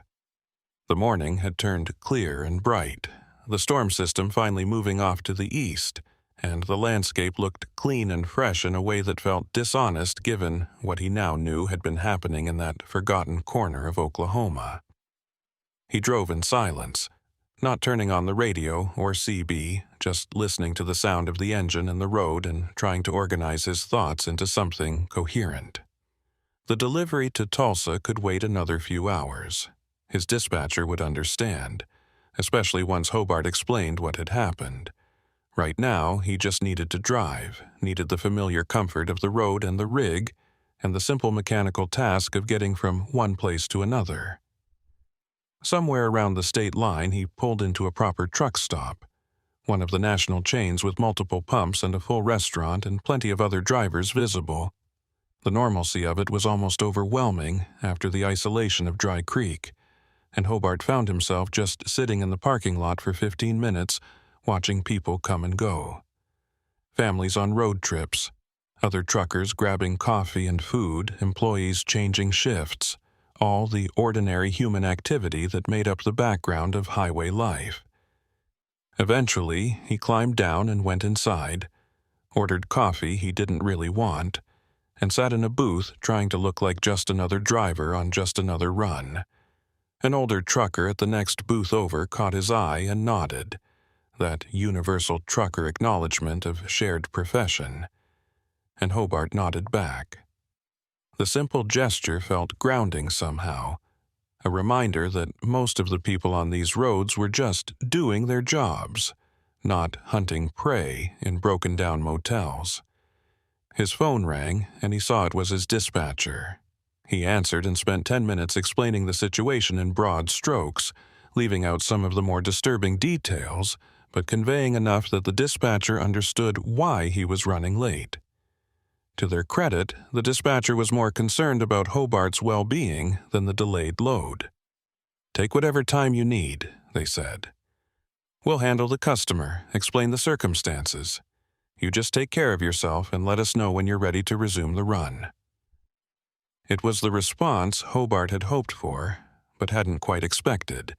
The morning had turned clear and bright, the storm system finally moving off to the east, and the landscape looked clean and fresh in a way that felt dishonest given what he now knew had been happening in that forgotten corner of Oklahoma. He drove in silence, not turning on the radio or CB, just listening to the sound of the engine and the road and trying to organize his thoughts into something coherent. The delivery to Tulsa could wait another few hours. His dispatcher would understand, especially once Hobart explained what had happened. Right now, he just needed to drive, needed the familiar comfort of the road and the rig, and the simple mechanical task of getting from one place to another. Somewhere around the state line, he pulled into a proper truck stop, one of the national chains with multiple pumps and a full restaurant and plenty of other drivers visible. The normalcy of it was almost overwhelming after the isolation of Dry Creek, and Hobart found himself just sitting in the parking lot for 15 minutes watching people come and go. Families on road trips, other truckers grabbing coffee and food, employees changing shifts, all the ordinary human activity that made up the background of highway life. Eventually, he climbed down and went inside, ordered coffee he didn't really want, and sat in a booth trying to look like just another driver on just another run. An older trucker at the next booth over caught his eye and nodded, that universal trucker acknowledgement of shared profession, and Hobart nodded back. The simple gesture felt grounding somehow, a reminder that most of the people on these roads were just doing their jobs, not hunting prey in broken-down motels. His phone rang, and he saw it was his dispatcher. He answered and spent 10 minutes explaining the situation in broad strokes, leaving out some of the more disturbing details, but conveying enough that the dispatcher understood why he was running late. To their credit, the dispatcher was more concerned about Hobart's well-being than the delayed load. "Take whatever time you need," they said. "We'll handle the customer, explain the circumstances. You just take care of yourself and let us know when you're ready to resume the run." It was the response Hobart had hoped for, but hadn't quite expected,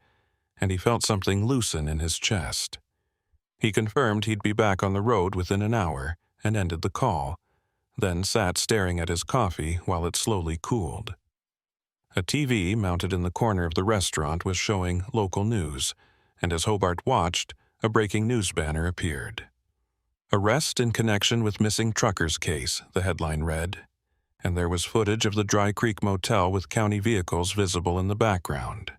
and he felt something loosen in his chest. He confirmed he'd be back on the road within an hour and ended the call, then sat staring at his coffee while it slowly cooled. A TV mounted in the corner of the restaurant was showing local news, and as Hobart watched, a breaking news banner appeared. "Arrest in connection with missing truckers case," the headline read, and there was footage of the Dry Creek Motel with county vehicles visible in the background.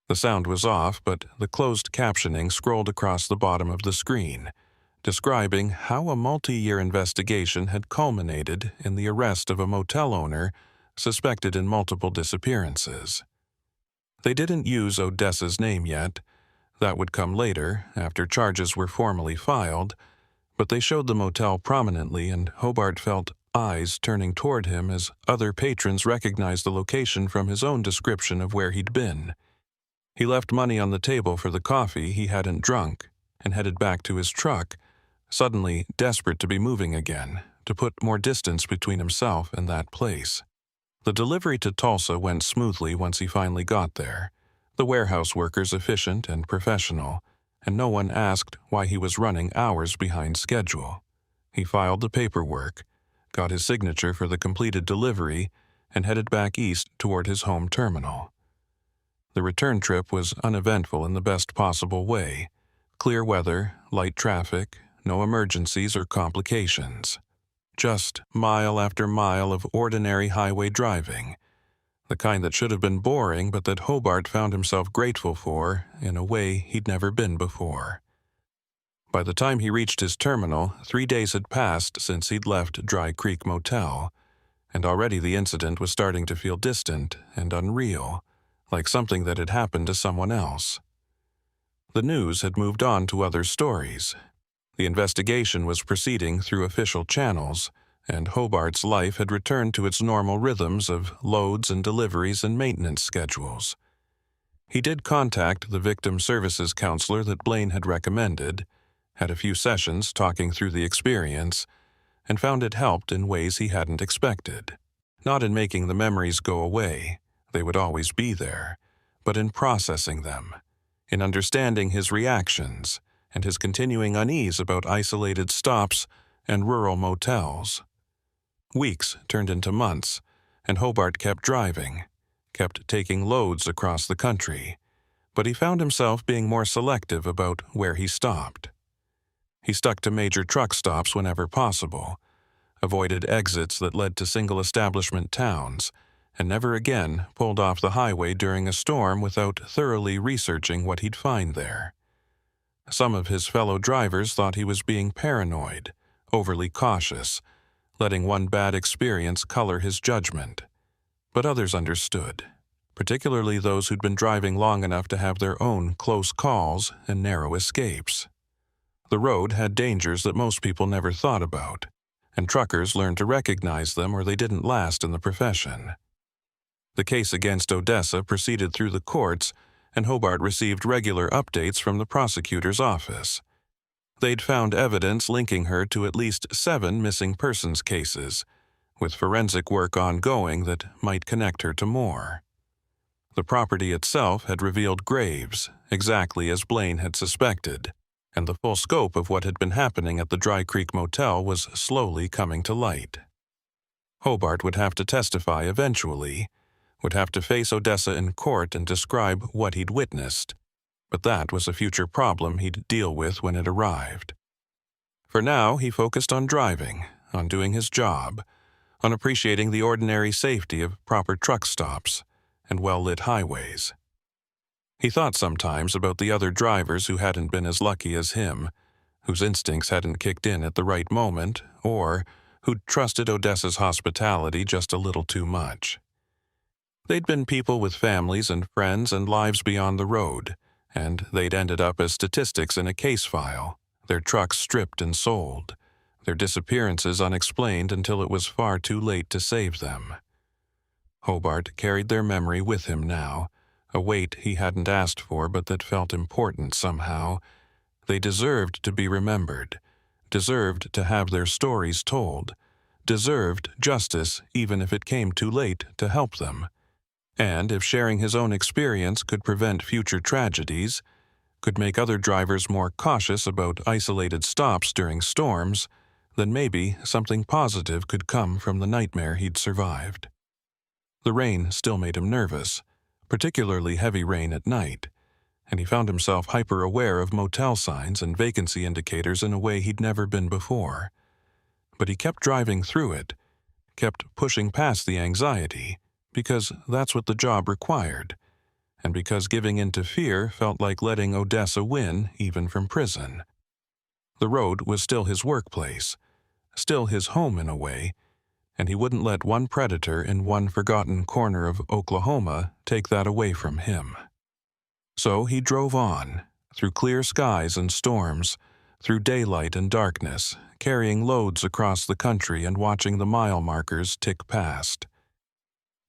The sound was off, but the closed captioning scrolled across the bottom of the screen, describing how a multi-year investigation had culminated in the arrest of a motel owner suspected in multiple disappearances. They didn't use Odessa's name yet. That would come later, after charges were formally filed, but they showed the motel prominently, and Hobart felt eyes turning toward him as other patrons recognized the location from his own description of where he'd been. He left money on the table for the coffee he hadn't drunk and headed back to his truck, suddenly desperate to be moving again, to put more distance between himself and that place. The delivery to Tulsa went smoothly once he finally got there, the warehouse workers efficient and professional, and no one asked why he was running hours behind schedule. He filed the paperwork, got his signature for the completed delivery, and headed back east toward his home terminal. The return trip was uneventful in the best possible way. Clear weather, light traffic, no emergencies or complications. Just mile after mile of ordinary highway driving, the kind that should have been boring but that Hobart found himself grateful for in a way he'd never been before. By the time he reached his terminal, 3 days had passed since he'd left Dry Creek Motel, and already the incident was starting to feel distant and unreal, like something that had happened to someone else. The news had moved on to other stories. The investigation was proceeding through official channels, and Hobart's life had returned to its normal rhythms of loads and deliveries and maintenance schedules. He did contact the victim services counselor that Blaine had recommended, had a few sessions talking through the experience, and found it helped in ways he hadn't expected. Not in making the memories go away, they would always be there, but in processing them, in understanding his reactions, and his continuing unease about isolated stops and rural motels. Weeks turned into months, and Hobart kept driving, kept taking loads across the country, but he found himself being more selective about where he stopped. He stuck to major truck stops whenever possible, avoided exits that led to single-establishment towns, and never again pulled off the highway during a storm without thoroughly researching what he'd find there. Some of his fellow drivers thought he was being paranoid, overly cautious, letting one bad experience color his judgment. But others understood, particularly those who'd been driving long enough to have their own close calls and narrow escapes. The road had dangers that most people never thought about, and truckers learned to recognize them or they didn't last in the profession. The case against Odessa proceeded through the courts, and Hobart received regular updates from the prosecutor's office. They'd found evidence linking her to at least 7 missing persons cases, with forensic work ongoing that might connect her to more. The property itself had revealed graves, exactly as Blaine had suspected, and the full scope of what had been happening at the Dry Creek Motel was slowly coming to light. Hobart would have to testify eventually, would have to face Odessa in court and describe what he'd witnessed, but that was a future problem he'd deal with when it arrived. For now, he focused on driving, on doing his job, on appreciating the ordinary safety of proper truck stops and well-lit highways. He thought sometimes about the other drivers who hadn't been as lucky as him, whose instincts hadn't kicked in at the right moment, or who'd trusted Odessa's hospitality just a little too much. They'd been people with families and friends and lives beyond the road, and they'd ended up as statistics in a case file, their trucks stripped and sold, their disappearances unexplained until it was far too late to save them. Hobart carried their memory with him now, a weight he hadn't asked for but that felt important somehow. They deserved to be remembered, deserved to have their stories told, deserved justice even if it came too late to help them. And if sharing his own experience could prevent future tragedies, could make other drivers more cautious about isolated stops during storms, then maybe something positive could come from the nightmare he'd survived. The rain still made him nervous, particularly heavy rain at night, and he found himself hyper-aware of motel signs and vacancy indicators in a way he'd never been before. But he kept driving through it, kept pushing past the anxiety, because that's what the job required, and because giving in to fear felt like letting Odessa win even from prison. The road was still his workplace, still his home in a way, and he wouldn't let one predator in one forgotten corner of Oklahoma take that away from him. So he drove on, through clear skies and storms, through daylight and darkness, carrying loads across the country and watching the mile markers tick past.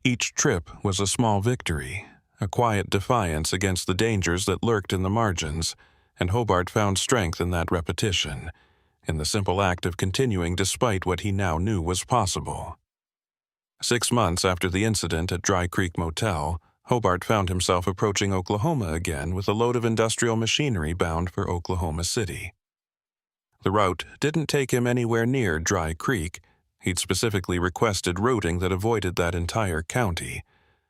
Each trip was a small victory, a quiet defiance against the dangers that lurked in the margins, and Hobart found strength in that repetition, in the simple act of continuing despite what he now knew was possible. 6 months after the incident at Dry Creek Motel, Hobart found himself approaching Oklahoma again with a load of industrial machinery bound for Oklahoma City. The route didn't take him anywhere near Dry Creek. He'd specifically requested routing that avoided that entire county,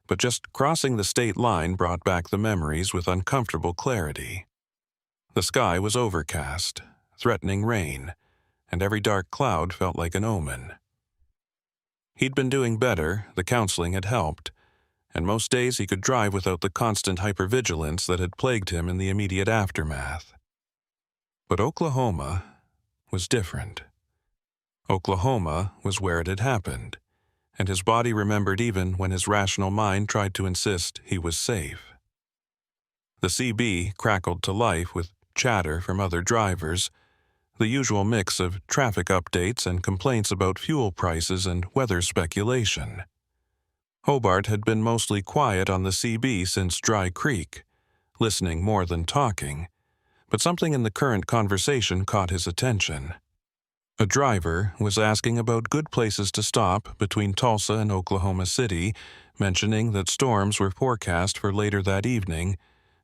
but just crossing the state line brought back the memories with uncomfortable clarity. The sky was overcast, threatening rain, and every dark cloud felt like an omen. He'd been doing better, the counseling had helped, and most days he could drive without the constant hypervigilance that had plagued him in the immediate aftermath. But Oklahoma was different. Oklahoma was where it had happened, and his body remembered even when his rational mind tried to insist he was safe. The CB crackled to life with chatter from other drivers, the usual mix of traffic updates and complaints about fuel prices and weather speculation. Hobart had been mostly quiet on the CB since Dry Creek, listening more than talking, but something in the current conversation caught his attention. A driver was asking about good places to stop between Tulsa and Oklahoma City, mentioning that storms were forecast for later that evening,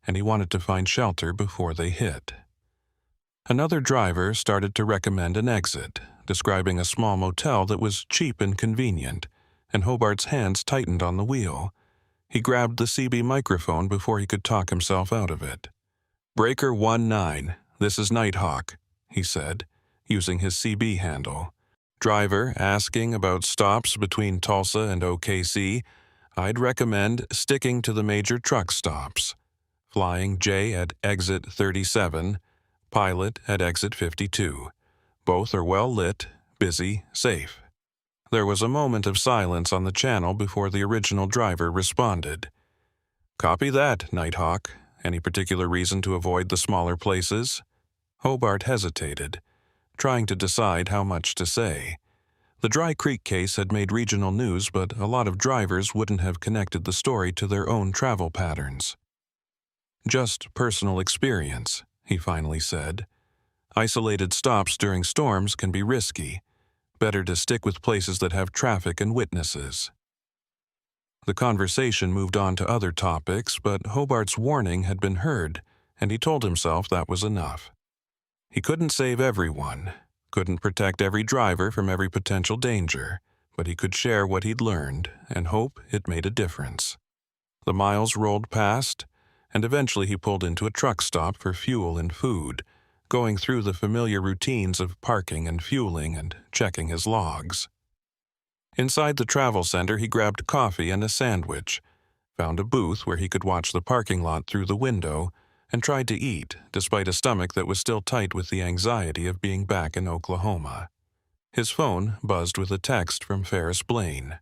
and he wanted to find shelter before they hit. Another driver started to recommend an exit, describing a small motel that was cheap and convenient, and Hobart's hands tightened on the wheel. He grabbed the CB microphone before he could talk himself out of it. "Breaker 19, this is Nighthawk," he said, using his CB handle. "Driver asking about stops between Tulsa and OKC. I'd recommend sticking to the major truck stops. Flying J at exit 37, pilot at exit 52. Both are well lit, busy, safe." There was a moment of silence on the channel before the original driver responded. "Copy that, Nighthawk. Any particular reason to avoid the smaller places?" Hobart hesitated, trying to decide how much to say. The Dry Creek case had made regional news, but a lot of drivers wouldn't have connected the story to their own travel patterns. "Just personal experience," he finally said. "Isolated stops during storms can be risky. Better to stick with places that have traffic and witnesses." The conversation moved on to other topics, but Hobart's warning had been heard, and he told himself that was enough. He couldn't save everyone, couldn't protect every driver from every potential danger, but he could share what he'd learned and hope it made a difference. The miles rolled past, and eventually he pulled into a truck stop for fuel and food, going through the familiar routines of parking and fueling and checking his logs. Inside the travel center, he grabbed coffee and a sandwich, found a booth where he could watch the parking lot through the window, and tried to eat, despite a stomach that was still tight with the anxiety of being back in Oklahoma. His phone buzzed with a text from Ferris Blaine.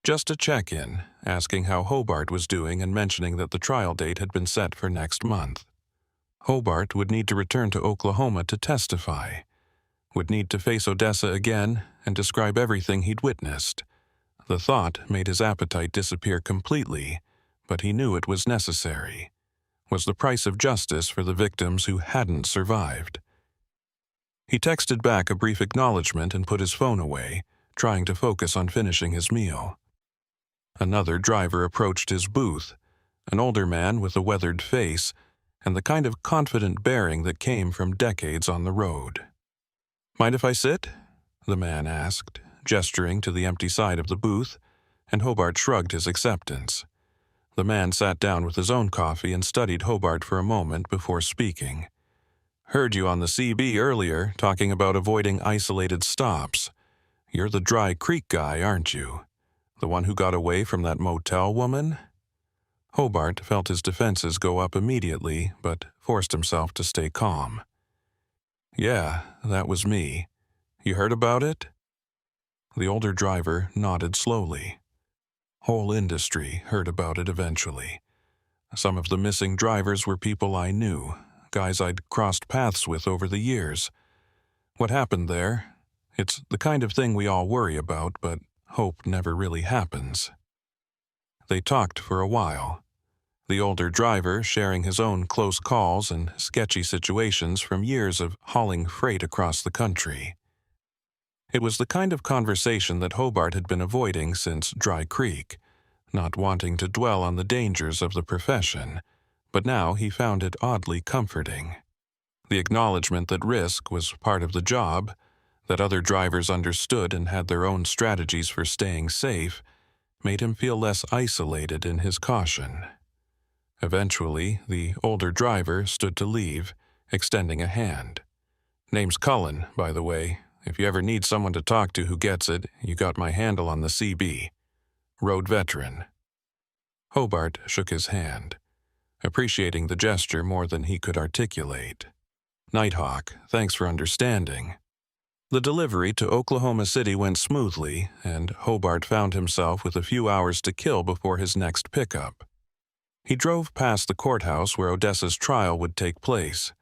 Just a check-in, asking how Hobart was doing and mentioning that the trial date had been set for next month. Hobart would need to return to Oklahoma to testify, would need to face Odessa again and describe everything he'd witnessed. The thought made his appetite disappear completely, but he knew it was necessary. Was the price of justice for the victims who hadn't survived. He texted back a brief acknowledgement and put his phone away, trying to focus on finishing his meal. Another driver approached his booth, an older man with a weathered face and the kind of confident bearing that came from decades on the road. "Mind if I sit?" the man asked, gesturing to the empty side of the booth, and Hobart shrugged his acceptance. The man sat down with his own coffee and studied Hobart for a moment before speaking. "Heard you on the CB earlier, talking about avoiding isolated stops. You're the Dry Creek guy, aren't you? The one who got away from that motel woman?" Hobart felt his defenses go up immediately, but forced himself to stay calm. "Yeah, that was me. You heard about it?" The older driver nodded slowly. "Whole industry heard about it eventually. Some of the missing drivers were people I knew, guys I'd crossed paths with over the years. What happened there? It's the kind of thing we all worry about, but hope never really happens." They talked for a while, the older driver sharing his own close calls and sketchy situations from years of hauling freight across the country. It was the kind of conversation that Hobart had been avoiding since Dry Creek, not wanting to dwell on the dangers of the profession, but now he found it oddly comforting. The acknowledgement that risk was part of the job, that other drivers understood and had their own strategies for staying safe, made him feel less isolated in his caution. Eventually, the older driver stood to leave, extending a hand. "Name's Cullen, by the way. If you ever need someone to talk to who gets it, you got my handle on the CB. Road veteran." Hobart shook his hand, appreciating the gesture more than he could articulate. "Nighthawk, thanks for understanding." The delivery to Oklahoma City went smoothly, and Hobart found himself with a few hours to kill before his next pickup. He drove past the courthouse where Odessa's trial would take place,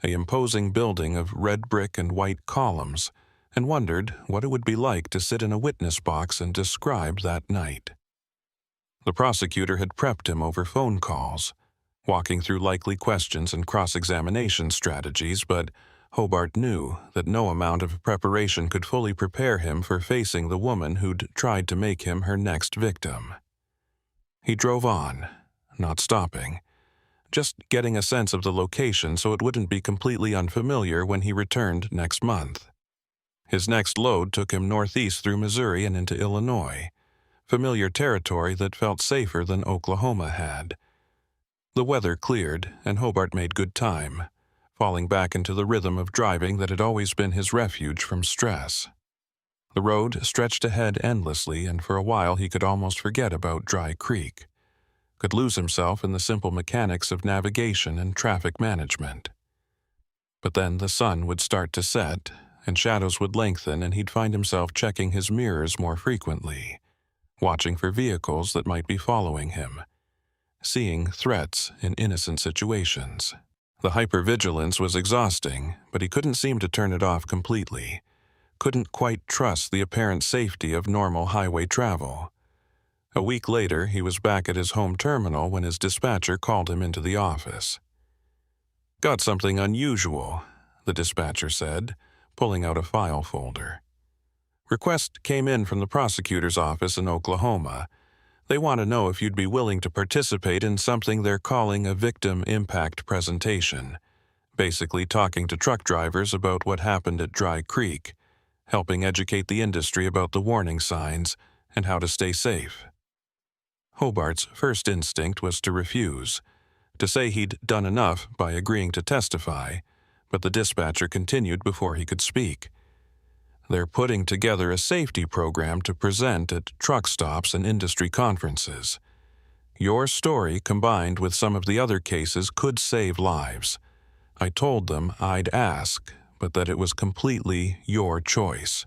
an imposing building of red brick and white columns, and wondered what it would be like to sit in a witness box and describe that night. The prosecutor had prepped him over phone calls, walking through likely questions and cross-examination strategies, but Hobart knew that no amount of preparation could fully prepare him for facing the woman who'd tried to make him her next victim. He drove on, not stopping, just getting a sense of the location so it wouldn't be completely unfamiliar when he returned next month. His next load took him northeast through Missouri and into Illinois, familiar territory that felt safer than Oklahoma had. The weather cleared, and Hobart made good time, falling back into the rhythm of driving that had always been his refuge from stress. The road stretched ahead endlessly, and for a while he could almost forget about Dry Creek, could lose himself in the simple mechanics of navigation and traffic management. But then the sun would start to set, and shadows would lengthen, and he'd find himself checking his mirrors more frequently, watching for vehicles that might be following him, seeing threats in innocent situations. The hypervigilance was exhausting, but he couldn't seem to turn it off completely, couldn't quite trust the apparent safety of normal highway travel. A week later, he was back at his home terminal when his dispatcher called him into the office. "Got something unusual," the dispatcher said, pulling out a file folder. "Request came in from the prosecutor's office in Oklahoma. They want to know if you'd be willing to participate in something they're calling a victim impact presentation, basically talking to truck drivers about what happened at Dry Creek, helping educate the industry about the warning signs and how to stay safe." Hobart's first instinct was to refuse, to say he'd done enough by agreeing to testify, but the dispatcher continued before he could speak. "They're putting together a safety program to present at truck stops and industry conferences. Your story, combined with some of the other cases, could save lives. I told them I'd ask, but that it was completely your choice."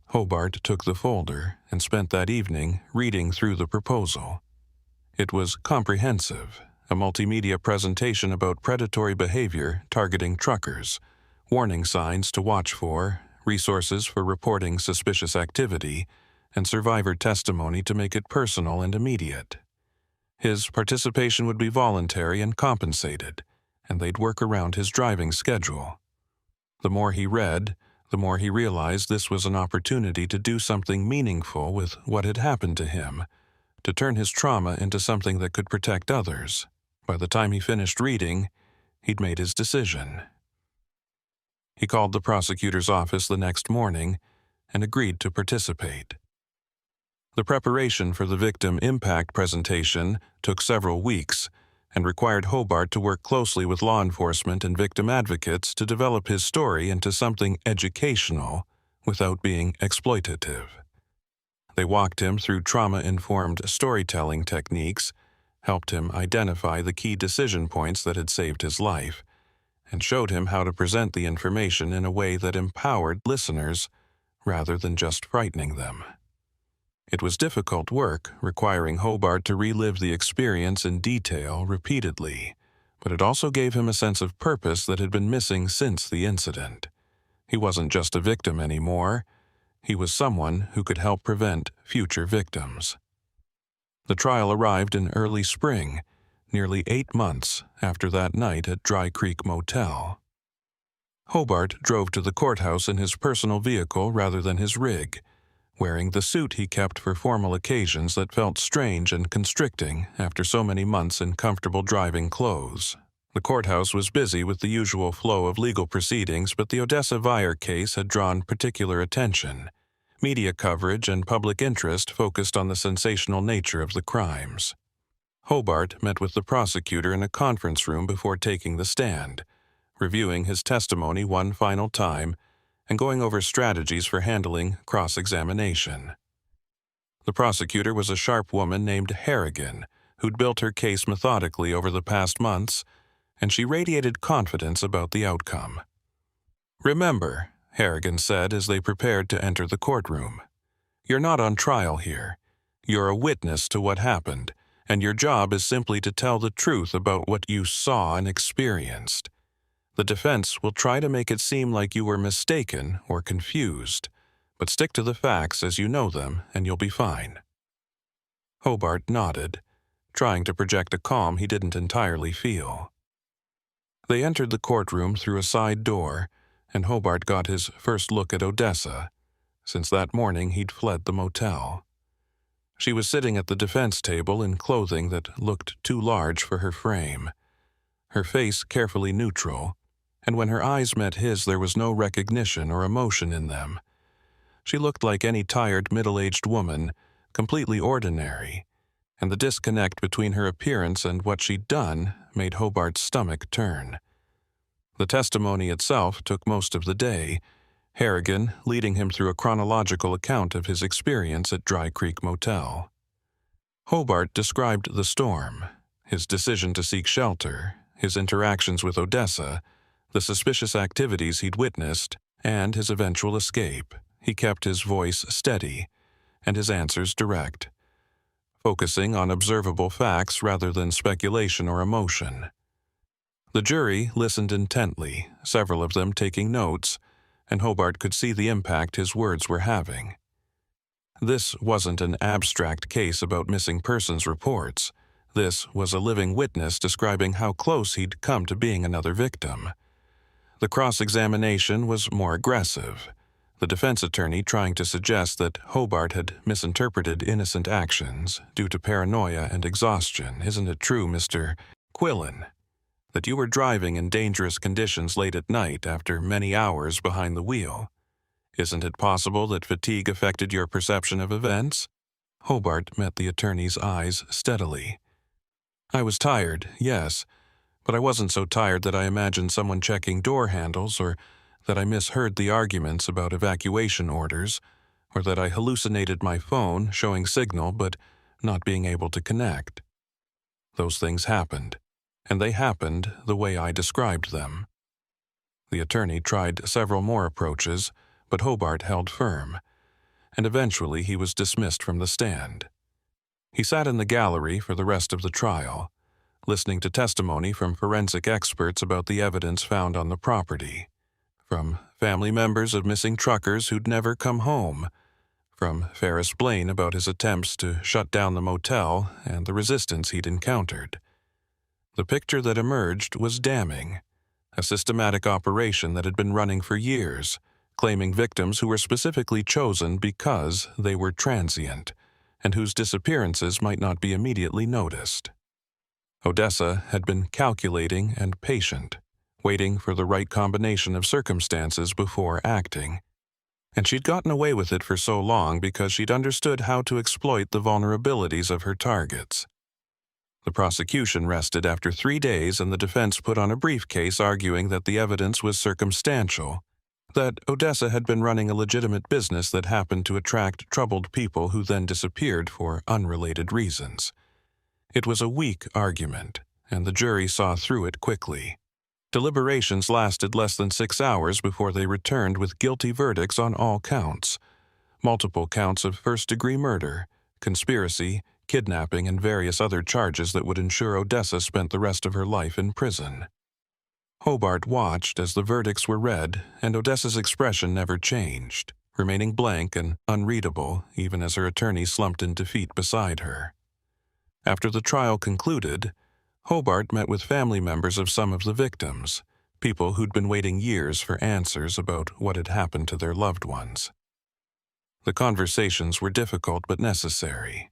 Hobart took the folder and spent that evening reading through the proposal. It was comprehensive, a multimedia presentation about predatory behavior targeting truckers, warning signs to watch for, resources for reporting suspicious activity, and survivor testimony to make it personal and immediate. His participation would be voluntary and compensated, and they'd work around his driving schedule. The more he read, the more he realized this was an opportunity to do something meaningful with what had happened to him, to turn his trauma into something that could protect others. By the time he finished reading, he'd made his decision. He called the prosecutor's office the next morning and agreed to participate. The preparation for the victim impact presentation took several weeks and required Hobart to work closely with law enforcement and victim advocates to develop his story into something educational without being exploitative. They walked him through trauma-informed storytelling techniques, helped him identify the key decision points that had saved his life, and showed him how to present the information in a way that empowered listeners rather than just frightening them. It was difficult work, requiring Hobart to relive the experience in detail repeatedly, but it also gave him a sense of purpose that had been missing since the incident. He wasn't just a victim anymore. He was someone who could help prevent future victims. The trial arrived in early spring, nearly 8 months after that night at Dry Creek Motel. Hobart drove to the courthouse in his personal vehicle rather than his rig, wearing the suit he kept for formal occasions that felt strange and constricting after so many months in comfortable driving clothes. The courthouse was busy with the usual flow of legal proceedings, but the Odessa Vire case had drawn particular attention. Media coverage and public interest focused on the sensational nature of the crimes. Hobart met with the prosecutor in a conference room before taking the stand, reviewing his testimony one final time and going over strategies for handling cross-examination. The prosecutor was a sharp woman named Harrigan, who'd built her case methodically over the past months, and she radiated confidence about the outcome. "Remember," Harrigan said as they prepared to enter the courtroom, "you're not on trial here. You're a witness to what happened, and your job is simply to tell the truth about what you saw and experienced. The defense will try to make it seem like you were mistaken or confused, but stick to the facts as you know them and you'll be fine." Hobart nodded, trying to project a calm he didn't entirely feel. They entered the courtroom through a side door, and Hobart got his first look at Odessa. Since that morning he'd fled the motel. She was sitting at the defense table in clothing that looked too large for her frame, her face carefully neutral, and when her eyes met his there was no recognition or emotion in them. She looked like any tired middle-aged woman, completely ordinary, and the disconnect between her appearance and what she'd done made Hobart's stomach turn. The testimony itself took most of the day, Harrigan leading him through a chronological account of his experience at Dry Creek Motel. Hobart described the storm, his decision to seek shelter, his interactions with Odessa, the suspicious activities he'd witnessed, and his eventual escape. He kept his voice steady, and his answers direct, focusing on observable facts rather than speculation or emotion. The jury listened intently, several of them taking notes, and Hobart could see the impact his words were having. This wasn't an abstract case about missing persons reports. This was a living witness describing how close he'd come to being another victim. The cross-examination was more aggressive, the defense attorney trying to suggest that Hobart had misinterpreted innocent actions due to paranoia and exhaustion. Isn't it true, Mr. Quillen, that you were driving in dangerous conditions late at night after many hours behind the wheel? Isn't it possible that fatigue affected your perception of events? Hobart met the attorney's eyes steadily. I was tired, yes, but I wasn't so tired that I imagined someone checking door handles, or that I misheard the arguments about evacuation orders, or that I hallucinated my phone showing signal but not being able to connect. Those things happened, and they happened the way I described them. The attorney tried several more approaches, but Hobart held firm, and eventually he was dismissed from the stand. He sat in the gallery for the rest of the trial, listening to testimony from forensic experts about the evidence found on the property, from family members of missing truckers who'd never come home, from Ferris Blaine about his attempts to shut down the motel and the resistance he'd encountered. The picture that emerged was damning, a systematic operation that had been running for years, claiming victims who were specifically chosen because they were transient, and whose disappearances might not be immediately noticed. Odessa had been calculating and patient, waiting for the right combination of circumstances before acting, and she'd gotten away with it for so long because she'd understood how to exploit the vulnerabilities of her targets. The prosecution rested after 3 days, and the defense put on a briefcase arguing that the evidence was circumstantial, that Odessa had been running a legitimate business that happened to attract troubled people who then disappeared for unrelated reasons. It was a weak argument, and the jury saw through it quickly. Deliberations lasted less than 6 hours before they returned with guilty verdicts on all counts. Multiple counts of first-degree murder, conspiracy, kidnapping, and various other charges that would ensure Odessa spent the rest of her life in prison. Hobart watched as the verdicts were read, and Odessa's expression never changed, remaining blank and unreadable even as her attorney slumped in defeat beside her. After the trial concluded, Hobart met with family members of some of the victims, people who'd been waiting years for answers about what had happened to their loved ones. The conversations were difficult but necessary,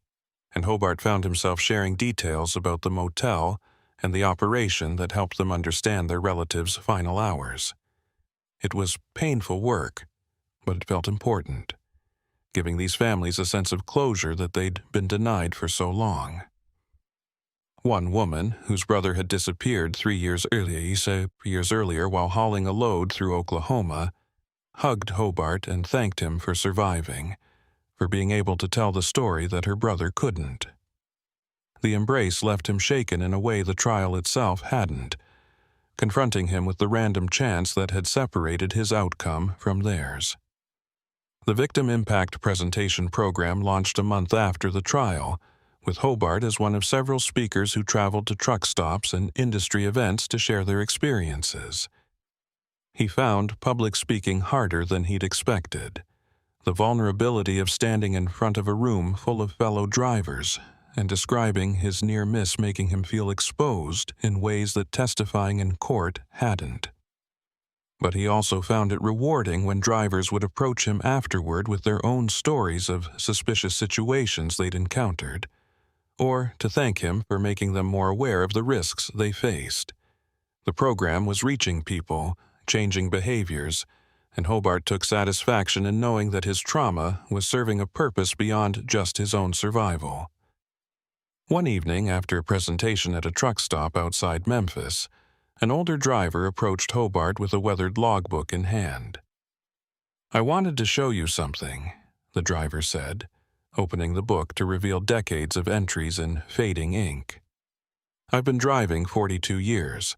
and Hobart found himself sharing details about the motel and the operation that helped them understand their relatives' final hours. It was painful work, but it felt important, giving these families a sense of closure that they'd been denied for so long. One woman, whose brother had disappeared 3 years earlier while hauling a load through Oklahoma, hugged Hobart and thanked him for surviving, for being able to tell the story that her brother couldn't. The embrace left him shaken in a way the trial itself hadn't, confronting him with the random chance that had separated his outcome from theirs. The Victim Impact Presentation program launched a month after the trial, with Hobart as one of several speakers who traveled to truck stops and industry events to share their experiences. He found public speaking harder than he'd expected, the vulnerability of standing in front of a room full of fellow drivers and describing his near miss making him feel exposed in ways that testifying in court hadn't. But he also found it rewarding when drivers would approach him afterward with their own stories of suspicious situations they'd encountered, or to thank him for making them more aware of the risks they faced. The program was reaching people, changing behaviors, and Hobart took satisfaction in knowing that his trauma was serving a purpose beyond just his own survival. One evening, after a presentation at a truck stop outside Memphis, an older driver approached Hobart with a weathered logbook in hand. "I wanted to show you something," the driver said, opening the book to reveal decades of entries in fading ink. "I've been driving 42 years,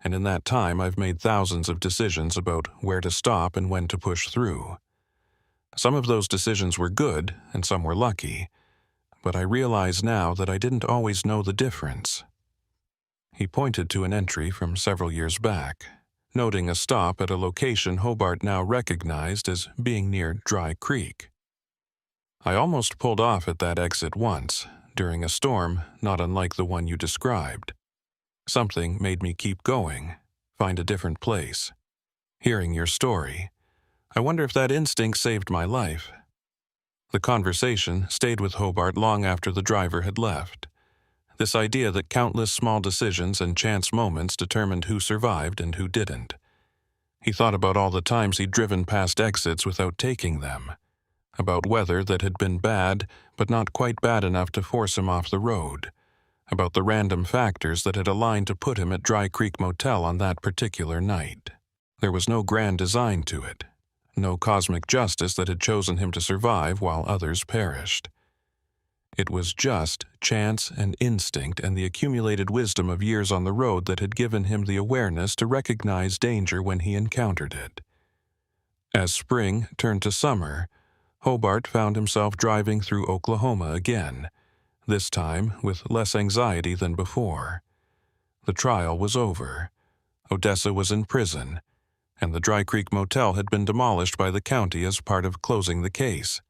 and in that time I've made thousands of decisions about where to stop and when to push through. Some of those decisions were good, and some were lucky, but I realize now that I didn't always know the difference." He pointed to an entry from several years back. noting a stop at a location Hobart now recognized as being near Dry Creek. "I almost pulled off at that exit once, during a storm not unlike the one you described. Something made me keep going, find a different place. Hearing your story, I wonder if that instinct saved my life." The conversation stayed with Hobart long after the driver had left. This idea that countless small decisions and chance moments determined who survived and who didn't. He thought about all the times he'd driven past exits without taking them, about weather that had been bad but not quite bad enough to force him off the road, about the random factors that had aligned to put him at Dry Creek Motel on that particular night. There was no grand design to it, no cosmic justice that had chosen him to survive while others perished. It was just chance and instinct and the accumulated wisdom of years on the road that had given him the awareness to recognize danger when he encountered it. As spring turned to summer, Hobart found himself driving through Oklahoma again, this time with less anxiety than before. The trial was over. Odessa was in prison, and the Dry Creek Motel had been demolished by the county as part of closing the case.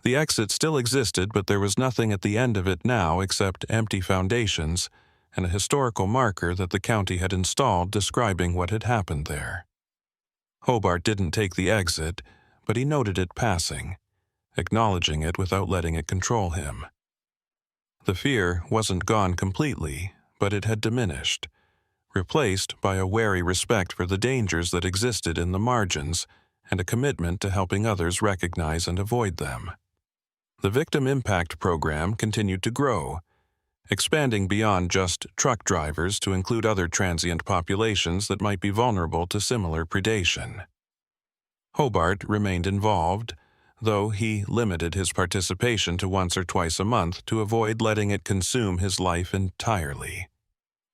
The exit still existed, but there was nothing at the end of it now except empty foundations and a historical marker that the county had installed describing what had happened there. Hobart didn't take the exit, but he noted it passing, acknowledging it without letting it control him. The fear wasn't gone completely, but it had diminished, replaced by a wary respect for the dangers that existed in the margins and a commitment to helping others recognize and avoid them. The Victim Impact Program continued to grow, expanding beyond just truck drivers to include other transient populations that might be vulnerable to similar predation. Hobart remained involved, though he limited his participation to once or twice a month to avoid letting it consume his life entirely.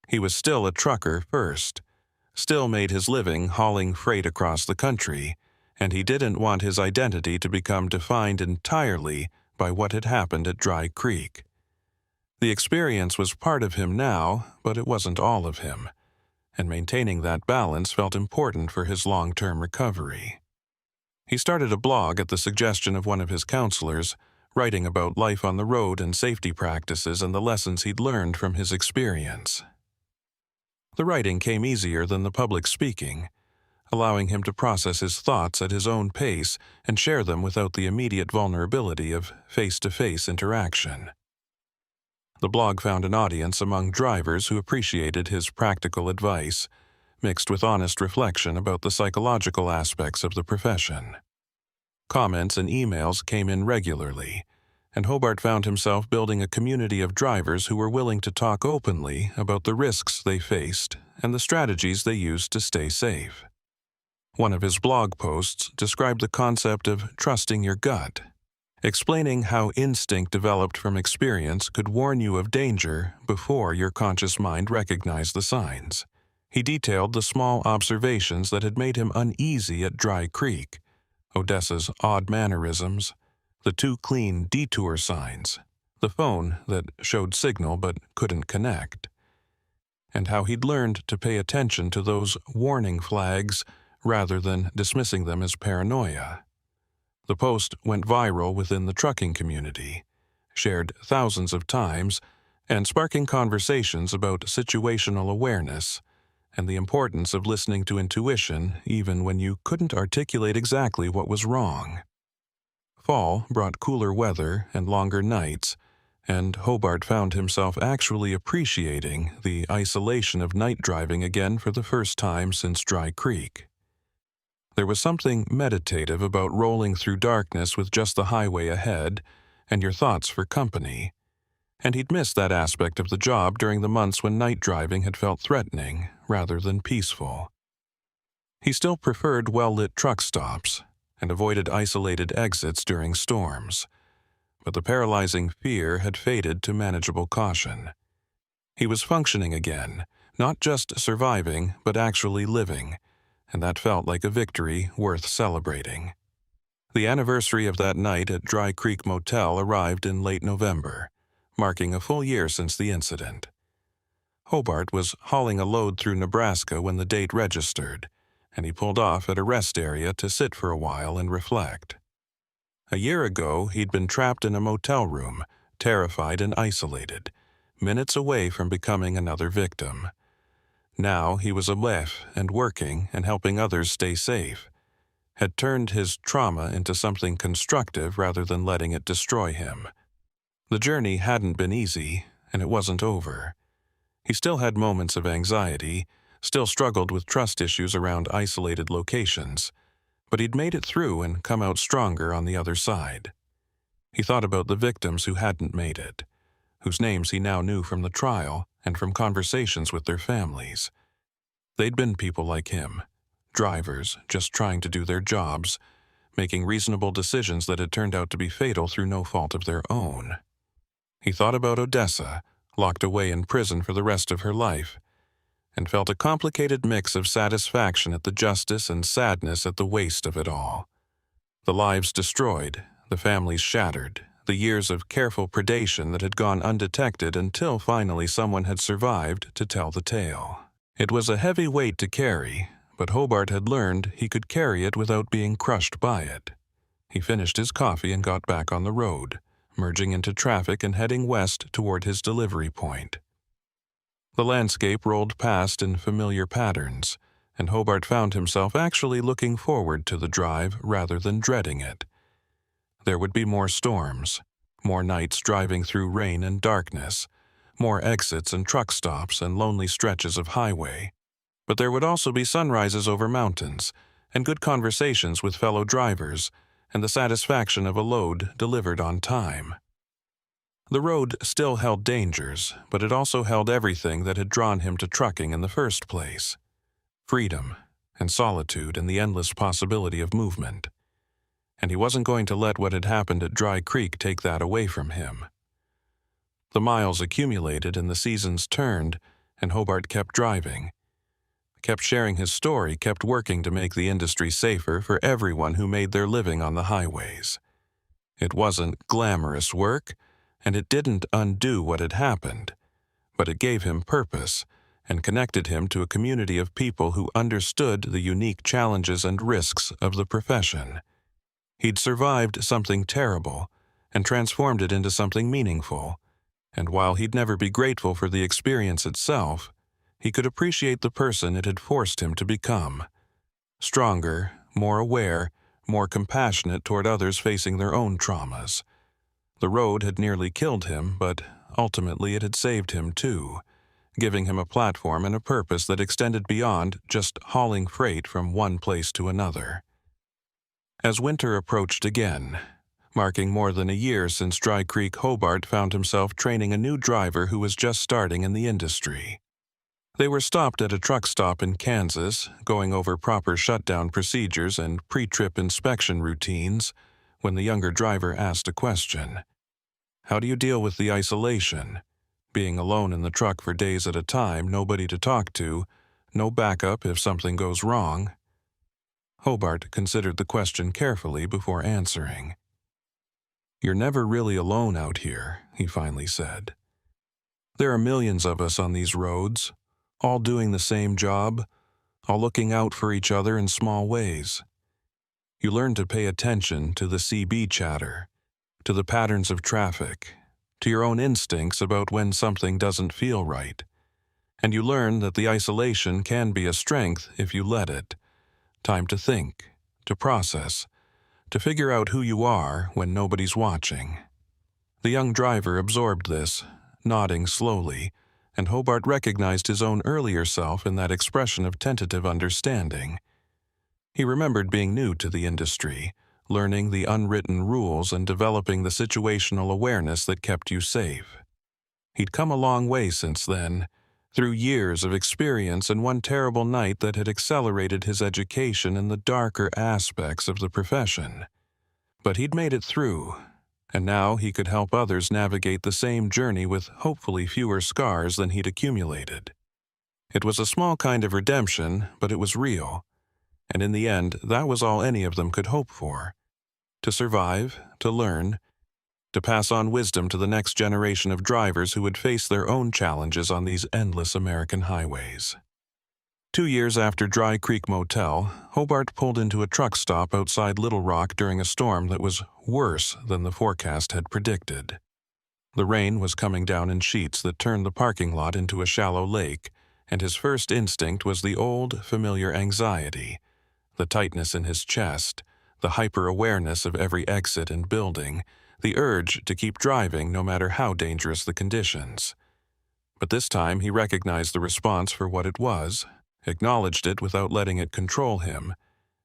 He was still a trucker first, still made his living hauling freight across the country, and he didn't want his identity to become defined entirely by what had happened at Dry Creek. The experience was part of him now, but it wasn't all of him, and maintaining that balance felt important for his long-term recovery. He started a blog at the suggestion of one of his counselors, writing about life on the road and safety practices and the lessons he'd learned from his experience. The writing came easier than the public speaking, allowing him to process his thoughts at his own pace and share them without the immediate vulnerability of face-to-face interaction. The blog found an audience among drivers who appreciated his practical advice, mixed with honest reflection about the psychological aspects of the profession. Comments and emails came in regularly, and Hobart found himself building a community of drivers who were willing to talk openly about the risks they faced and the strategies they used to stay safe. One of his blog posts described the concept of trusting your gut, explaining how instinct developed from experience could warn you of danger before your conscious mind recognized the signs. He detailed the small observations that had made him uneasy at Dry Creek, Odessa's odd mannerisms, the too clean detour signs, the phone that showed signal but couldn't connect, and how he'd learned to pay attention to those warning flags rather than dismissing them as paranoia. The post went viral within the trucking community, shared thousands of times, and sparking conversations about situational awareness and the importance of listening to intuition even when you couldn't articulate exactly what was wrong. Fall brought cooler weather and longer nights, and Hobart found himself actually appreciating the isolation of night driving again for the first time since Dry Creek. There was something meditative about rolling through darkness with just the highway ahead and your thoughts for company, and he'd missed that aspect of the job during the months when night driving had felt threatening rather than peaceful. He still preferred well-lit truck stops and avoided isolated exits during storms, but the paralyzing fear had faded to manageable caution. He was functioning again, not just surviving, but actually living, and that felt like a victory worth celebrating. The anniversary of that night at Dry Creek Motel arrived in late November, marking a full year since the incident. Hobart was hauling a load through Nebraska when the date registered, and he pulled off at a rest area to sit for a while and reflect. A year ago, he'd been trapped in a motel room, terrified and isolated, minutes away from becoming another victim. Now he was alive and working and helping others stay safe, had turned his trauma into something constructive rather than letting it destroy him. The journey hadn't been easy, and it wasn't over. He still had moments of anxiety, still struggled with trust issues around isolated locations, but he'd made it through and come out stronger on the other side. He thought about the victims who hadn't made it, whose names he now knew from the trial and from conversations with their families. They'd been people like him, drivers just trying to do their jobs, making reasonable decisions that had turned out to be fatal through no fault of their own. He thought about Odessa, locked away in prison for the rest of her life, and felt a complicated mix of satisfaction at the justice and sadness at the waste of it all. The lives destroyed, the families shattered, the years of careful predation that had gone undetected until finally someone had survived to tell the tale. It was a heavy weight to carry, but Hobart had learned he could carry it without being crushed by it. He finished his coffee and got back on the road, merging into traffic and heading west toward his delivery point. The landscape rolled past in familiar patterns, and Hobart found himself actually looking forward to the drive rather than dreading it. There would be more storms, more nights driving through rain and darkness, more exits and truck stops and lonely stretches of highway. But there would also be sunrises over mountains, and good conversations with fellow drivers, and the satisfaction of a load delivered on time. The road still held dangers, but it also held everything that had drawn him to trucking in the first place: freedom and solitude and the endless possibility of movement. And he wasn't going to let what had happened at Dry Creek take that away from him. The miles accumulated and the seasons turned, and Hobart kept driving, kept sharing his story, kept working to make the industry safer for everyone who made their living on the highways. It wasn't glamorous work, and it didn't undo what had happened, but it gave him purpose and connected him to a community of people who understood the unique challenges and risks of the profession. He'd survived something terrible and transformed it into something meaningful, and while he'd never be grateful for the experience itself, he could appreciate the person it had forced him to become. Stronger, more aware, more compassionate toward others facing their own traumas. The road had nearly killed him, but ultimately it had saved him too, giving him a platform and a purpose that extended beyond just hauling freight from one place to another. As winter approached again, marking more than a year since Dry Creek, Hobart found himself training a new driver who was just starting in the industry. They were stopped at a truck stop in Kansas, going over proper shutdown procedures and pre-trip inspection routines, when the younger driver asked a question. How do you deal with the isolation? Being alone in the truck for days at a time, nobody to talk to, no backup if something goes wrong. Hobart considered the question carefully before answering. "You're never really alone out here," he finally said. "There are millions of us on these roads, all doing the same job, all looking out for each other in small ways. You learn to pay attention to the CB chatter, to the patterns of traffic, to your own instincts about when something doesn't feel right. And you learn that the isolation can be a strength if you let it. Time to think, to process, to figure out who you are when nobody's watching." The young driver absorbed this, nodding slowly, and Hobart recognized his own earlier self in that expression of tentative understanding. He remembered being new to the industry, learning the unwritten rules and developing the situational awareness that kept you safe. He'd come a long way since then, through years of experience and one terrible night that had accelerated his education in the darker aspects of the profession. But he'd made it through, and now he could help others navigate the same journey with hopefully fewer scars than he'd accumulated. It was a small kind of redemption, but it was real, and in the end, that was all any of them could hope for. To survive, to learn, to pass on wisdom to the next generation of drivers who would face their own challenges on these endless American highways. 2 years after Dry Creek Motel, Hobart pulled into a truck stop outside Little Rock during a storm that was worse than the forecast had predicted. The rain was coming down in sheets that turned the parking lot into a shallow lake, and his first instinct was the old, familiar anxiety, the tightness in his chest, the hyper-awareness of every exit and building, the urge to keep driving no matter how dangerous the conditions. But this time he recognized the response for what it was, acknowledged it without letting it control him,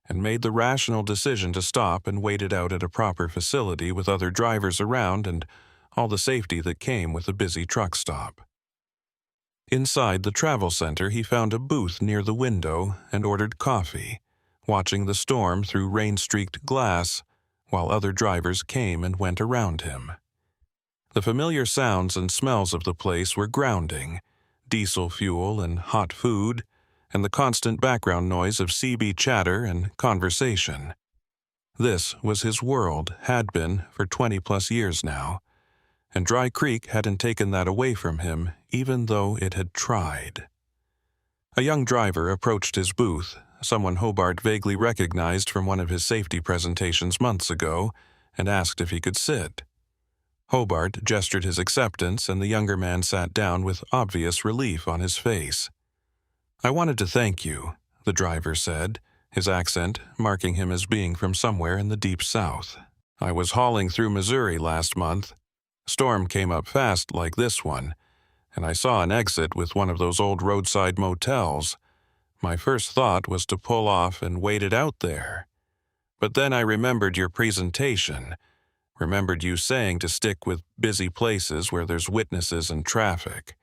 and made the rational decision to stop and wait it out at a proper facility with other drivers around and all the safety that came with a busy truck stop. Inside the travel center, he found a booth near the window and ordered coffee, watching the storm through rain-streaked glass while other drivers came and went around him. The familiar sounds and smells of the place were grounding: diesel fuel and hot food, and the constant background noise of CB chatter and conversation. This was his world, had been for 20-plus years now, and Dry Creek hadn't taken that away from him, even though it had tried. A young driver approached his booth, someone Hobart vaguely recognized from one of his safety presentations months ago, and asked if he could sit. Hobart gestured his acceptance, and the younger man sat down with obvious relief on his face. "I wanted to thank you," the driver said, his accent marking him as being from somewhere in the deep south. "I was hauling through Missouri last month. Storm came up fast like this one, and I saw an exit with one of those old roadside motels. My first thought was to pull off and wait it out there. But then I remembered your presentation, remembered you saying to stick with busy places where there's witnesses and traffic.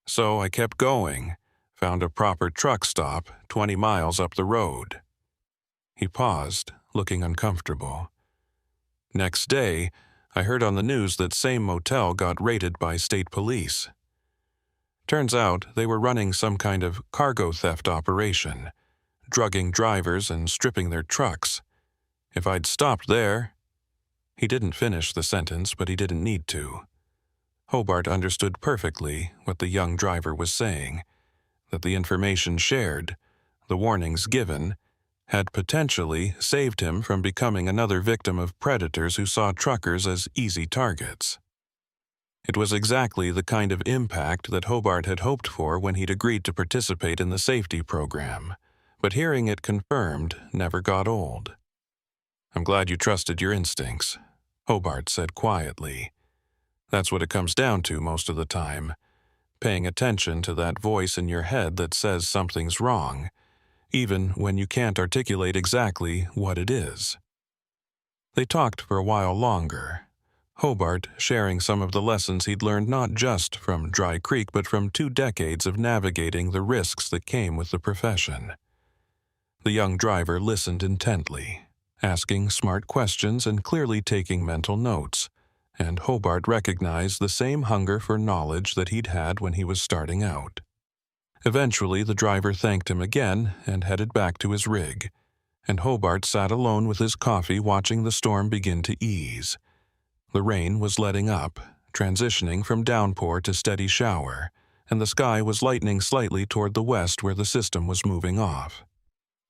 So I kept going, found a proper truck stop 20 miles up the road." He paused, looking uncomfortable. "Next day, I heard on the news that same motel got raided by state police. Turns out they were running some kind of cargo theft operation, drugging drivers and stripping their trucks. If I'd stopped there—" He didn't finish the sentence, but he didn't need to. Hobart understood perfectly what the young driver was saying, that the information shared, the warnings given, had potentially saved him from becoming another victim of predators who saw truckers as easy targets. It was exactly the kind of impact that Hobart had hoped for when he'd agreed to participate in the safety program, but hearing it confirmed never got old. "I'm glad you trusted your instincts," Hobart said quietly. "That's what it comes down to most of the time, paying attention to that voice in your head that says something's wrong, even when you can't articulate exactly what it is." They talked for a while longer, Hobart sharing some of the lessons he'd learned not just from Dry Creek but from 2 decades of navigating the risks that came with the profession. The young driver listened intently, asking smart questions and clearly taking mental notes, and Hobart recognized the same hunger for knowledge that he'd had when he was starting out. Eventually, the driver thanked him again and headed back to his rig, and Hobart sat alone with his coffee watching the storm begin to ease. The rain was letting up, transitioning from downpour to steady shower, and the sky was lightening slightly toward the west where the system was moving off.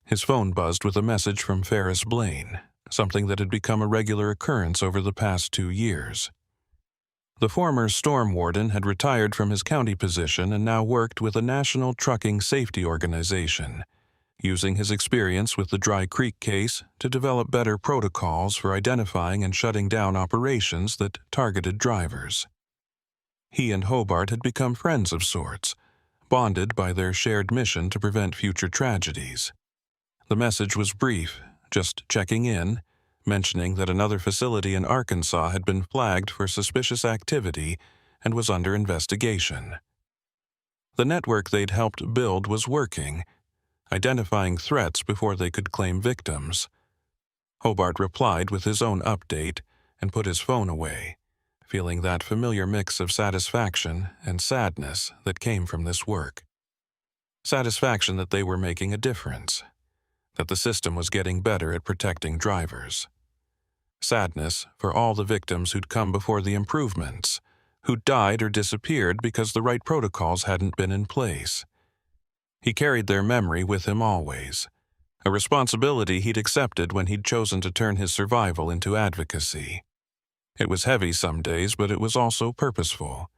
His phone buzzed with a message from Ferris Blaine, something that had become a regular occurrence over the past 2 years. The former storm warden had retired from his county position and now worked with a national trucking safety organization, using his experience with the Dry Creek case to develop better protocols for identifying and shutting down operations that targeted drivers. He and Hobart had become friends of sorts, bonded by their shared mission to prevent future tragedies. The message was brief, just checking in, mentioning that another facility in Arkansas had been flagged for suspicious activity and was under investigation. The network they'd helped build was working, identifying threats before they could claim victims. Hobart replied with his own update and put his phone away, feeling that familiar mix of satisfaction and sadness that came from this work. Satisfaction that they were making a difference, that the system was getting better at protecting drivers. Sadness for all the victims who'd come before the improvements, who'd died or disappeared because the right protocols hadn't been in place. He carried their memory with him always, a responsibility he'd accepted when he'd chosen to turn his survival into advocacy. It was heavy some days, but it was also purposeful,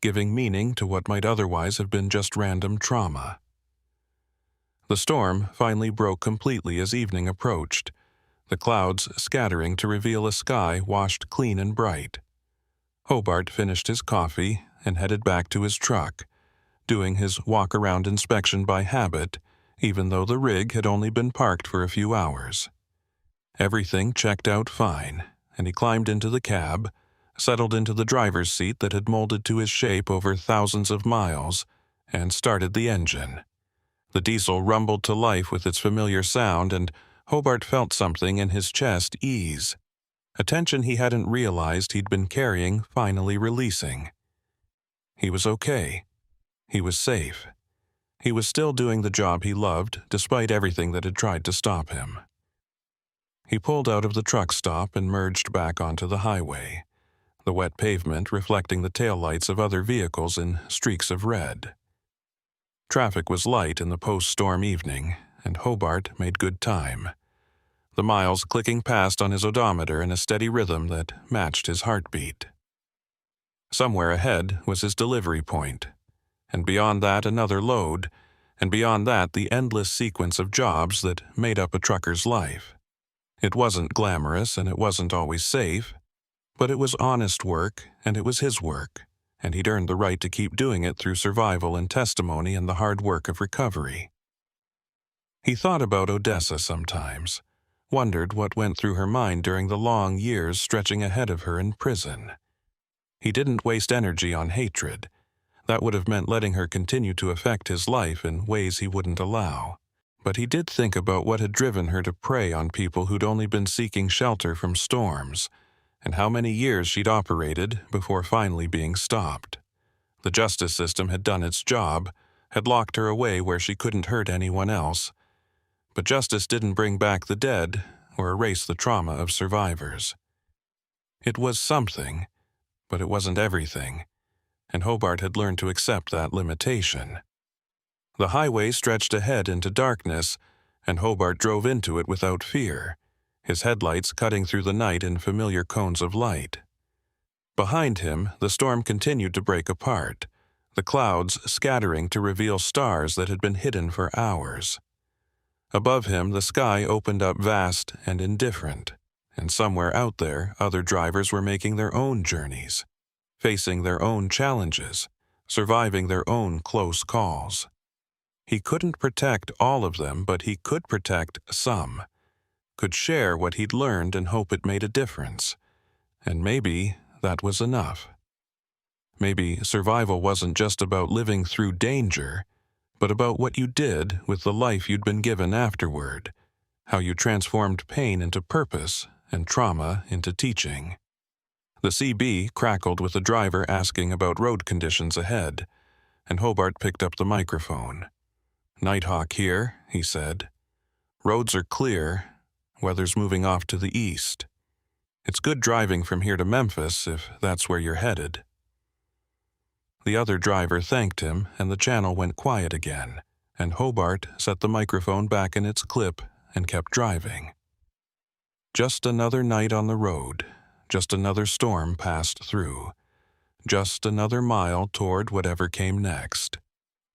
giving meaning to what might otherwise have been just random trauma. The storm finally broke completely as evening approached, the clouds scattering to reveal a sky washed clean and bright. Hobart finished his coffee and headed back to his truck, doing his walk-around inspection by habit, even though the rig had only been parked for a few hours. Everything checked out fine, and he climbed into the cab, settled into the driver's seat that had molded to his shape over thousands of miles, and started the engine. The diesel rumbled to life with its familiar sound, and Hobart felt something in his chest ease, a tension he hadn't realized he'd been carrying finally releasing. He was okay. He was safe. He was still doing the job he loved, despite everything that had tried to stop him. He pulled out of the truck stop and merged back onto the highway, the wet pavement reflecting the taillights of other vehicles in streaks of red. Traffic was light in the post-storm evening, and Hobart made good time, the miles clicking past on his odometer in a steady rhythm that matched his heartbeat. Somewhere ahead was his delivery point, and beyond that another load, and beyond that the endless sequence of jobs that made up a trucker's life. It wasn't glamorous and it wasn't always safe, but it was honest work and it was his work, and he'd earned the right to keep doing it through survival and testimony and the hard work of recovery. He thought about Odessa sometimes, wondered what went through her mind during the long years stretching ahead of her in prison. He didn't waste energy on hatred. That would have meant letting her continue to affect his life in ways he wouldn't allow. But he did think about what had driven her to prey on people who'd only been seeking shelter from storms, and how many years she'd operated before finally being stopped. The justice system had done its job, had locked her away where she couldn't hurt anyone else, but justice didn't bring back the dead or erase the trauma of survivors. It was something, but it wasn't everything, and Hobart had learned to accept that limitation. The highway stretched ahead into darkness, and Hobart drove into it without fear, his headlights cutting through the night in familiar cones of light. Behind him, the storm continued to break apart, the clouds scattering to reveal stars that had been hidden for hours. Above him, the sky opened up vast and indifferent, and somewhere out there, other drivers were making their own journeys, facing their own challenges, surviving their own close calls. He couldn't protect all of them, but he could protect some, could share what he'd learned and hope it made a difference. And maybe that was enough. Maybe survival wasn't just about living through danger, but about what you did with the life you'd been given afterward, how you transformed pain into purpose and trauma into teaching. The CB crackled with the driver asking about road conditions ahead, and Hobart picked up the microphone. "Nighthawk here," he said. "Roads are clear. Weather's moving off to the east. It's good driving from here to Memphis if that's where you're headed." The other driver thanked him, and the channel went quiet again, and Hobart set the microphone back in its clip and kept driving. Just another night on the road, just another storm passed through, just another mile toward whatever came next.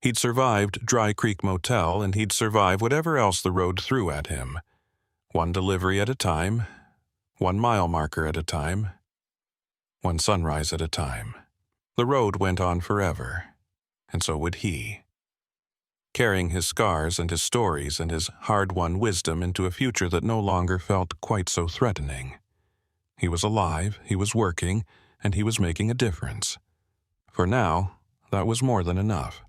He'd survived Dry Creek Motel, and he'd survive whatever else the road threw at him. One delivery at a time, 1 mile marker at a time, one sunrise at a time. The road went on forever, and so would he. Carrying his scars and his stories and his hard-won wisdom into a future that no longer felt quite so threatening. He was alive, he was working, and he was making a difference. For now, that was more than enough.